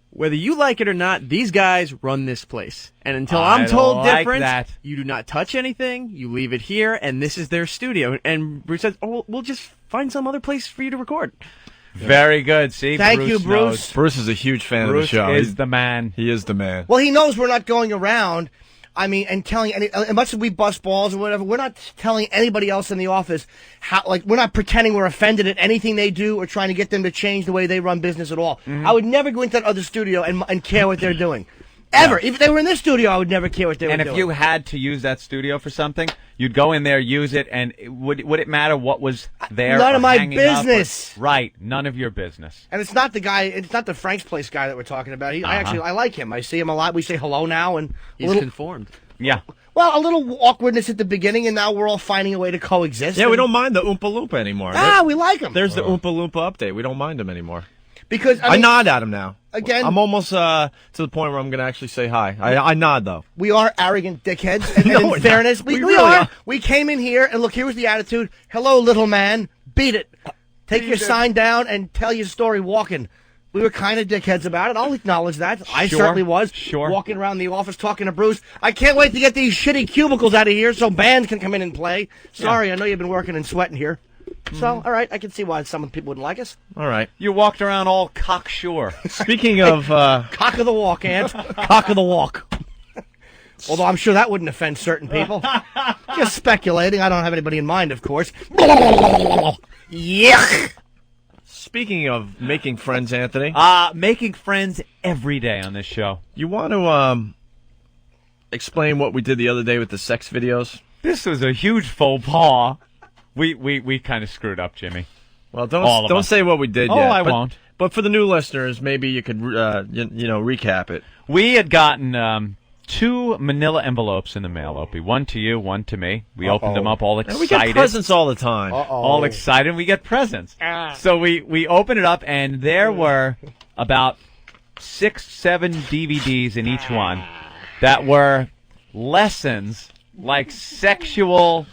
Whether you like it or not, these guys run this place. And until I'm told like different, that. you do not touch anything. You leave it here, and this is their studio. And Bruce says, oh, we'll just find some other place for you to record. Very good. See, Thank Bruce you, Bruce. knows. Bruce is a huge fan Bruce of the show. is the man. He is the man. Well, he knows we're not going around. I mean, and telling as much as we bust balls or whatever, we're not telling anybody else in the office we're not pretending we're offended at anything they do or trying to get them to change the way they run business at all. I would never go into that other studio and care what they're doing. Ever. If they were in this studio, I would never care what they were doing. And if you had to use that studio for something, you'd go in there, use it, and would it matter what was there? None or of my hanging up or- business. Right. None of your business. And it's not the guy. It's not the Frank's Place guy that we're talking about. I like him. I see him a lot. We say hello now, and He's conformed. Yeah. Well, a little awkwardness at the beginning, and now we're all finding a way to coexist. Yeah, we don't mind the Oompa Loompa anymore. We like him. There's the Oompa Loompa update. We don't mind him anymore. Because I nod at him now. Again, I'm almost to the point where I'm going to actually say hi. I nod, though. we are arrogant dickheads. And, No, and we're in fairness, not. we We really are. are. We came in here, and look, here was the attitude. Hello, little man. Beat it. Take your sign down and tell your story walking. We were kind of dickheads about it. I'll acknowledge that. I Sure, certainly was. sure. Walking around the office talking to Bruce. I can't wait to get these shitty cubicles out of here so bands can come in and play. Sorry, I know you've been working and sweating here. So, all right, I can see why some people wouldn't like us. All right. You walked around all cocksure. Speaking of... Cock of the walk, Ant. Cock of the walk. Although I'm sure that wouldn't offend certain people. Just speculating. I don't have anybody in mind, of course. Yuck! Speaking of making friends, Anthony. Making friends every day on this show. You want to explain what we did the other day with the sex videos? This was a huge faux pas. We kind of screwed up, Jimmy. Well, All of don't us. say what we did Oh, yet. I but, won't. But for the new listeners, maybe you could recap it. We had gotten 2 manila envelopes in the mail, Opie. One to you, one to me. We opened them up all And excited. we get presents all the time. All excited. We get presents. So we open it up, and there were about 6, 7 DVDs in each one that were lessons, like sexual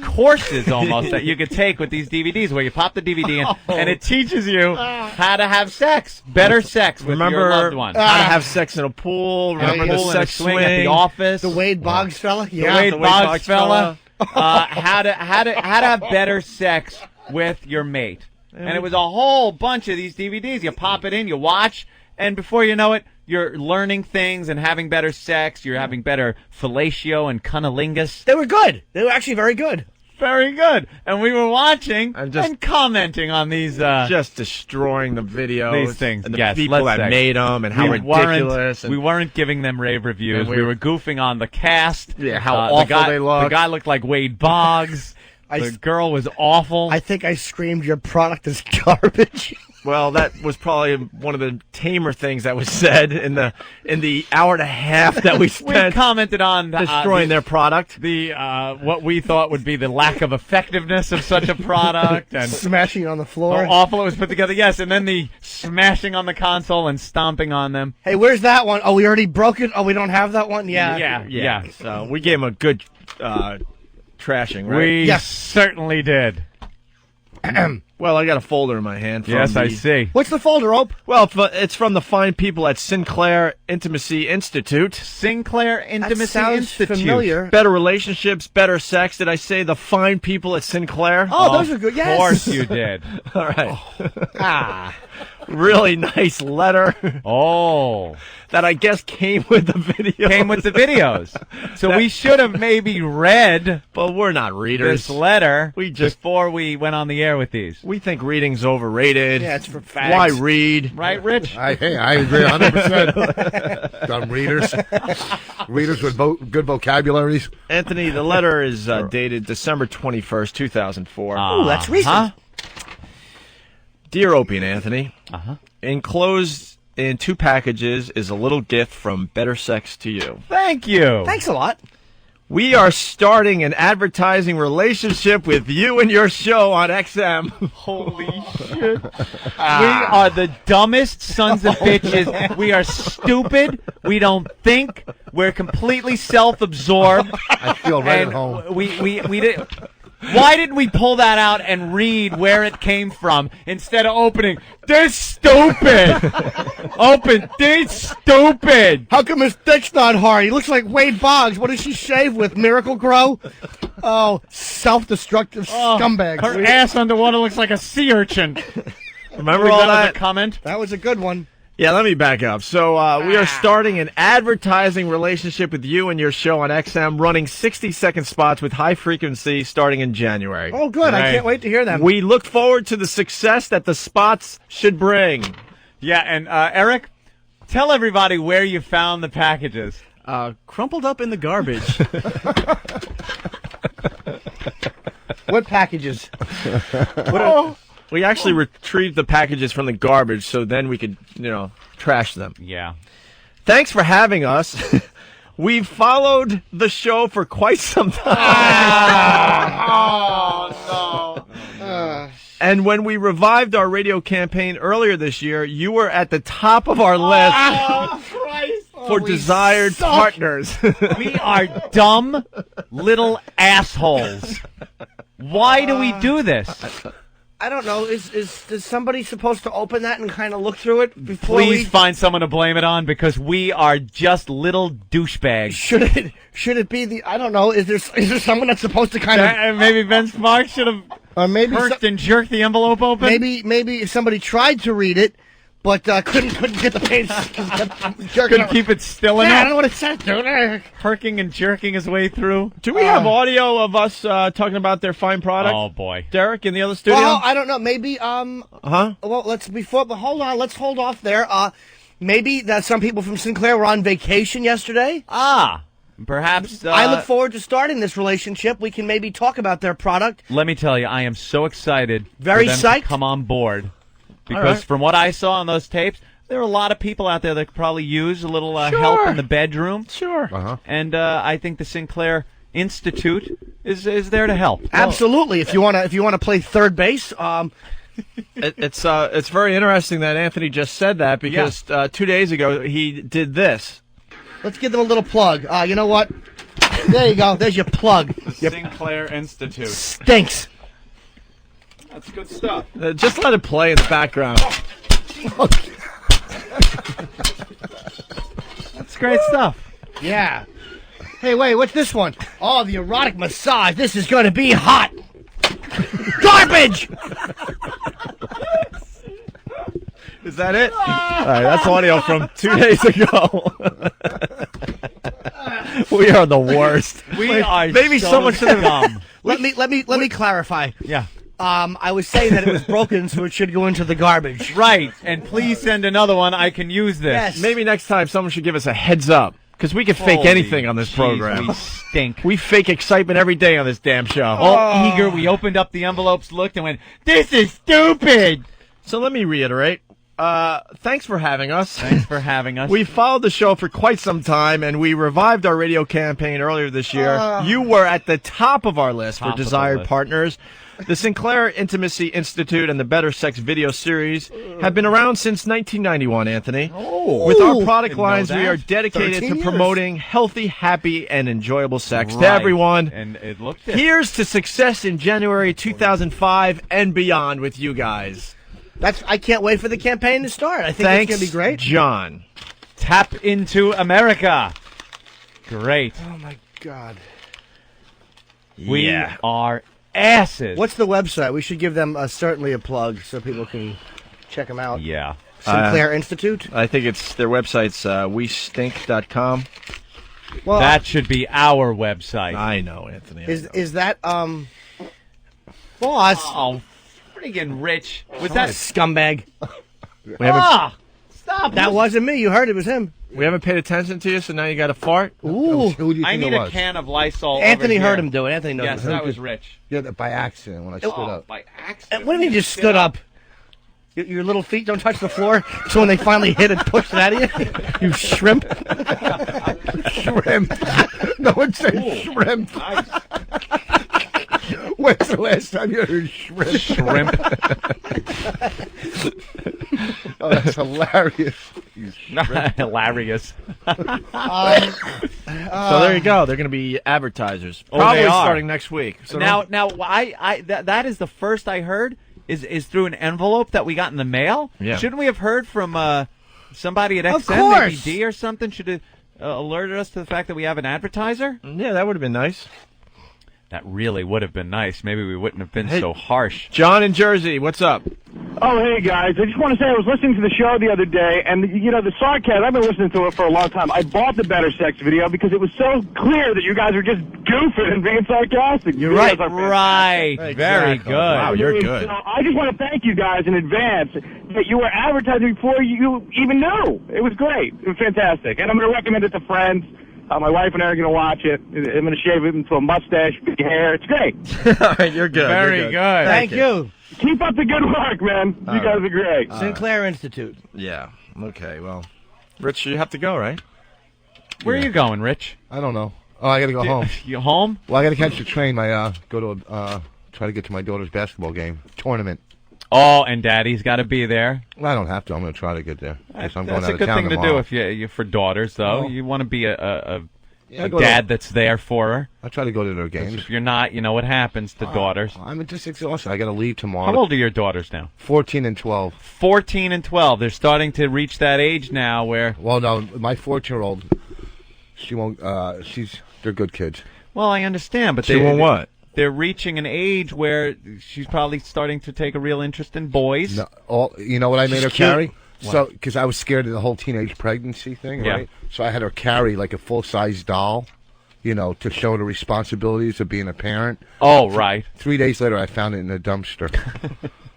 courses almost, that you could take with these DVDs, where you pop the DVD in, and it teaches you how to have sex, better sex with your loved one. How to have sex in a pool. Remember the Pool and a sex swing at the office. The Wade Boggs fella? The Wade Boggs fella. How to have better sex with your mate. And it was a whole bunch of these DVDs. You pop it in, you watch, and before you know it, you're learning things and having better sex. You're having better fellatio and cunnilingus. They were good. They were actually very good. Very good. And we were watching and commenting on these. Just destroying the videos. These things. And the Yes, people let's that say. made them and how ridiculous. We weren't giving them rave reviews. And We were goofing on the cast. Yeah, how the awful guy, they looked. The guy looked like Wade Boggs. The girl was awful. I think I screamed your product is garbage. Well, that was probably one of the tamer things that was said in the hour and a half that we We spent commented on destroying their product. The what we thought would be the lack of effectiveness of such a product, and smashing on the floor. how awful it was put together. Yes, and then the smashing on the console and stomping on them. Hey, where's that one? Oh, we already broke it. Oh, we don't have that one. Yeah. So we gave him a good trashing, right? We certainly did. Well, I got a folder in my hand. From Yes, I see. What's the folder, Ope? Well, it's from the fine people at Sinclair Intimacy Institute. Sinclair Intimacy sounds Institute. familiar. Better relationships, better sex. Did I say the fine people at Sinclair? Oh, those are good. Yes. Of course you did. All right. Really nice letter. Oh. That I guess came with the video. Came with the videos. So we should have maybe read. But we're not readers. This letter We just before we went on the air with these. we think reading's overrated. Yeah, it's for fags. Why read? Right, Rich? I agree 100%. Some readers. Readers with good vocabularies. Anthony, the letter is dated December 21st, 2004. Ooh, that's recent. Dear Opie and Anthony, Uh-huh. enclosed in 2 packages is a little gift from Better Sex to you. Thank you. Thanks a lot. We are starting an advertising relationship with you and your show on XM. Holy shit. We are the dumbest sons of bitches. We are stupid. We don't think. We're completely self-absorbed. I feel right And at home. we did. Why didn't we pull that out and read where it came from instead of opening? They're stupid. Open. They're stupid. How come his dick's not hard? He looks like Wade Boggs. What does she shave with? Miracle Grow? Oh, self-destructive scumbags. Her ass underwater looks like a sea urchin. Remember all that? Comment? That was a good one. Yeah, let me back up. So we are starting an advertising relationship with you and your show on XM, running 60-second spots with high frequency starting in January. Oh, good. I can't wait to hear them. We look forward to the success that the spots should bring. Yeah, and Eric, tell everybody where you found the packages. Crumpled up in the garbage. What packages? We actually retrieved the packages from the garbage, so then we could, trash them. Yeah. Thanks for having us. We've followed the show for quite some time. Oh, no. And when we revived our radio campaign earlier this year, you were at the top of our list for desired partners. We are dumb little assholes. Why do we do this? I don't know. Is somebody supposed to open that and kind of look through it before Please find someone to blame it on, because we are just little douchebags. Should it be the? I don't know. Is there someone that's supposed to kind of? Maybe Ben Sparks should have perked and jerked the envelope open. Maybe if somebody tried to read it, but couldn't get the page. Couldn't keep it still enough. I don't know what it said, dude. Herking and jerking his way through. Do we have audio of us talking about their fine product? Oh boy, Derek in the other studio. Well, I don't know. Maybe Well, hold on. Let's hold off there. Maybe that some people from Sinclair were on vacation yesterday. Perhaps. I look forward to starting this relationship. We can maybe talk about their product. Let me tell you, I am so excited. Very for them psyched. to come on board. Because from what I saw on those tapes, there are a lot of people out there that could probably use a little help in the bedroom. Sure. And I think the Sinclair Institute is there to help. Absolutely. If you want to play third base, it's very interesting that Anthony just said that, because 2 days ago he did this. Let's give them a little plug. You know what? There you go. There's your plug. The Sinclair Institute. Stinks. That's good stuff. Just let it play in the background. That's great stuff. Yeah. Hey, wait, what's this one? Oh, the erotic massage. This is going to be hot. Garbage! Is that it? All right, that's audio from 2 days ago. We are the worst. We are maybe so someone should have dumb. Let me clarify. Yeah. I was saying that it was broken, so it should go into the garbage. Right, and please send another one. I can use this. Yes. Maybe next time someone should give us a heads up, because we can fake Holy anything on this jeez, program. We stink. We fake excitement every day on this damn show. All eager, we opened up the envelopes, looked, and went, "This is stupid." So let me reiterate. Thanks for having us. Thanks for having us. We followed the show for quite some time, and we revived our radio campaign earlier this year. You were at the top of our list for desired partners. The Sinclair Intimacy Institute and the Better Sex video series have been around since 1991, Anthony. With our product lines, we are dedicated to promoting healthy, happy, and enjoyable sex to everyone. And it looked Here's to success in January 2005 and beyond with you guys. I can't wait for the campaign to start. I think Thanks, it's going to be great. John. Tap into America. Great. Oh, my God. We are asses. What's the website? We should give them certainly a plug so people can check them out. Yeah. Sinclair Institute? I think it's their website's westink.com. Well, that should be our website. I know, Anthony. Is that boss? Oh, friggin' Rich. Was that scumbag? Stop. That wasn't me. You heard it was him. We haven't paid attention to you, so now you got to fart? Ooh. I need a can of Lysol. Anthony over heard here. him do it. Anthony knows. Yes, that was Rich. Yeah, by accident when I stood up. By accident. What do you mean you just stood up? Your little feet don't touch the floor, so when they finally hit it, pushed it out of you? You shrimp? Shrimp. No one said shrimp. Nice. When's the last time you heard shrimp? Shrimp. Oh, that's hilarious. Hilarious. So there you go. They're going to be advertisers. Oh, Probably they are. starting next week. So now, that is the first I heard is through an envelope that we got in the mail. Yeah. Shouldn't we have heard from somebody at Of XM, course. maybe D or something? Should have alerted us to the fact that we have an advertiser? Yeah, that would have been nice. That really would have been nice. Maybe we wouldn't have been so harsh. John in Jersey, what's up? Oh, hey, guys. I just want to say I was listening to the show the other day, and, the sarcasm, I've been listening to it for a long time. I bought the Better Sex video because it was so clear that you guys were just goofing and being sarcastic. You're right. Right. Very good. Wow, you're good. So I just want to thank you guys in advance that you were advertising before you even knew. It was great. It was fantastic. And I'm going to recommend it to friends. My wife and I are going to watch it. I'm going to shave it into a mustache, big hair. It's great. All right, you're good. Very You're good. Thank you. Keep up the good work, man. You guys are great. Sinclair Institute. Yeah. Okay, well. Rich, you have to go, right? Where are you going, Rich? I don't know. Oh, I got to go home. You home? Well, I got to catch the train. Go to try to get to my daughter's basketball game tournament. Oh, and Daddy's got to be there. Well, I don't have to. I'm going to try to get there. I'm going That's out a of good town thing to tomorrow. do if you for daughters, though. Well, you want to be a go dad that's there for her. I try to go to their games. If you're not, you know what happens to daughters. I'm just exhausted. I got to leave tomorrow. How old are your daughters now? 14 and 12. 14 and 12. They're starting to reach that age now where... Well, no, my 14-year-old, she won't. They're good kids. Well, I understand, but She won't what? They're reaching an age where she's probably starting to take a real interest in boys. No, you know what I made her She's cute. carry? So, because I was scared of the whole teenage pregnancy thing, Yeah. right? So I had her carry like a full-size doll, to show the responsibilities of being a parent. Oh, right. 3 days later, I found it in a dumpster.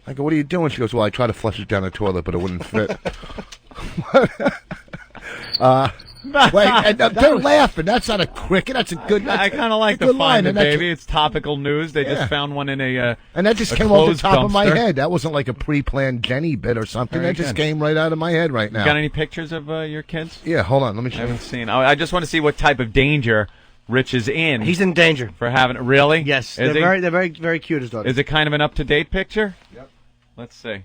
I go, what are you doing? She goes, well, I tried to flush it down the toilet, but it wouldn't fit. Wait, and they're laughing. That's not a cricket. That's a good. I kind of like a the good line, Find It and that's- Baby. It's topical news. They Yeah. just found one in a And that just a came off the closed top of my dumpster. head. That wasn't like a pre-planned Jenny bit or something. Very That just good. came right out of my head right now. You got any pictures of your kids? Yeah, hold on. Let me I show you. haven't seen. I just want to see what type of danger Rich is in. He's in danger. For having really? Yes, Is they're he? very, very cute as daughters. Is it kind of an up-to-date picture? Yep. Let's see.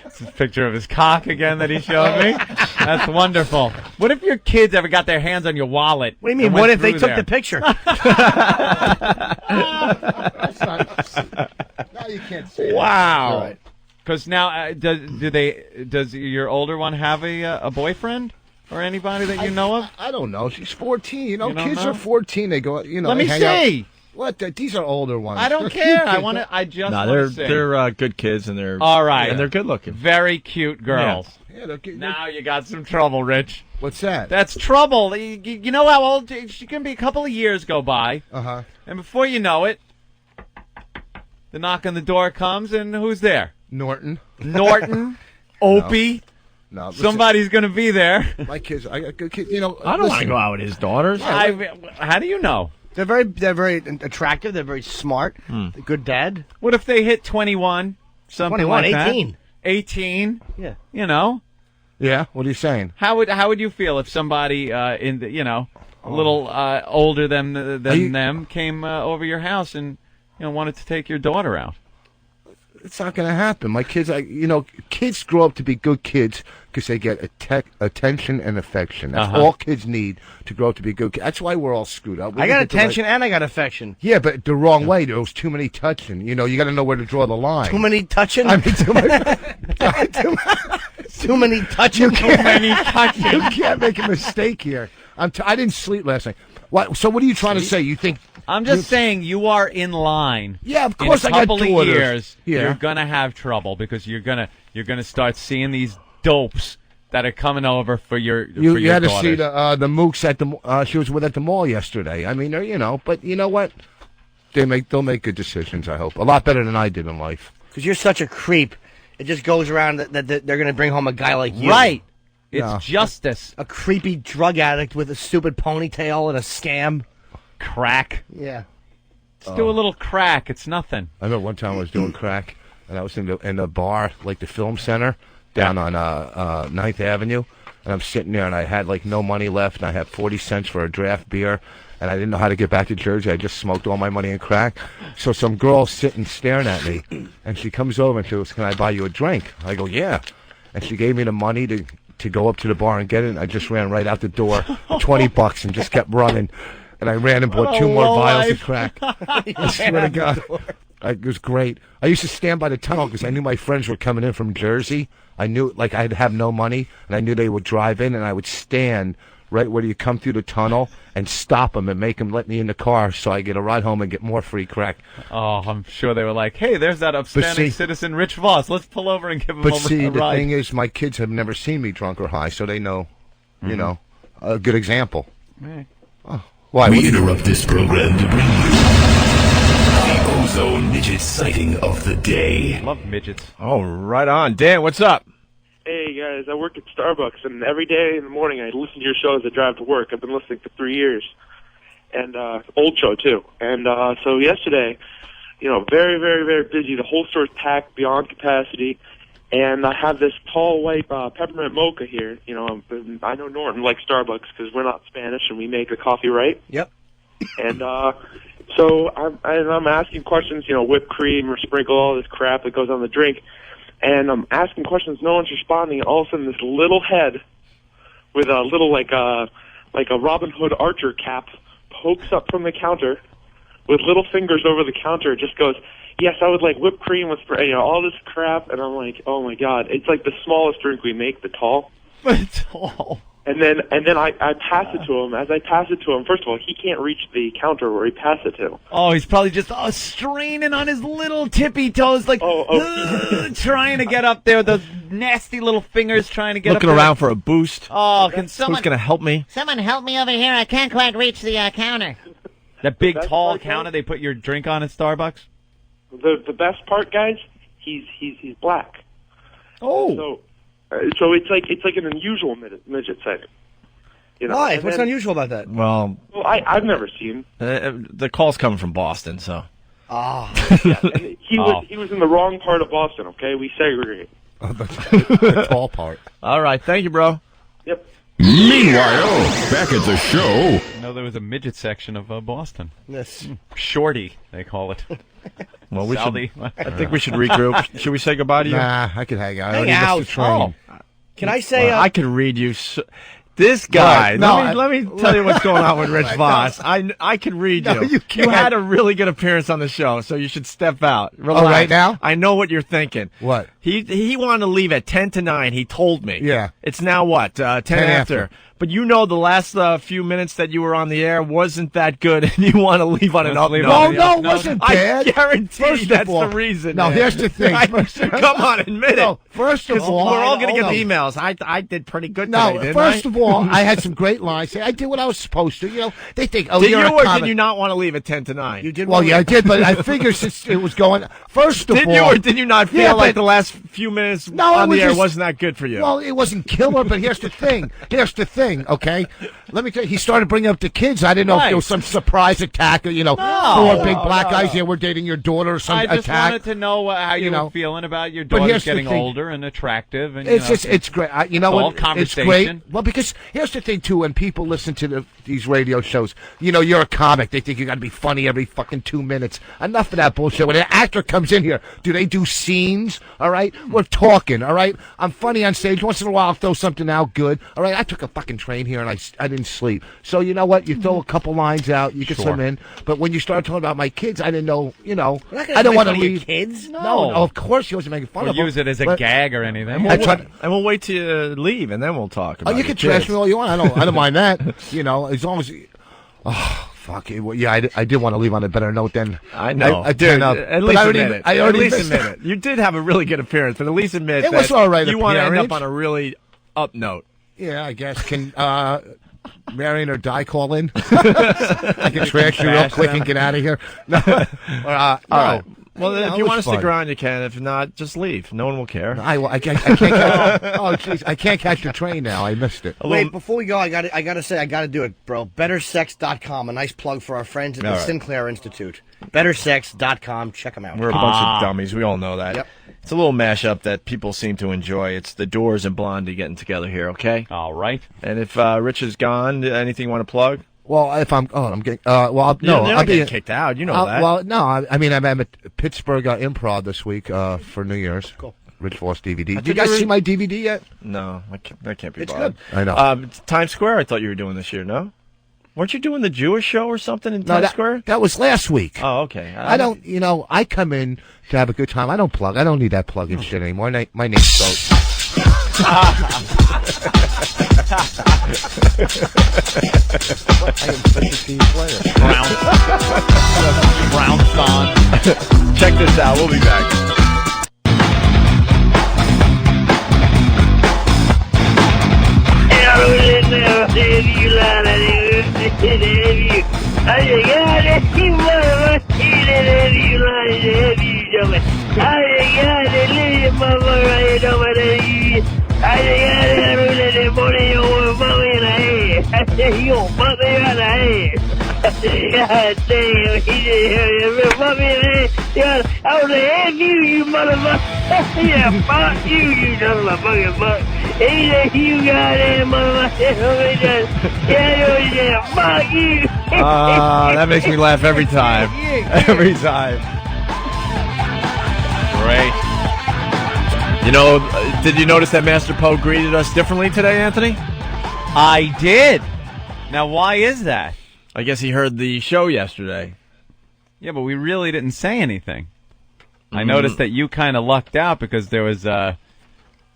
It's a picture of his cock again that he showed me. That's wonderful. What if your kids ever got their hands on your wallet? What do you mean? and What went if they through took there? the picture? That's not. Now you can't say that. Wow. All right. Because now, does your older one have a boyfriend or anybody that you know of? I don't know. She's 14. You don't Kids know? are 14. They go. Let they me hang out. see. What? These are older ones. I don't They're care. cute I kids. want to. I just No, want they're to see. they're good kids, and they're All right, and they're good looking. Very cute girls. Yeah, they're cute. Now you got some trouble, Rich. What's that? That's trouble. You know how old she can be? A couple of years go by, Uh-huh. and before you know it, the knock on the door comes, and who's there? Norton. Opie. No. listen, Somebody's going to be there. My kids. I got good kids. I don't want listen. to go out with his daughters. How do you know? They're very attractive. They're very smart. Good dad. What if they hit 21? something 21, like 18. that. 18. Yeah. You know. Yeah. What are you saying? How would you feel if somebody in the a little older than them came over your house and wanted to take your daughter out? It's not going to happen. My kids, kids grow up to be good kids because they get attention and affection. That's all kids need to grow up to be good kids. That's why we're all screwed up. I got attention and I got affection. Yeah, but the wrong way. There was too many touching. You got to know where to draw the line. Too many touching? I mean, too many. Too many touching. You can't make a mistake here. I didn't sleep last night. So what are you trying to say? You think... I'm just saying you are in line. Yeah, of course. In a couple I got of daughters. years, Yeah. you're gonna have trouble because you're gonna start seeing these dopes that are coming over for your You had to daughters. see the mooks at the she was with at the mall yesterday. I mean, but you know what? They'll make good decisions. I hope a lot better than I did in life. Because you're such a creep. It just goes around that they're going to bring home a guy like you. Right. It's Yeah. justice. A creepy drug addict with a stupid ponytail and a scam. Crack. Yeah. Let's do a little crack. It's nothing. I remember one time I was doing crack, and I was in the bar, like the film center, down on 9th Avenue, and I'm sitting there, and I had like no money left, and I had 40 cents for a draft beer, and I didn't know how to get back to Jersey. I just smoked all my money in crack. So some girl's sitting staring at me, and she comes over and she goes, "Can I buy you a drink?" I go, "Yeah," and she gave me the money to go up to the bar and get it. And I just ran right out the door, $20, and just kept running. And I ran and bought 2 more vials of crack. I swear to God. It was great. I used to stand by the tunnel because I knew my friends were coming in from Jersey. I knew, I'd have no money, and I knew they would drive in, and I would stand right where you come through the tunnel and stop them and make them let me in the car so I get a ride home and get more free crack. Oh, I'm sure they were like, "Hey, there's that upstanding citizen Rich Voss. Let's pull over and give him But a see, the ride." thing is, my kids have never seen me drunk or high, so they know, a good example. Right. Why? We interrupt this program to bring you the Ozone Midget sighting of the day. Love midgets. Oh, right on. Dan, what's up? Hey guys, I work at Starbucks, and every day in the morning I listen to your show as I drive to work. I've been listening for 3 years, and old show too. And so yesterday, very, very, very busy. The whole store's packed beyond capacity, and I have this tall white peppermint mocha here. I know Norton likes Starbucks because we're not Spanish and we make the coffee right. Yep. And so I'm asking questions, whipped cream or sprinkle, all this crap that goes on the drink. And I'm asking questions, no one's responding. And all of a sudden, this little head with a little like a Robin Hood archer cap pokes up from the counter with little fingers over the counter. Just goes, "Yes, I would like whipped cream with all this crap." And I'm like, "Oh my God!" It's like the smallest drink we make, the tall. Tall. And then I pass it to him. As I pass it to him, first of all, he can't reach the counter where he passed it to. Oh, he's probably just straining on his little tippy toes, like trying to get up there. Those nasty little fingers trying to get Looking up there. around for a boost. Oh, can someone? Who's going to help me? Someone help me over here. I can't quite reach the counter. That big tall counter they put your drink on at Starbucks. The best part, guys, he's black. Oh. So it's like an unusual midget sighting. Why? And What's then- unusual about that? Well, I've never seen. the call's coming from Boston, so. Ah. And he was in the wrong part of Boston. Okay, we segregate. The tall part. All right. Thank you, bro. Yep. Meanwhile, back at the show. I know there was a midget section of Boston. Yes. Shorty, they call it. Well, we Saudi. should. I think we should regroup. Should we say goodbye to you? Nah, I could hang out. I Hang already missed out. the train. Can I say? Well, I could read you. This guy. Right. No, let me tell you what's going on with Rich Voss. I can read you. No, you can't. had a really good appearance on the show, so you should step out. Relax. Oh, right now? I know what you're thinking. What? He wanted to leave at 10 to 9. He told me. Yeah. It's now what? 10 after. But the last few minutes that you were on the air wasn't that good, and you want to leave on an up note. No, it wasn't bad. I guarantee First of that's all- the reason. No, man. here's the thing. Come on, admit No, it. first of 'Cause all, we're all going to get hold the on. emails. I did pretty good No, today, didn't first I? of all, I had some great lines. I did what I was supposed to. They think, oh, did you're you a or comic. did you not want to leave at 10 to 9? You did. Well, yeah, I did, but I figured since it was going. First of Did all, you or did you not feel Yeah, like but- the last few minutes No, on it was the air just- wasn't that good for you? Well, it wasn't killer, but here's the thing. thing, okay? Let me tell you, he started bringing up the kids. I didn't know if there was some surprise attack, or, four big black guys here were dating your daughter or some I attack. just wanted to know how you were feeling about your daughter getting older and attractive. And, it's great. You know what? It's conversation. great. Well, because here's the thing, too, when people listen to these radio shows, you're a comic. They think you got to be funny every fucking 2 minutes. Enough of that bullshit. When an actor comes in here, do they do scenes? All right? We're talking, all right? I'm funny on stage. Once in a while, I'll throw something out good. All right? I took a fucking train here, and I didn't sleep. So you know what? You throw a couple lines out, you get some in. But when you start talking about my kids, I didn't know, I don't want to leave. Kids? No, of course he wasn't making fun of them. Use it as a gag or anything. And we'll wait till you leave, and then we'll talk about it. You can trash me all you want. I don't mind that. As long as... Oh, fuck it. Well, yeah, I did want to leave on a better note than I know. I did enough. At least admit it. At least admit it. You did have a really good appearance, but at least admit it was all right. You want to end up on a really up note. Yeah, I guess. Can Marion or Di call in? I can trash you real quick and get out of here. No. All right. Well, if you want to stick around, you can. If not, just leave. No one will care. I can't catch. Oh, jeez, I can't catch the train now. I missed it. Wait, before we go, I gotta say, I gotta do it, bro. BetterSex.com, a nice plug for our friends at the Sinclair Institute. BetterSex.com, check them out. We're a bunch of dummies. We all know that. Yep. It's a little mashup that people seem to enjoy. It's the Doors and Blondie getting together here. Okay. All right. And if Rich is gone, anything you want to plug? Well, if I'm getting, I'll be kicked out. You know that. Well, no, I'm at Pittsburgh Improv this week for New Year's. Cool. Rich Voss DVD. Did you guys see my DVD yet? No, I can't be It's bothered. good. I know. Times Square, I thought you were doing this year, no? Weren't you doing the Jewish show or something in Times Square? That was last week. Oh, okay. I don't, I come in to have a good time. I don't plug. I don't need that plug and shit anymore. My name's so. I am such a team player. Brown. Check this out. We'll be back. You gonna fuck me right in the head. God damn, he just fuck me in the head. Yeah, I was like, F you motherfucker. Yeah, fuck you motherfucking fuck. He said, you goddamn motherfucker. Yeah, fuck you. That makes me laugh every time. Every time. Great. Did you notice that Master Poe greeted us differently today, Anthony? I did. Now, why is that? I guess he heard the show yesterday. Yeah, but we really didn't say anything. I noticed that you kind of lucked out because there was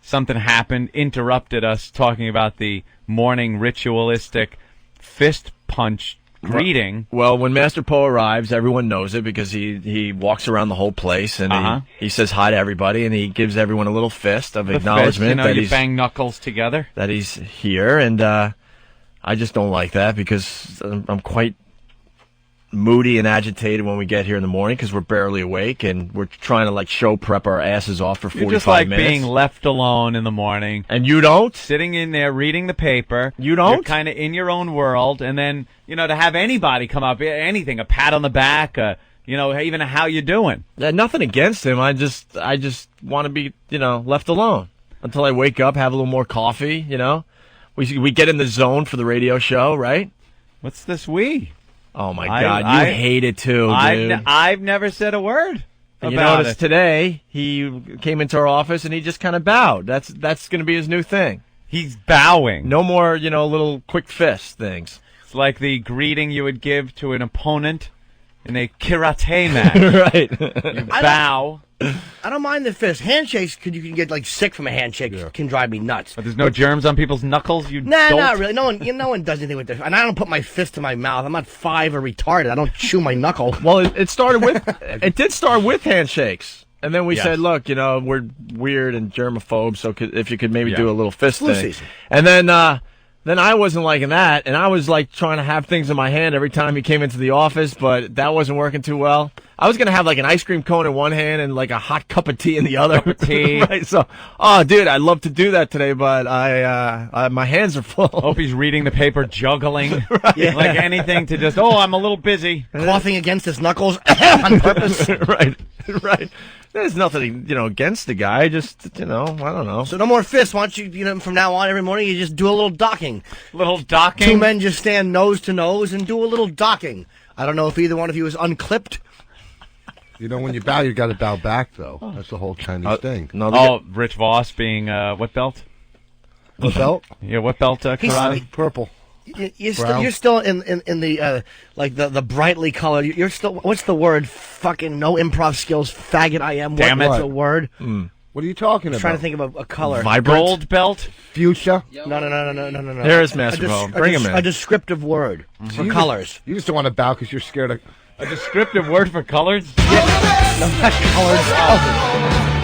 something happened, interrupted us talking about the morning ritualistic fist punch greeting. Well, when Master Poe arrives, everyone knows it because he walks around the whole place and he says hi to everybody and he gives everyone a little fist of acknowledgement that you bang knuckles together. That he's here, and I just don't like that because I'm quite moody and agitated when we get here in the morning because we're barely awake and we're trying to show prep our asses off for 45 minutes. You're just like minutes. Being left alone in the morning. And you don't? Sitting in there reading the paper. You don't? You're kind of in your own world, and then, to have anybody come up, anything, a pat on the back, even a how you doing. Yeah, nothing against him. I just want to be, left alone until I wake up, have a little more coffee, We get in the zone for the radio show, right? What's this we? Oh, my God. You hate it, too, dude. I've never said a word and about you notice today, he came into our office and he just kind of bowed. That's going to be his new thing. He's bowing. No more, little quick fist things. It's like the greeting you would give to an opponent in a karate match. Right. You bow. I don't mind the fist. Handshakes, you can get sick from a handshake. Can drive me nuts. But there's no germs on people's knuckles. Nah, not really. No one does anything with this. And I don't put my fist in my mouth. I'm not 5 or retarded. I don't chew my knuckle. Well, it started with. It did start with handshakes, and then we said, look, we're weird and germaphobe, so if you could maybe do a little fist thing, season. And then Then I wasn't liking that, and I was like trying to have things in my hand every time he came into the office, but that wasn't working too well. I was gonna have like an ice cream cone in one hand and like a hot cup of tea in the other. Cup of tea. Right. So, oh, dude, I'd love to do that today, but I my hands are full. Hope he's reading the paper, juggling, like anything to just. Oh, I'm a little busy. Coughing against his knuckles on purpose. Right. There's nothing, against the guy. Just, I don't know. So no more fists. Why don't you, from now on, every morning, you just do a little docking. Little docking? Two men just stand nose to nose and do a little docking. I don't know if either one of you is unclipped. When you bow, you got to bow back, though. That's the whole Chinese thing. Rich Voss being, what belt? What belt? Yeah, what belt, karate? Purple. You're still in the the brightly colored. You're still, what's the word? Fucking no improv skills, faggot. I am. Damn what's it. the word? What are you talking about? I'm trying to think of a color. Vibrant? Gold belt? Fuchsia? No. There's Master Bo. Bring him in. A descriptive word for colors. You just don't want to bow because you're scared of. A descriptive word for colors? No, not colors.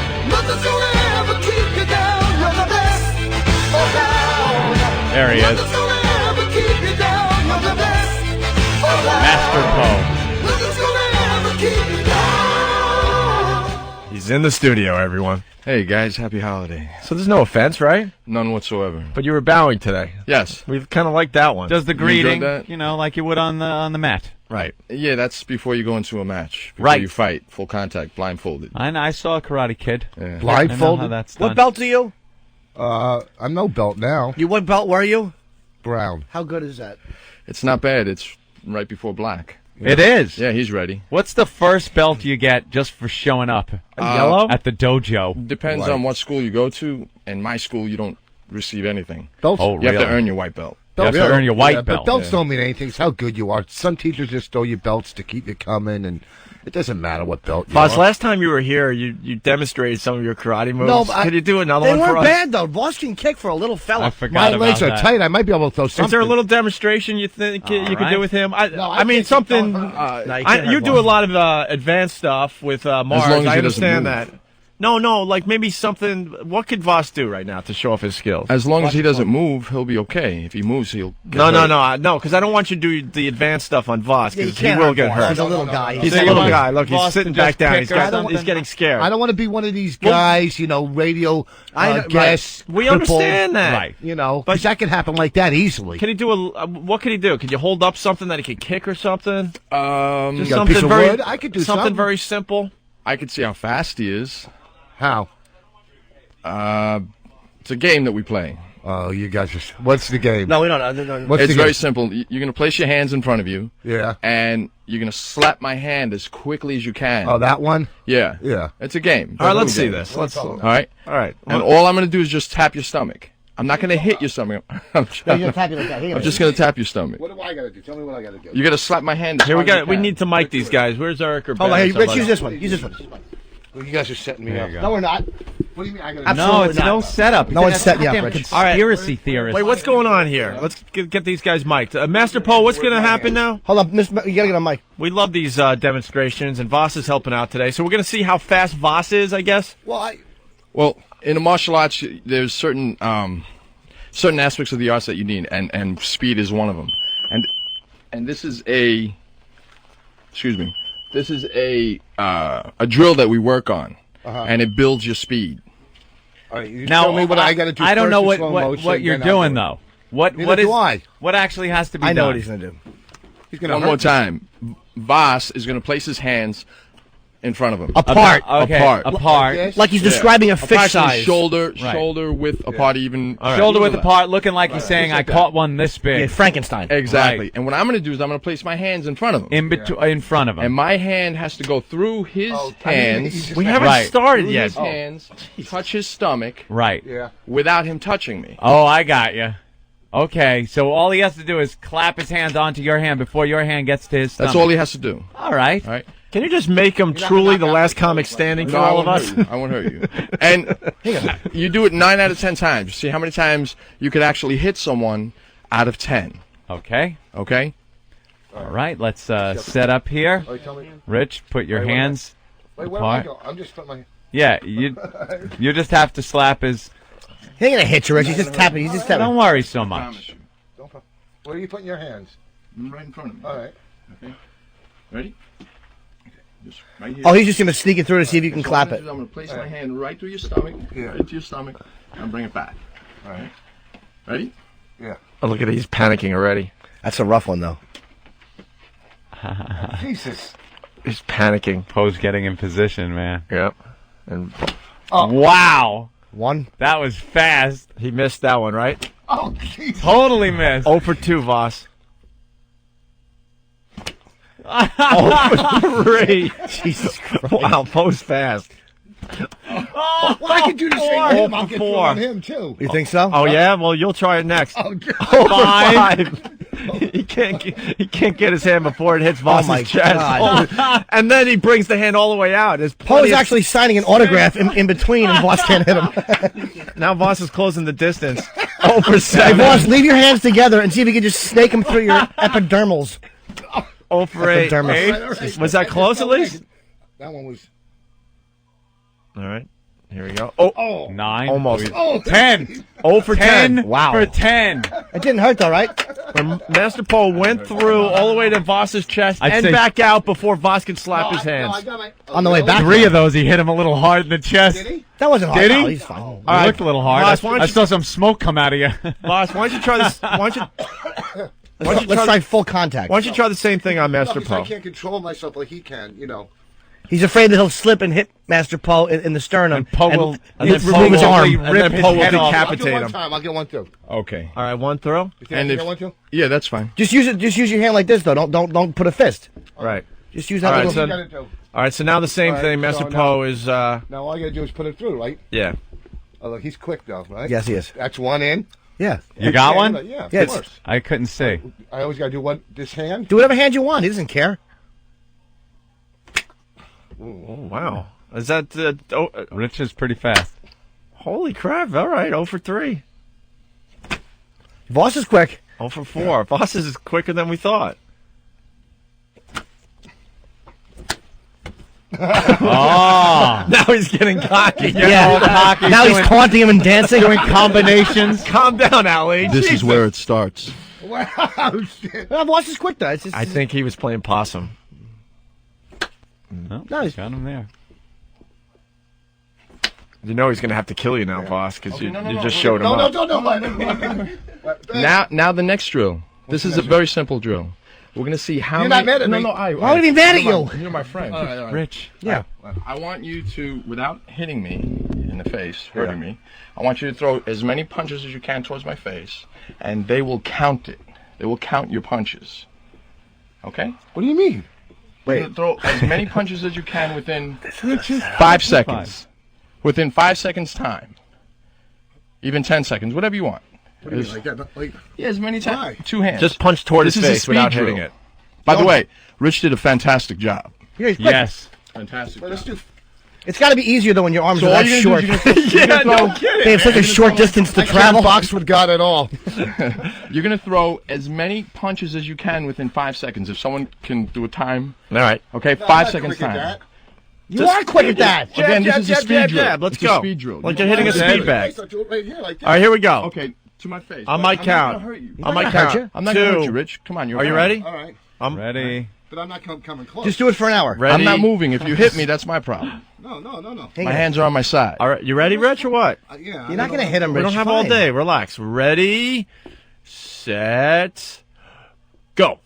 There he is. Master Po. He's in the studio, everyone. Hey guys, happy holiday. So there's no offense, right? None whatsoever. But you were bowing today. Yes. We kind of like that one. Does the greeting, that? like you would on the mat. Right. Yeah, that's before you go into a match. Before Right. you fight, full contact, blindfolded. I saw a Karate Kid. Yeah. Blindfolded? I know how that's done. What belt are you? I'm no belt now. What belt were you? Brown. How good is that? It's not bad. It's right before black. It is. Yeah, he's ready. What's the first belt you get just for showing up? Yellow? At the dojo. Depends on what school you go to. In my school, you don't receive anything. Belts? Oh, You have really? to earn your white belt. You have to earn your white belt. But belts don't mean anything. It's how good you are. Some teachers just throw you belts to keep you coming, and it doesn't matter what belt you Boss, are. last time you were here, you demonstrated some of your karate moves. No, but Could you do another they one for weren't us? bad though. Boss can kick for a little fella. I forgot My about legs are that. tight. I might be able to throw something. Is there a little demonstration you think you could right. do with him? I mean, think something. so. No, you can't You have do one. a lot of advanced stuff with Mars. long as I he doesn't understand move. that. No, like maybe something. What could Voss do right now to show off his skills? As long as he doesn't move, he'll be okay. If he moves, he'll get No, hurt. no, because I don't want you to do the advanced stuff on Voss Yeah, you because he can't will have get Voss. hurt. He's a little guy. He's So a you little want guy. Look, he's Voss sitting to back just down. kick her? He's getting scared. I don't want to be one of these guys, radio guests. We crippled, understand that. Right. But that can happen like that easily. Can he do what could he do? Could you hold up something that he could kick or something? Just You got a something piece of very. wood? I could do something something. very simple. I can see how fast he is. How? It's a game that we play. Oh, you guys are. What's the game? No, we don't. No. What's It's the very game? simple. You're going to place your hands in front of you. Yeah. And you're going to slap my hand as quickly as you can. Oh, that one? Yeah. Yeah. It's a game. All right, let's It's a see game. this. All right. All right. And all I'm going to do is just tap your stomach. I'm not going to hit your stomach. I'm No, you're gonna tap you like that. I'm just going to tap your stomach. What do I got to do? Tell me what I got to do. You got to slap my hand. as Here we hard as got. you We can. need to mic these guys. Where's Eric or Ben? Hold on, or Rich, somebody? use this one. Use this one. Well, you guys are setting me There up. you go. No, we're not. What do you mean? I got to Absolutely No, it's not. no setup. No one's That's setting you up, goddamn Rich. All right. Conspiracy theorist. Wait, what's going on here? Let's get these guys mic'd. Master Poe, what's going to happen now? Hold on, you gotta get on mic. We love these demonstrations, and Voss is helping out today. So we're going to see how fast Voss is, I guess. Well, in the martial arts, there's certain aspects of the arts that you need, and speed is one of them. And this is a, excuse me, this is a drill that we work on, and it builds your speed. All right, you Now, tell me what I got to do. I don't first know in what slow what, motion, what you're then I'll doing do it. though. What Neither what is do I. what actually has to be I know done? what he's gonna do. He's gonna One hurt more me. time. Voss is going to place his hands in front of him. Apart. Okay, Apart. apart. Like he's describing a fish Approximately size. shoulder width apart, even Shoulder width apart, looking like he's saying, "I caught one this Yeah, big." Frankenstein. Exactly. Right. And what I'm going to do is I'm going to place my hands in front of him. In front of him. And my hand has to go through his hands. We haven't Right. started Through yet. his hands, touch his stomach Right. Yeah. without him touching me. Oh, I got you. Okay, so all he has to do is clap his hands onto your hand before your hand gets to his stomach. That's all he has to do. All right. All right. Can you just make him truly the last comic standing for No, all of I us? won't hurt you. I won't hurt you. And you do it 9 out of 10 times. See how many times you could actually hit someone out of 10. Okay. Okay? All right. Let's set up here. Oh, tell me. Rich, put your Wait, where am I? hands Wait, where am I apart. going? I'm just putting my. Yeah, you just have to slap his. He ain't gonna hit you, Rich. He's just tapping. He's just tapping. Don't worry so much. Where are you putting your hands? Right in front of me. All right. Okay. Ready? Okay. Just right here. Oh, he's just going to sneak it through to see if you can So clap what it. I'm going to place my hand right through your stomach. Right to your stomach. And bring it back. All right. Ready? Yeah. Oh, look at it. He's panicking already. That's a rough one, though. Jesus. He's panicking. Poe's getting in position, man. Yep. And wow. One. That was fast. He missed that one, right? Oh, Jesus. Totally missed. 0 for 2, Voss. 0 for 3. Jesus Christ. Wow, Poe's fast. Well, I can do the same to him. I'll get through on him, too. You think so? Oh, yeah? Well, you'll try it next. Oh, God. 0 for 5. He can't get his hand before it hits Voss's my chest. God. And then he brings the hand all the way out. There's Poe's plenty of- actually signing an autograph in between, and Voss can't hit him. Now Voss is closing the distance. 0 for Hey, 7. Voss, leave your hands together and see if you can just snake him through your epidermals. 0 for 8. Epidermis. Eight. Was that close at least? That one was... All right. Here we go. Oh, 9. almost. 10. 0 for 10. Wow. For 10. It didn't hurt, though, right? When Master Poe went through all the way to Voss's chest I'd and say- back out before Voss could slap his hands. On the way back. 3 of those, he hit him a little hard in the chest. That wasn't hard. Did he? No, he's fine. It right. looked a little hard. Voss, why don't I you- saw some smoke come out of you. Voss, why don't you try this? Why don't you? Let's try full contact. Why don't you try the same thing on No, Master because I Poe? can't control myself like he can, you know. He's afraid that he'll slip and hit Master Poe in the sternum And Poe will- and then remove Poe his will arm. really And rip then his Poe will head off. I'll decapitate get one him. time. I'll get one, too. Okay. All right, one throw. You think And I can if- get one, too? Yeah, that's fine. Just use it. Just use your hand like this, though. Don't put a fist. Right. Just use that All right, little. so- What you gotta do? All right. So now the same All right, thing. Master so Poe is. Now all you gotta do is put it through, right? Yeah. Oh, look, he's quick, though, right? Yes, he is. That's one in. Yeah. You got one? Yeah, of Yes. course. I couldn't see. I always gotta do one, this hand. Do whatever hand you want. He doesn't care. Oh, wow. Is that? Rich is pretty fast. Holy crap! All right, 0 for 3. Voss is quick. 0 for 4. Voss is quicker than we thought. Oh. Now he's getting cocky. Yeah. cocky, Now he's doing- taunting him and dancing. Doing combinations. Calm down, Ali. This Jesus. is where it starts. Wow, shit. Well, Voss is quick, though. It's just, I think he was playing possum. No, he's- got him there. You know he's going to have to kill you now, Voss, because Okay, you no, just showed him No, up. Now the next drill. This is a very simple drill. We're gonna see how You're many. not mad at no, me. no, Why would he be mad at you? You're my friend. All right. Rich. Yeah. I want you to, without hitting me in the face, hurting me, I want you to throw as many punches as you can towards my face, and they will count it. They will count your punches. Okay? What do you mean? You're gonna throw as many punches as you can within 5 seconds. Within 5 seconds time. Even 10 seconds, whatever you want. What do you mean, like that? Like, Yeah, as many times. Why? 2 hands. Just punch toward This his is a face speed without drill. hitting it. By the way, Rich did a fantastic job. Yeah, he's quick. Yes. Fantastic. well, let's do. It's got to be easier, though, when your arms So are all that you're short. gonna do is you're gonna throw, They have such a short distance to I travel. can't box with God at all. you're gonna throw as many punches as you can within 5 seconds. If someone can do a time, All right. okay, No, 5 I'm not seconds quick at time. that. You are quick at that. Again, this jab, is a jab, speed jab, drill. jab. Let's It's a go. speed drill. Like you're hitting a Okay. speed bag. So do it right here, like this. All right, here we go. Okay, to my face. On But my I'm not count. gonna hurt you. On my not gonna hurt count. you. I'm not gonna hurt 2. you, Rich. Come on, you're Are you fine. ready? All right, I'm Ready. but I'm not coming close. Just do it for an hour. ready. I'm not moving. If you hit me, that's my problem. No. Hang My on. hands are on my side. All right, you ready, Rich, or what? Yeah. You're not going to hit him, We Rich. don't have all Fine. day. Relax. Ready, set, go.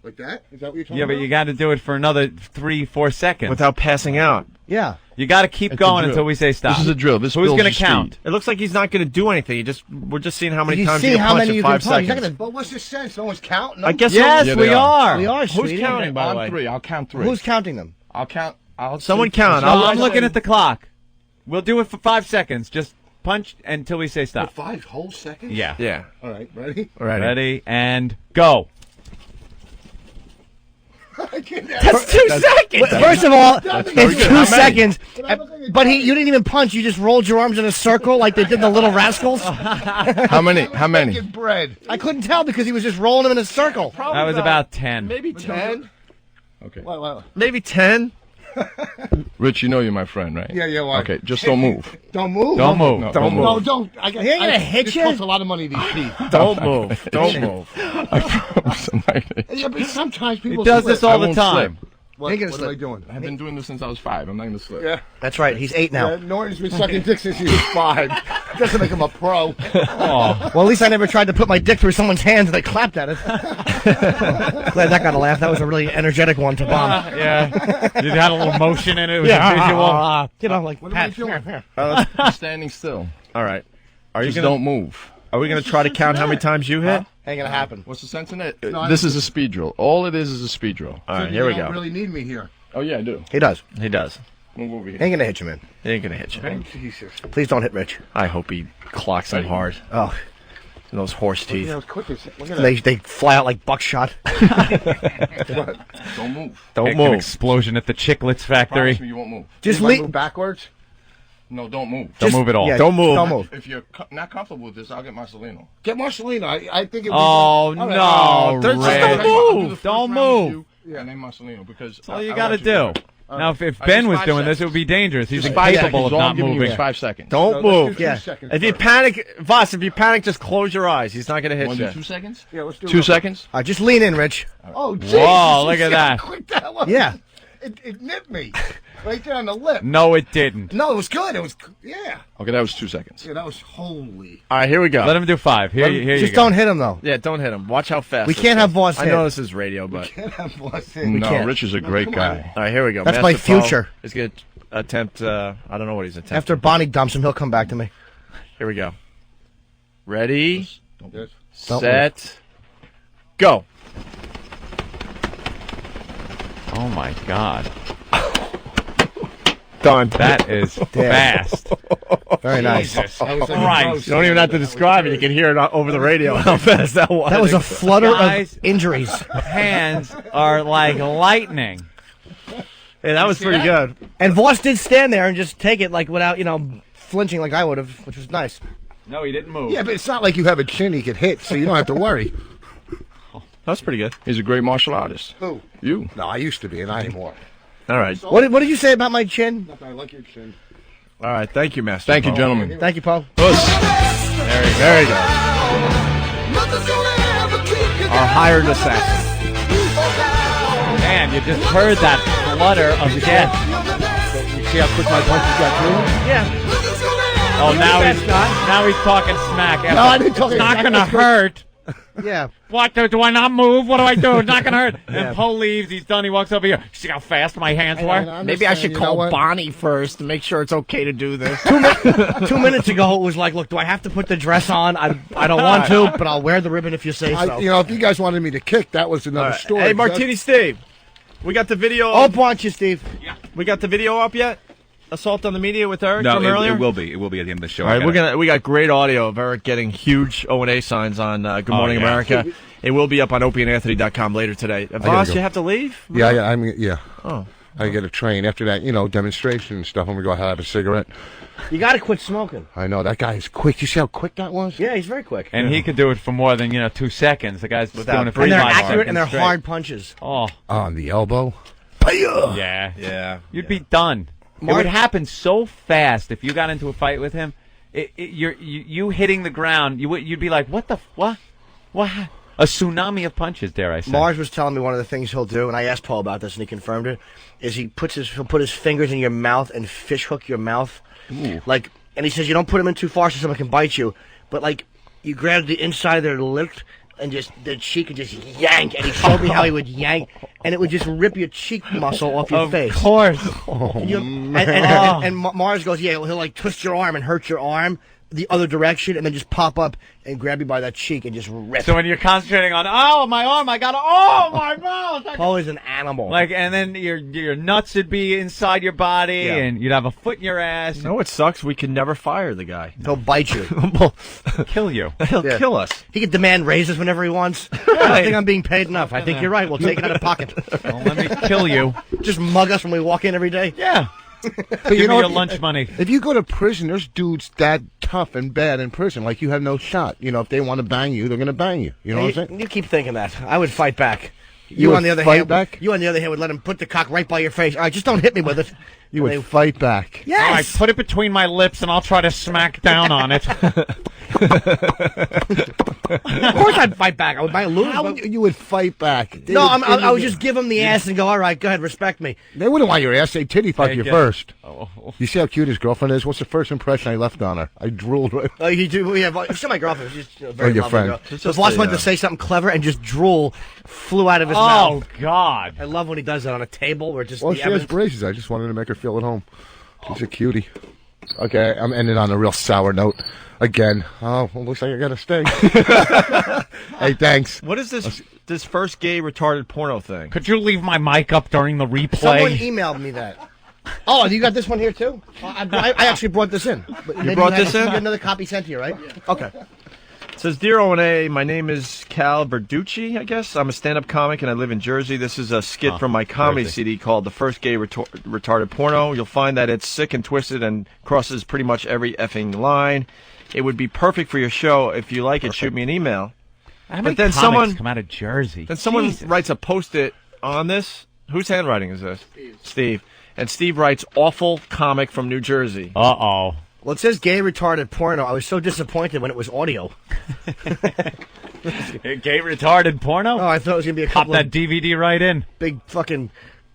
Like that? Is that what you're talking Yeah, about? but you got to do it for another 3-4 seconds. Without passing out. Yeah. You got to keep It's a going drill. until we say stop. This is a drill. This Who's builds gonna your speed. count? It looks like he's not going to do anything. We're just seeing how many You times see you can how punch many in you 5 can punch. He's not seconds. gonna- But what's the sense? No one's counting. I guess Yes, Yeah, we they are. We are, Who's sweetie. counting, by the way? On 3. I'll count 3. Who's counting them? I'll count. Someone count. No, I'll- I'm looking at the clock. We'll do it for 5 seconds. Just punch until we say For stop. 5 whole seconds? Yeah. Yeah. All right, ready? Ready. Ready and go. I can't. That's 2 seconds. First of all, very it's good. 2 How many? seconds. But you didn't even punch. You just rolled your arms in a circle like they did the Little Rascals. How many? How many? Making bread. I couldn't tell because he was just rolling them in a circle. That was about 10. Maybe 10. Okay. Well. Maybe 10. Rich, you know you're my friend, right? Yeah, why? Okay, just don't move. Don't move. Don't move. No, Don't move. No, don't. I got. He ain't gonna hit this you. costs a lot of money. These teeth. Don't move. Don't move. I promise I'm not gonna- Yeah, but sometimes people. He does slip. this all I the won't time. slip. What, Ain't gonna what am I slip. doing? I've been doing this since I was 5. I'm not going to slip. Yeah. That's right. He's 8 now. Yeah, Norton's been sucking dick since he was 5. Doesn't make him a pro. Oh. Well, at least I never tried to put my dick through someone's hands and they clapped at it. Glad that got a laugh. That was a really energetic one to bomb. Yeah. You had a little motion in it. It was a visual. You know, like, What am I Pat, doing? here. I'm standing still. All right. Are you Just gonna? don't move. Are we gonna try to count how many times you hit? Ain't gonna happen. What's the sense in it? No, This is a speed drill. All it is a speed drill. All right. So Here we you go. don't really need me here. Oh, yeah, I do. He does. He does. Move over here. Ain't gonna hit you, man. He ain't gonna hit you. Jesus. Please don't hit Rich. I hope he clocks him hard. Oh, Those horse teeth. Yeah, it was quick as look at they fly out like buckshot. that. Don't move. Don't An move. explosion at the Chiclets factory. Promise me you won't move. Just If I leave. move backwards. No, don't move. Don't move at all. Yeah, Don't move. Don't move. If you're not comfortable with this, I'll get Marcelino. Get Marcelino. I think it would Oh, be. All right. no, There's just Red. don't I'll do the move. first Don't round with move. you, and then Marcelino, because That's all you got to do. All Now, right. if I Ben just was 5 doing this, it seconds. would be dangerous. He's Just 5 incapable seconds. of All I'm not giving you moving. is 5 seconds. Don't Let's move. do Yeah. 2 seconds If you first. panic, Voss, if you panic, just close your eyes. He's not gonna hit Want to you. do 2 seconds? Yeah, let's do 2 it. seconds? All right, just lean in, Rich. Oh, Jesus. Whoa, look You at see how that. quick that was? Yeah. It nipped me. Right there on the lip. No, it didn't. No, it was good. It was, yeah. Okay, that was 2 seconds. Yeah, that was holy. All right, here we go. Let him do 5. Here you Just go. don't hit him, though. Yeah, don't hit him. Watch how fast. We this can't goes. have Voss I hit. know this is radio, but Can't have lost in. No, can't. Rich is a great come guy. all right, here we go. That's Master my Paul future. is gonna attempt. I don't know what he's attempting. After Bonnie dumps him, he'll come back to me. Here we go. Ready, Yes. Don't set, go. Oh, my God. Done. That is fast. Very nice. Jesus That was like Christ. gross. You don't even have to describe it. You can hear it over the radio how fast that was. That was a flutter Guys. of injuries. Hands are like lightning. Hey, that was pretty good. And Voss did stand there and just take it like without, flinching like I would have, which was nice. No, he didn't move. Yeah, but it's not like you have a chin he could hit, so you don't have to worry. That was pretty good. He's a great martial artist. Who? You. No, I used to be, and not anymore. All right. What did you say about my chin? I like your chin. All right. Thank you, Master. Thank you, Paul. gentlemen. Thank you, Paul. There you go. Our hired assassin. Man, you just heard that flutter of death. You see how quick my punches got through? Yeah. Oh, now he's talking smack. No, I didn't talk It's not smack. going to hurt. Yeah. What? Do I not move? What do I do? It's not going to hurt. And Poe leaves. He's done. He walks over here. See how fast my hands were? Maybe I should You know call what? Bonnie first to make sure it's okay to do this. 2 minutes ago, it was like, look, do I have to put the dress on? I don't want to, but I'll wear the ribbon if you say so. If you guys wanted me to kick, that was another story. Hey, Martini Steve, we got the video. Oh, bunch you, Steve. We got the video up yet? Assault on the Media with Eric No, from earlier? it will be. It will be at the end of the show. All right, we got great audio of Eric getting huge O&A signs on Good Morning yeah. America. It will be up on opieandanthony.com later today. Voss, go. you have to leave? Yeah. Oh. I get a train. After that, demonstration and stuff, I'm going to go have a cigarette. You got to quit smoking. I know. That guy is quick. You see how quick that was? Yeah, he's very quick. And he could do it for more than 2 seconds. The guy's doing it for And they're 5 accurate and they're seconds hard punches. Oh, On the elbow. yeah. Yeah. You'd be done. It would happen so fast if you got into a fight with him. You hitting the ground, you'd be like, what? A tsunami of punches, dare I say. Mars was telling me one of the things he'll do, and I asked Paul about this, and he confirmed it, is he'll put his fingers in your mouth and fish hook your mouth. Ooh. And he says you don't put them in too far so someone can bite you, but you grab the inside of their lip and just the cheek and just yank, and he showed me how he would yank, and it would just rip your cheek muscle off your face. Of course. And Mars goes, yeah, he'll twist your arm and hurt your arm the other direction, and then just pop up and grab you by that cheek and just rip. So when you're concentrating on, my arm, my mouth. Paul is an animal. And then your nuts would be inside your body, Yeah. and you'd have a foot in your ass. You know what sucks? We can never fire the guy. He'll bite you. Kill you. He'll Yeah. kill us. He can demand raises whenever he wants. I think I'm being paid enough. I think you're right. We'll take it out of pocket. Well, let me kill you. Just mug us when we walk in every day. Yeah. But Give me know your what? lunch money. If you go to prison, there's dudes that tough and bad in prison. Like, you have no shot. If they want to bang you, they're going to bang you. You know what I'm saying? You keep thinking that. I would fight back. You on the other fight hand, back? you on the other hand would let him put the cock right by your face. All right, just don't hit me with it. You would fight back. Yes. All right, put it between my lips, and I'll try to smack down on it. Of course I'd fight back. I would buy a lose. How you would fight back? No, I would just give him the ass and go, all right, go ahead, respect me. They wouldn't want your ass. They titty fuck you yeah. first. Oh. You see how cute his girlfriend is? What's the first impression I left on her? I drooled right. Oh, you do? Yeah, she's my girlfriend. She's a very your lovely friend. girl. It's So if just Boss a, went to say something clever and just drool flew out of his mouth. Oh, God. I love when he does that on a table where just Well, the she has evidence. braces. I just wanted to make her feel at home. She's a cutie. Okay, I'm ending on a real sour note again. Oh, well, looks like I got to stay. Hey, thanks. What is this first gay retarded porno thing? Could you leave my mic up during the replay? Someone emailed me that. Oh, you got this one here too? I actually brought this in. But maybe brought had this in? You got another copy sent to you, right? Okay. It says, Dear O&A, my name is Cal Verducci, I guess. I'm a stand-up comic, and I live in Jersey. This is a skit from my comedy Jersey. CD called The First Gay Retarded Porno. You'll find that it's sick and twisted and crosses pretty much every effing line. It would be perfect for your show. If you like it, shoot me an email. How many But then comics someone come out of Jersey? Then someone Jesus. writes a post-it on this. Whose handwriting is this? Steve. And Steve writes, awful comic from New Jersey. Uh-oh. Well, it says gay retarded porno. I was so disappointed when it was audio. Gay retarded porno? Oh, I thought it was going to be a Pop couple that of DVD right in. big fucking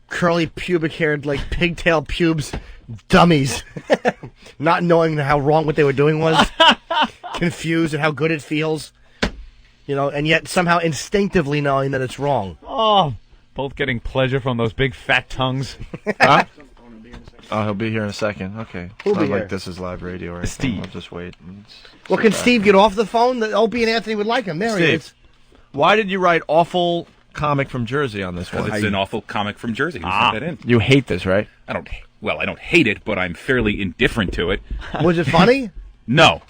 curly pubic haired, like pigtail pubes dummies. Not knowing how wrong what they were doing was. Confused at how good it feels. You know, and yet somehow instinctively knowing that it's wrong. Oh, both getting pleasure from those big fat tongues. Huh? Oh, he'll be here in a second. Okay. Who'll It's be not here? like this is live radio or anything. Steve. I'll just wait. Well, can Steve get off the phone? Opie and Anthony would like him. There he is. Steve, why did you write awful comic from Jersey on this one? It's an awful comic from Jersey. Who Ah. sent that in? You hate this, right? I don't hate it, but I'm fairly indifferent to it. Was it funny? No.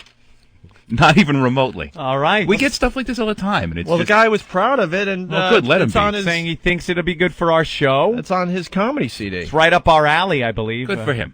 Not even remotely. All right. We get stuff like this all the time, and it's Well, just, the guy was proud of it, and Well, good, let him it's be. on his, Saying he thinks it'll be good for our show. it's on his comedy CD. It's right up our alley, I believe. good for him.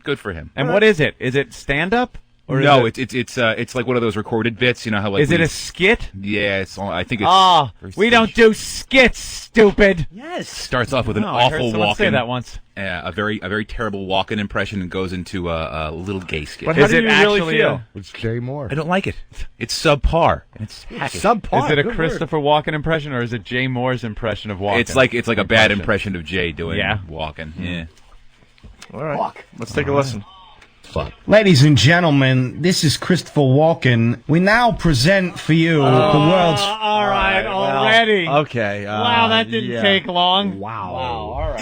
Good for him. And what is it? Is it stand-up? Or No, is it's like one of those recorded bits. You know how like Is it a skit? Yeah, I think it's. Ah, very we don't do skits, stupid. Yes. Starts off with an No, I heard awful someone say walk-in. that once. A very terrible walk-in impression, and goes into a little gay skit. But how Is do it you really actually feel? It's Jay Moore. I don't like it. It's subpar. And it's hacky. Subpar. Is it a Good Christopher Walken impression, or is it Jay Moore's impression of Walken? It's like a bad impression of Jay doing Yeah. walking. Yeah. All right. Let's take a listen. Ladies and gentlemen, this is Christopher Walken. We now present for you the world's... all right, already. Okay. Wow, that didn't yeah. take long. Wow. All right.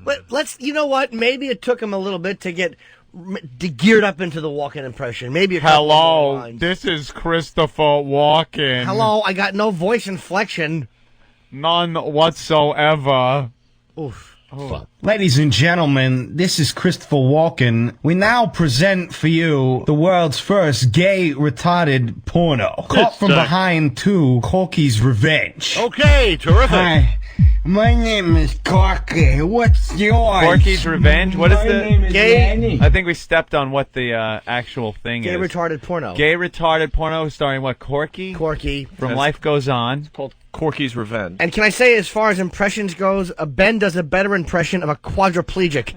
But you know what? Maybe it took him a little bit to get geared up into the walk-in impression. Maybe a couple more Hello, lines. this is Christopher Walken. Hello, I got no voice inflection. None whatsoever. Oof. Ladies and gentlemen, this is Christopher Walken. We now present for you the world's first gay retarded porno. Caught from behind to Corky's Revenge. Okay, terrific. Hi, my name is Corky. What's yours? Corky's Revenge? What is My the... name is Danny. I think we stepped on what the actual thing Gay is. retarded porno. Gay retarded porno starring what? Corky? Corky. From Life Goes On. Called Corky's Revenge. And can I say, as far as impressions goes, Ben does a better impression of a quadriplegic.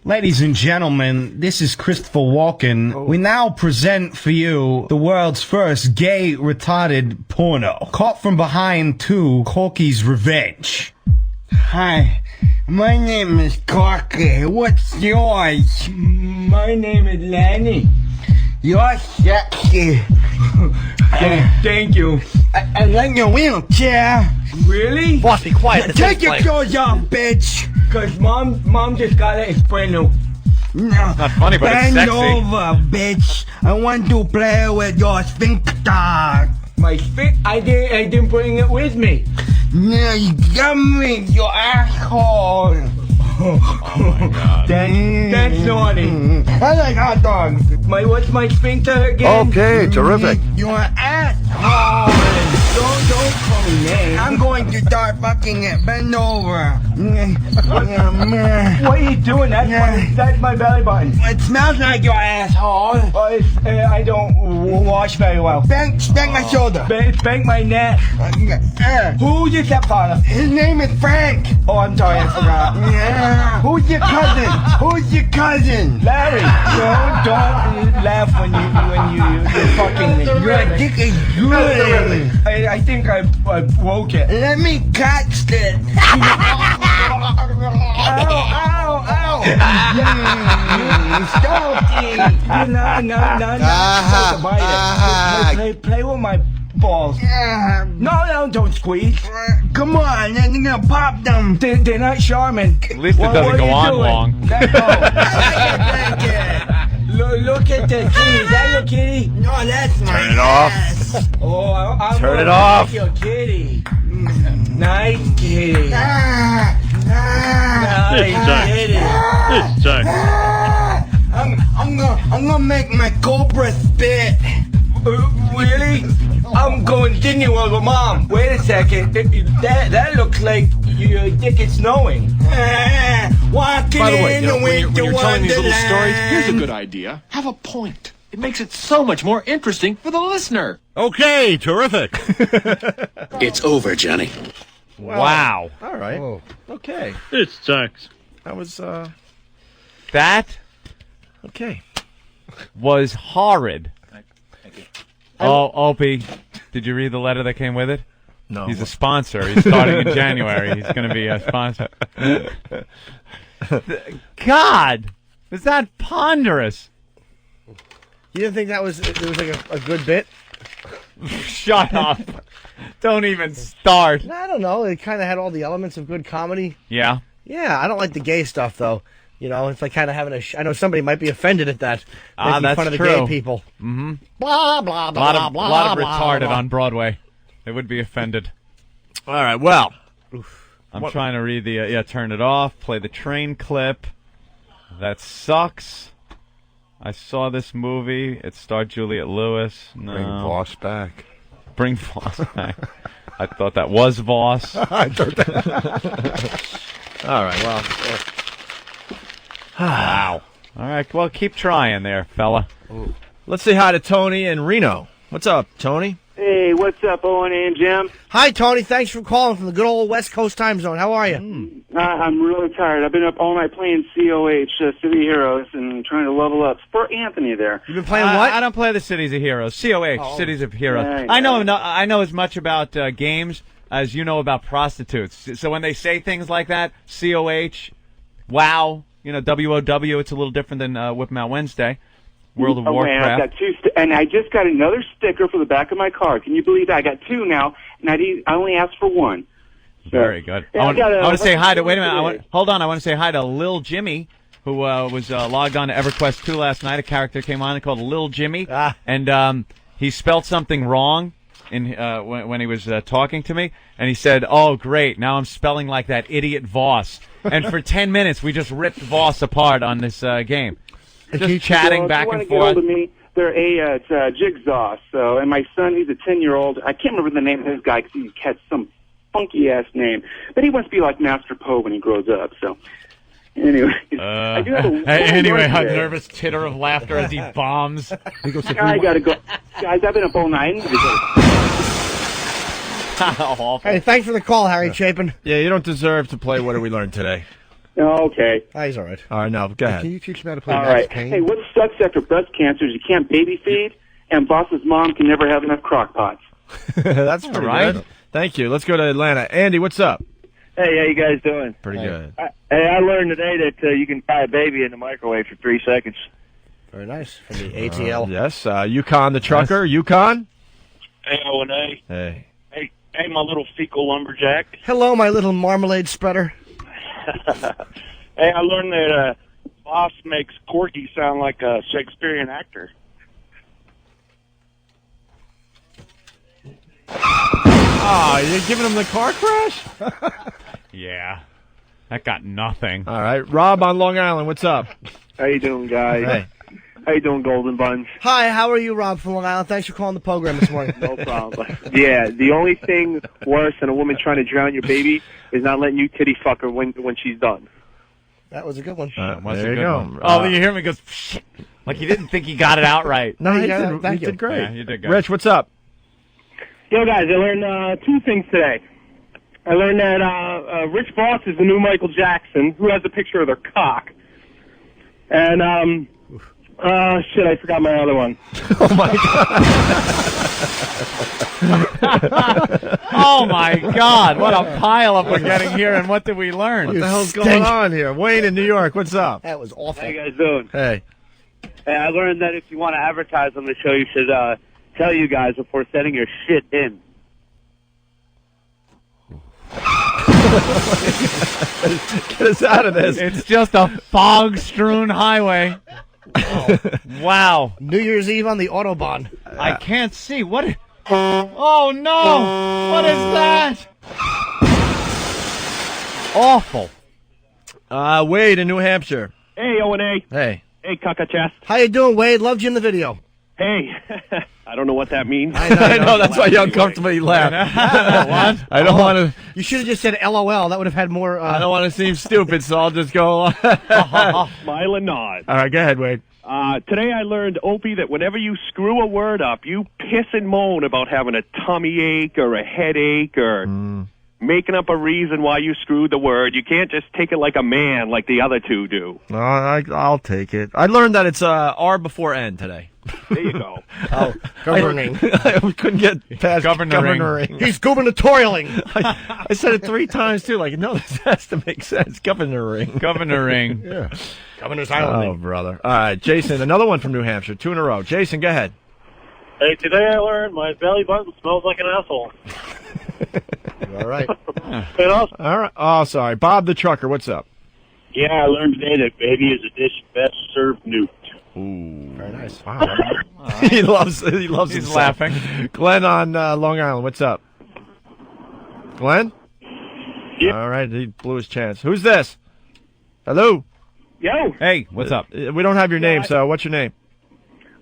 Ladies and gentlemen, this is Christopher Walken. We now present for you the world's first gay retarded porno. Caught from behind to Corky's Revenge. Hi, my name is Corky. What's yours? My name is Lenny. You're sexy. Thank you. I like your wheelchair. Really? Boss, be quiet. Take your clothes off, bitch. Cause mom just gotta explain to. No. Not funny, but it's Bend sexy. over, bitch. I want to play with your sphincter. My sphincter? I didn't bring it with me. No, you got me, your asshole. Oh my God. That's naughty. I like hot dogs. What's my sphincter again? Okay, terrific. Your asshole. Don't call me names. I'm going to start fucking it. Bend over. What are you doing? That's my belly button. It smells like your asshole. I don't wash very well. Spank my shoulder. Spank my neck. Who's your stepfather? His name is Frank. Oh, I'm sorry, I forgot. Who's your cousin? Who's your cousin? Larry. No, don't laugh when you're fucking me. Your dick is good. I think I broke it. Let me catch it. Ow. Stop it. No. Play with my balls. No, don't squeeze. Come on, I'm gonna pop them. They're not Charmin. At least it doesn't go on long. Look at the kitty. Is that your kitty? No, that's my Turn it off. Oh, I'm Turn it off. Your kitty. Nice kitty. This sucks. I'm gonna make my cobra spit. Really? I'm going Disney World with Mom. Wait a second. That looks like your dick is snowing. Walking By the way, in you know, the when you're winter telling these little stories, wonderland. here's a good idea. Have a point. It makes it so much more interesting for the listener. Okay, terrific. It's over, Johnny. Wow. All right. Okay. It sucks. That was That okay. was horrid. Oh, Opie, did you read the letter that came with it? No. He's a sponsor. He's starting in January. He's going to be a sponsor. God, is that ponderous? You didn't think it was like a good bit? Shut up. Don't even start. I don't know. It kind of had all the elements of good comedy. Yeah. Yeah, I don't like the gay stuff, though. You know, it's like kind of having I know somebody might be offended at that. Making That's fun of the true. gay people. Mm-hmm. Blah, blah, blah, A lot blah, of blah, retarded blah. on Broadway. They would be offended. All right. Well, I'm trying to read the turn it off, play the train clip. That sucks. I saw this movie. It starred Juliette Lewis. No. Bring Voss back. Bring Voss back. I thought that was Voss. I thought that. all right. Well. Wow. All right. Well, keep trying there, fella. Let's say hi to Tony and Reno. What's up, Tony? Hey, what's up, Owen and Jim? Hi, Tony. Thanks for calling from the good old West Coast time zone. How are you? I'm really tired. I've been up all night playing COH, City Heroes, and trying to level up. Sport Anthony there. You've been playing what? I don't play the Cities of Heroes. COH, Cities of Heroes. Yeah, I know as much about games as you know about prostitutes. So when they say things like that, COH, WoW, WOW, it's a little different than Whip 'em Out Wednesday. World of Man, Warcraft. I've got two, and I just got another sticker for the back of my car. Can you believe that? I got two now, and I only asked for one. Very good. Yeah, I want I to say hi to. Wait a minute. today. Hold on. I want to say hi to Lil Jimmy, who was logged on to EverQuest 2 last night. A character came on called Lil Jimmy, and he spelled something wrong in when he was talking to me, and he said, "Oh, great! Now I'm spelling like that idiot Voss." And for 10 minutes, we just ripped Voss apart on this game. Just chatting back and forth. Get me, they're it's Jigsaw. So, and my son, he's a 10-year-old. I can't remember the name of his guy because he had some funky ass name, but he wants to be like Master Poe when he grows up. So, anyway, I do have a anyway, a today. nervous titter of laughter as he bombs. I gotta go, guys. I've been up all night. Hey, thanks for the call, Harry Chapin. Yeah, you don't deserve to play What Did We Learn Today? Okay. He's all right. All right, no, go ahead. Can you teach me how to play All Max right. Payne? Hey, what sucks after breast cancer is you can't baby feed, and Boss's mom can never have enough crock pots. That's pretty good. Thank you. Let's go to Atlanta. Andy, what's up? Hey, how you guys doing? Pretty good. I learned today that you can fry a baby in the microwave for 3 seconds. Very nice. From the ATL. Yes, Yukon the trucker. Yukon? Hey, O&A. Hey. Hey, my little fecal lumberjack. Hello, my little marmalade spreader. Hey, I learned that Boss makes Corky sound like a Shakespearean actor. Oh, you're giving him the car crash? Yeah. That got nothing. All right. Rob on Long Island, what's up? How you doing, guys? Hey. How you doing, Golden Buns? Hi, how are you, Rob from Long Island? Thanks for calling the program this morning. No problem. Yeah, the only thing worse than a woman trying to drown your baby is not letting you titty fuck her when she's done. That was a good one. There you go. Oh, you hear me go, shit. Like he didn't think he got it out right. No, he Yeah, did, thank he you. did great. Yeah, you did good. Rich, what's up? Yo, guys, I learned 2 things today. I learned that Rich Voss is the new Michael Jackson, who has a picture of their cock. And, shit, I forgot my other one. Oh, my God. Oh, my God. What a pileup we're getting here, and what did we learn? What the hell's going on here? Wayne in New York, what's up? That was awful. How you guys doing? Hey. Hey, I learned that if you want to advertise on the show, you should tell you guys before sending your shit in. Get us out of this. It's just a fog-strewn highway. Oh, wow. New Year's Eve on the Autobahn. I can't see. What? Oh, no. What is that? Awful. Wade in New Hampshire. Hey, O&A. Hey. Hey, Cucka Chest. How you doing, Wade? Loved you in the video. Hey. I don't know what that means. I know, that's why you uncomfortably laugh. What? I don't want to. You should have just said LOL. That would have had more. I don't want to seem stupid, so I'll just go. Smile and nod. All right, go ahead, Wade. Today I learned, Opie, that whenever you screw a word up, you piss and moan about having a tummy ache or a headache or making up a reason why you screwed the word. You can't just take it like a man like the other two do. No, I'll take it. I learned that it's R before N today. There you go. Oh, governing. I couldn't get past governoring. He's gubernatorialing. I said it 3 times, too. Like, no, this has to make sense. Governoring. Governoring. Yeah. Governor's Oh, Island. brother. All right, Jason, another one from New Hampshire. 2 in a row. Jason, go ahead. Hey, today I learned my belly button smells like an asshole. All right. And also, All right. Oh, sorry. Bob the trucker, what's up? yeah, I learned today that baby is a dish best served nuked. Ooh. Very nice. Wow. he loves He's himself. laughing. Glenn on Long Island, what's up? Glenn? Yeah. All right, he blew his chance. Who's this? Hello? Yo, Hey, what's up? We don't have your name, so what's your name?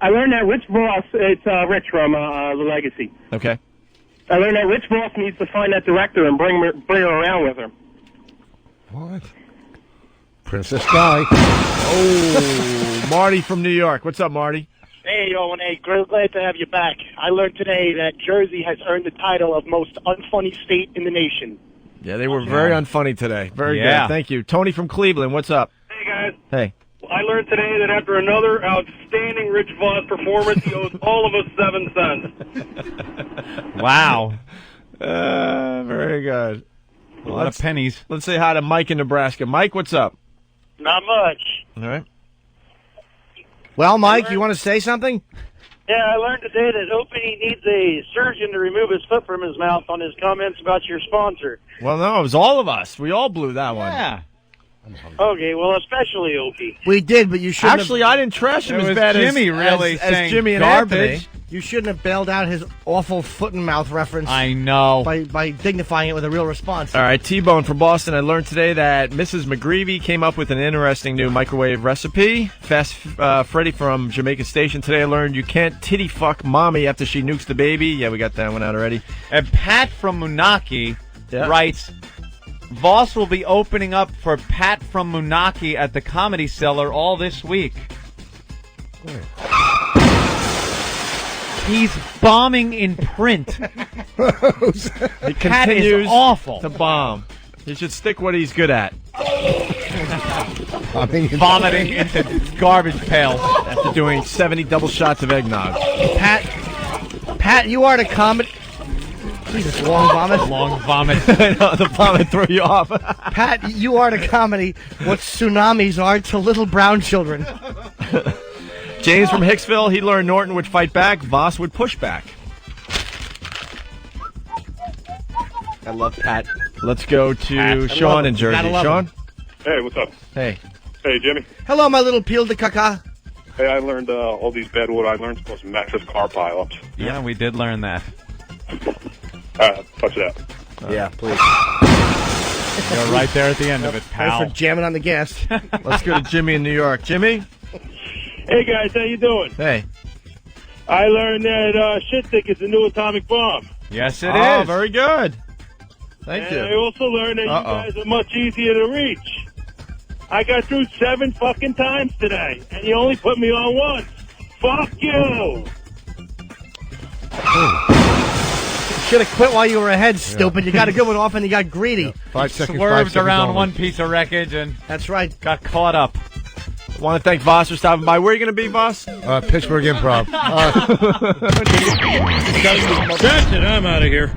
I learned that Rich Voss, it's Rich from The Legacy. Okay. I learned that Rich Voss needs to find that director and bring her around with her. What? Princess Di. Oh, Marty from New York. What's up, Marty? Hey, O&A, glad to have you back. I learned today that Jersey has earned the title of most unfunny state in the nation. Yeah, they were very unfunny today. Very Yeah. good. Thank you. Tony from Cleveland, what's up? Hey, guys. Hey. I learned today that after another outstanding Rich Voss performance, he owes all of us 7 cents. Wow. Very good. A lot of pennies. Let's say hi to Mike in Nebraska. Mike, what's up? Not much. All right. Well, Mike, you want to say something? Yeah, I learned today that Opie needs a surgeon to remove his foot from his mouth on his comments about your sponsor. Well, no, it was all of us. We all blew that one. Yeah. Okay, well, especially Opie. We did, but you shouldn't. Actually, I didn't trash him It as was bad Jimmy as, really as saying Jimmy and garbage. Anthony. You shouldn't have bailed out his awful foot and mouth reference I know. by dignifying it with a real response. All right, T-Bone from Boston. I learned today that Mrs. McGreevy came up with an interesting new microwave recipe. Fast Freddy from Jamaica Station. Today I learned you can't titty fuck mommy after she nukes the baby. Yeah, we got that one out already. And Pat from Moonachie writes, Voss will be opening up for Pat from Moonachie at the Comedy Cellar all this week. He's bombing in print. He Pat is continues awful. to bomb. He should stick what he's good at. Vomiting into garbage pails. After doing 70 double shots of eggnog. Pat, you are the comedy. Jesus, long vomit. Long vomit. The vomit threw you off. Pat, you are the comedy. What tsunamis are to little brown children. James from Hicksville, he learned Norton would fight back, Voss would push back. I love Pat. Let's go to Pat. Sean in Jersey. Gotta love Sean? him. Hey, what's up? Hey. Hey, Jimmy. Hello, my little peel de caca. Hey, I learned all these bad wood I learned supposed to match with car pileups. Yeah, we did learn that. Touch that. Yeah, please. You're right there at the end of it, Thanks pal. for jamming on the gas. Let's go to Jimmy in New York. Jimmy? Hey guys, how you doing? Hey. I learned that shit stick is the new atomic bomb. Yes, it is. Oh, very good. Thank you. I also learned that you guys are much easier to reach. I got through 7 fucking times today, and you only put me on once. Fuck you! Should have quit while you were ahead, stupid. You got a good one off and you got greedy. 5 seconds. Swerved around one piece of wreckage and That's right. got caught up. I want to thank Voss for stopping by. Where are you going to be, Voss? Pittsburgh Improv. That's it. I'm out of here.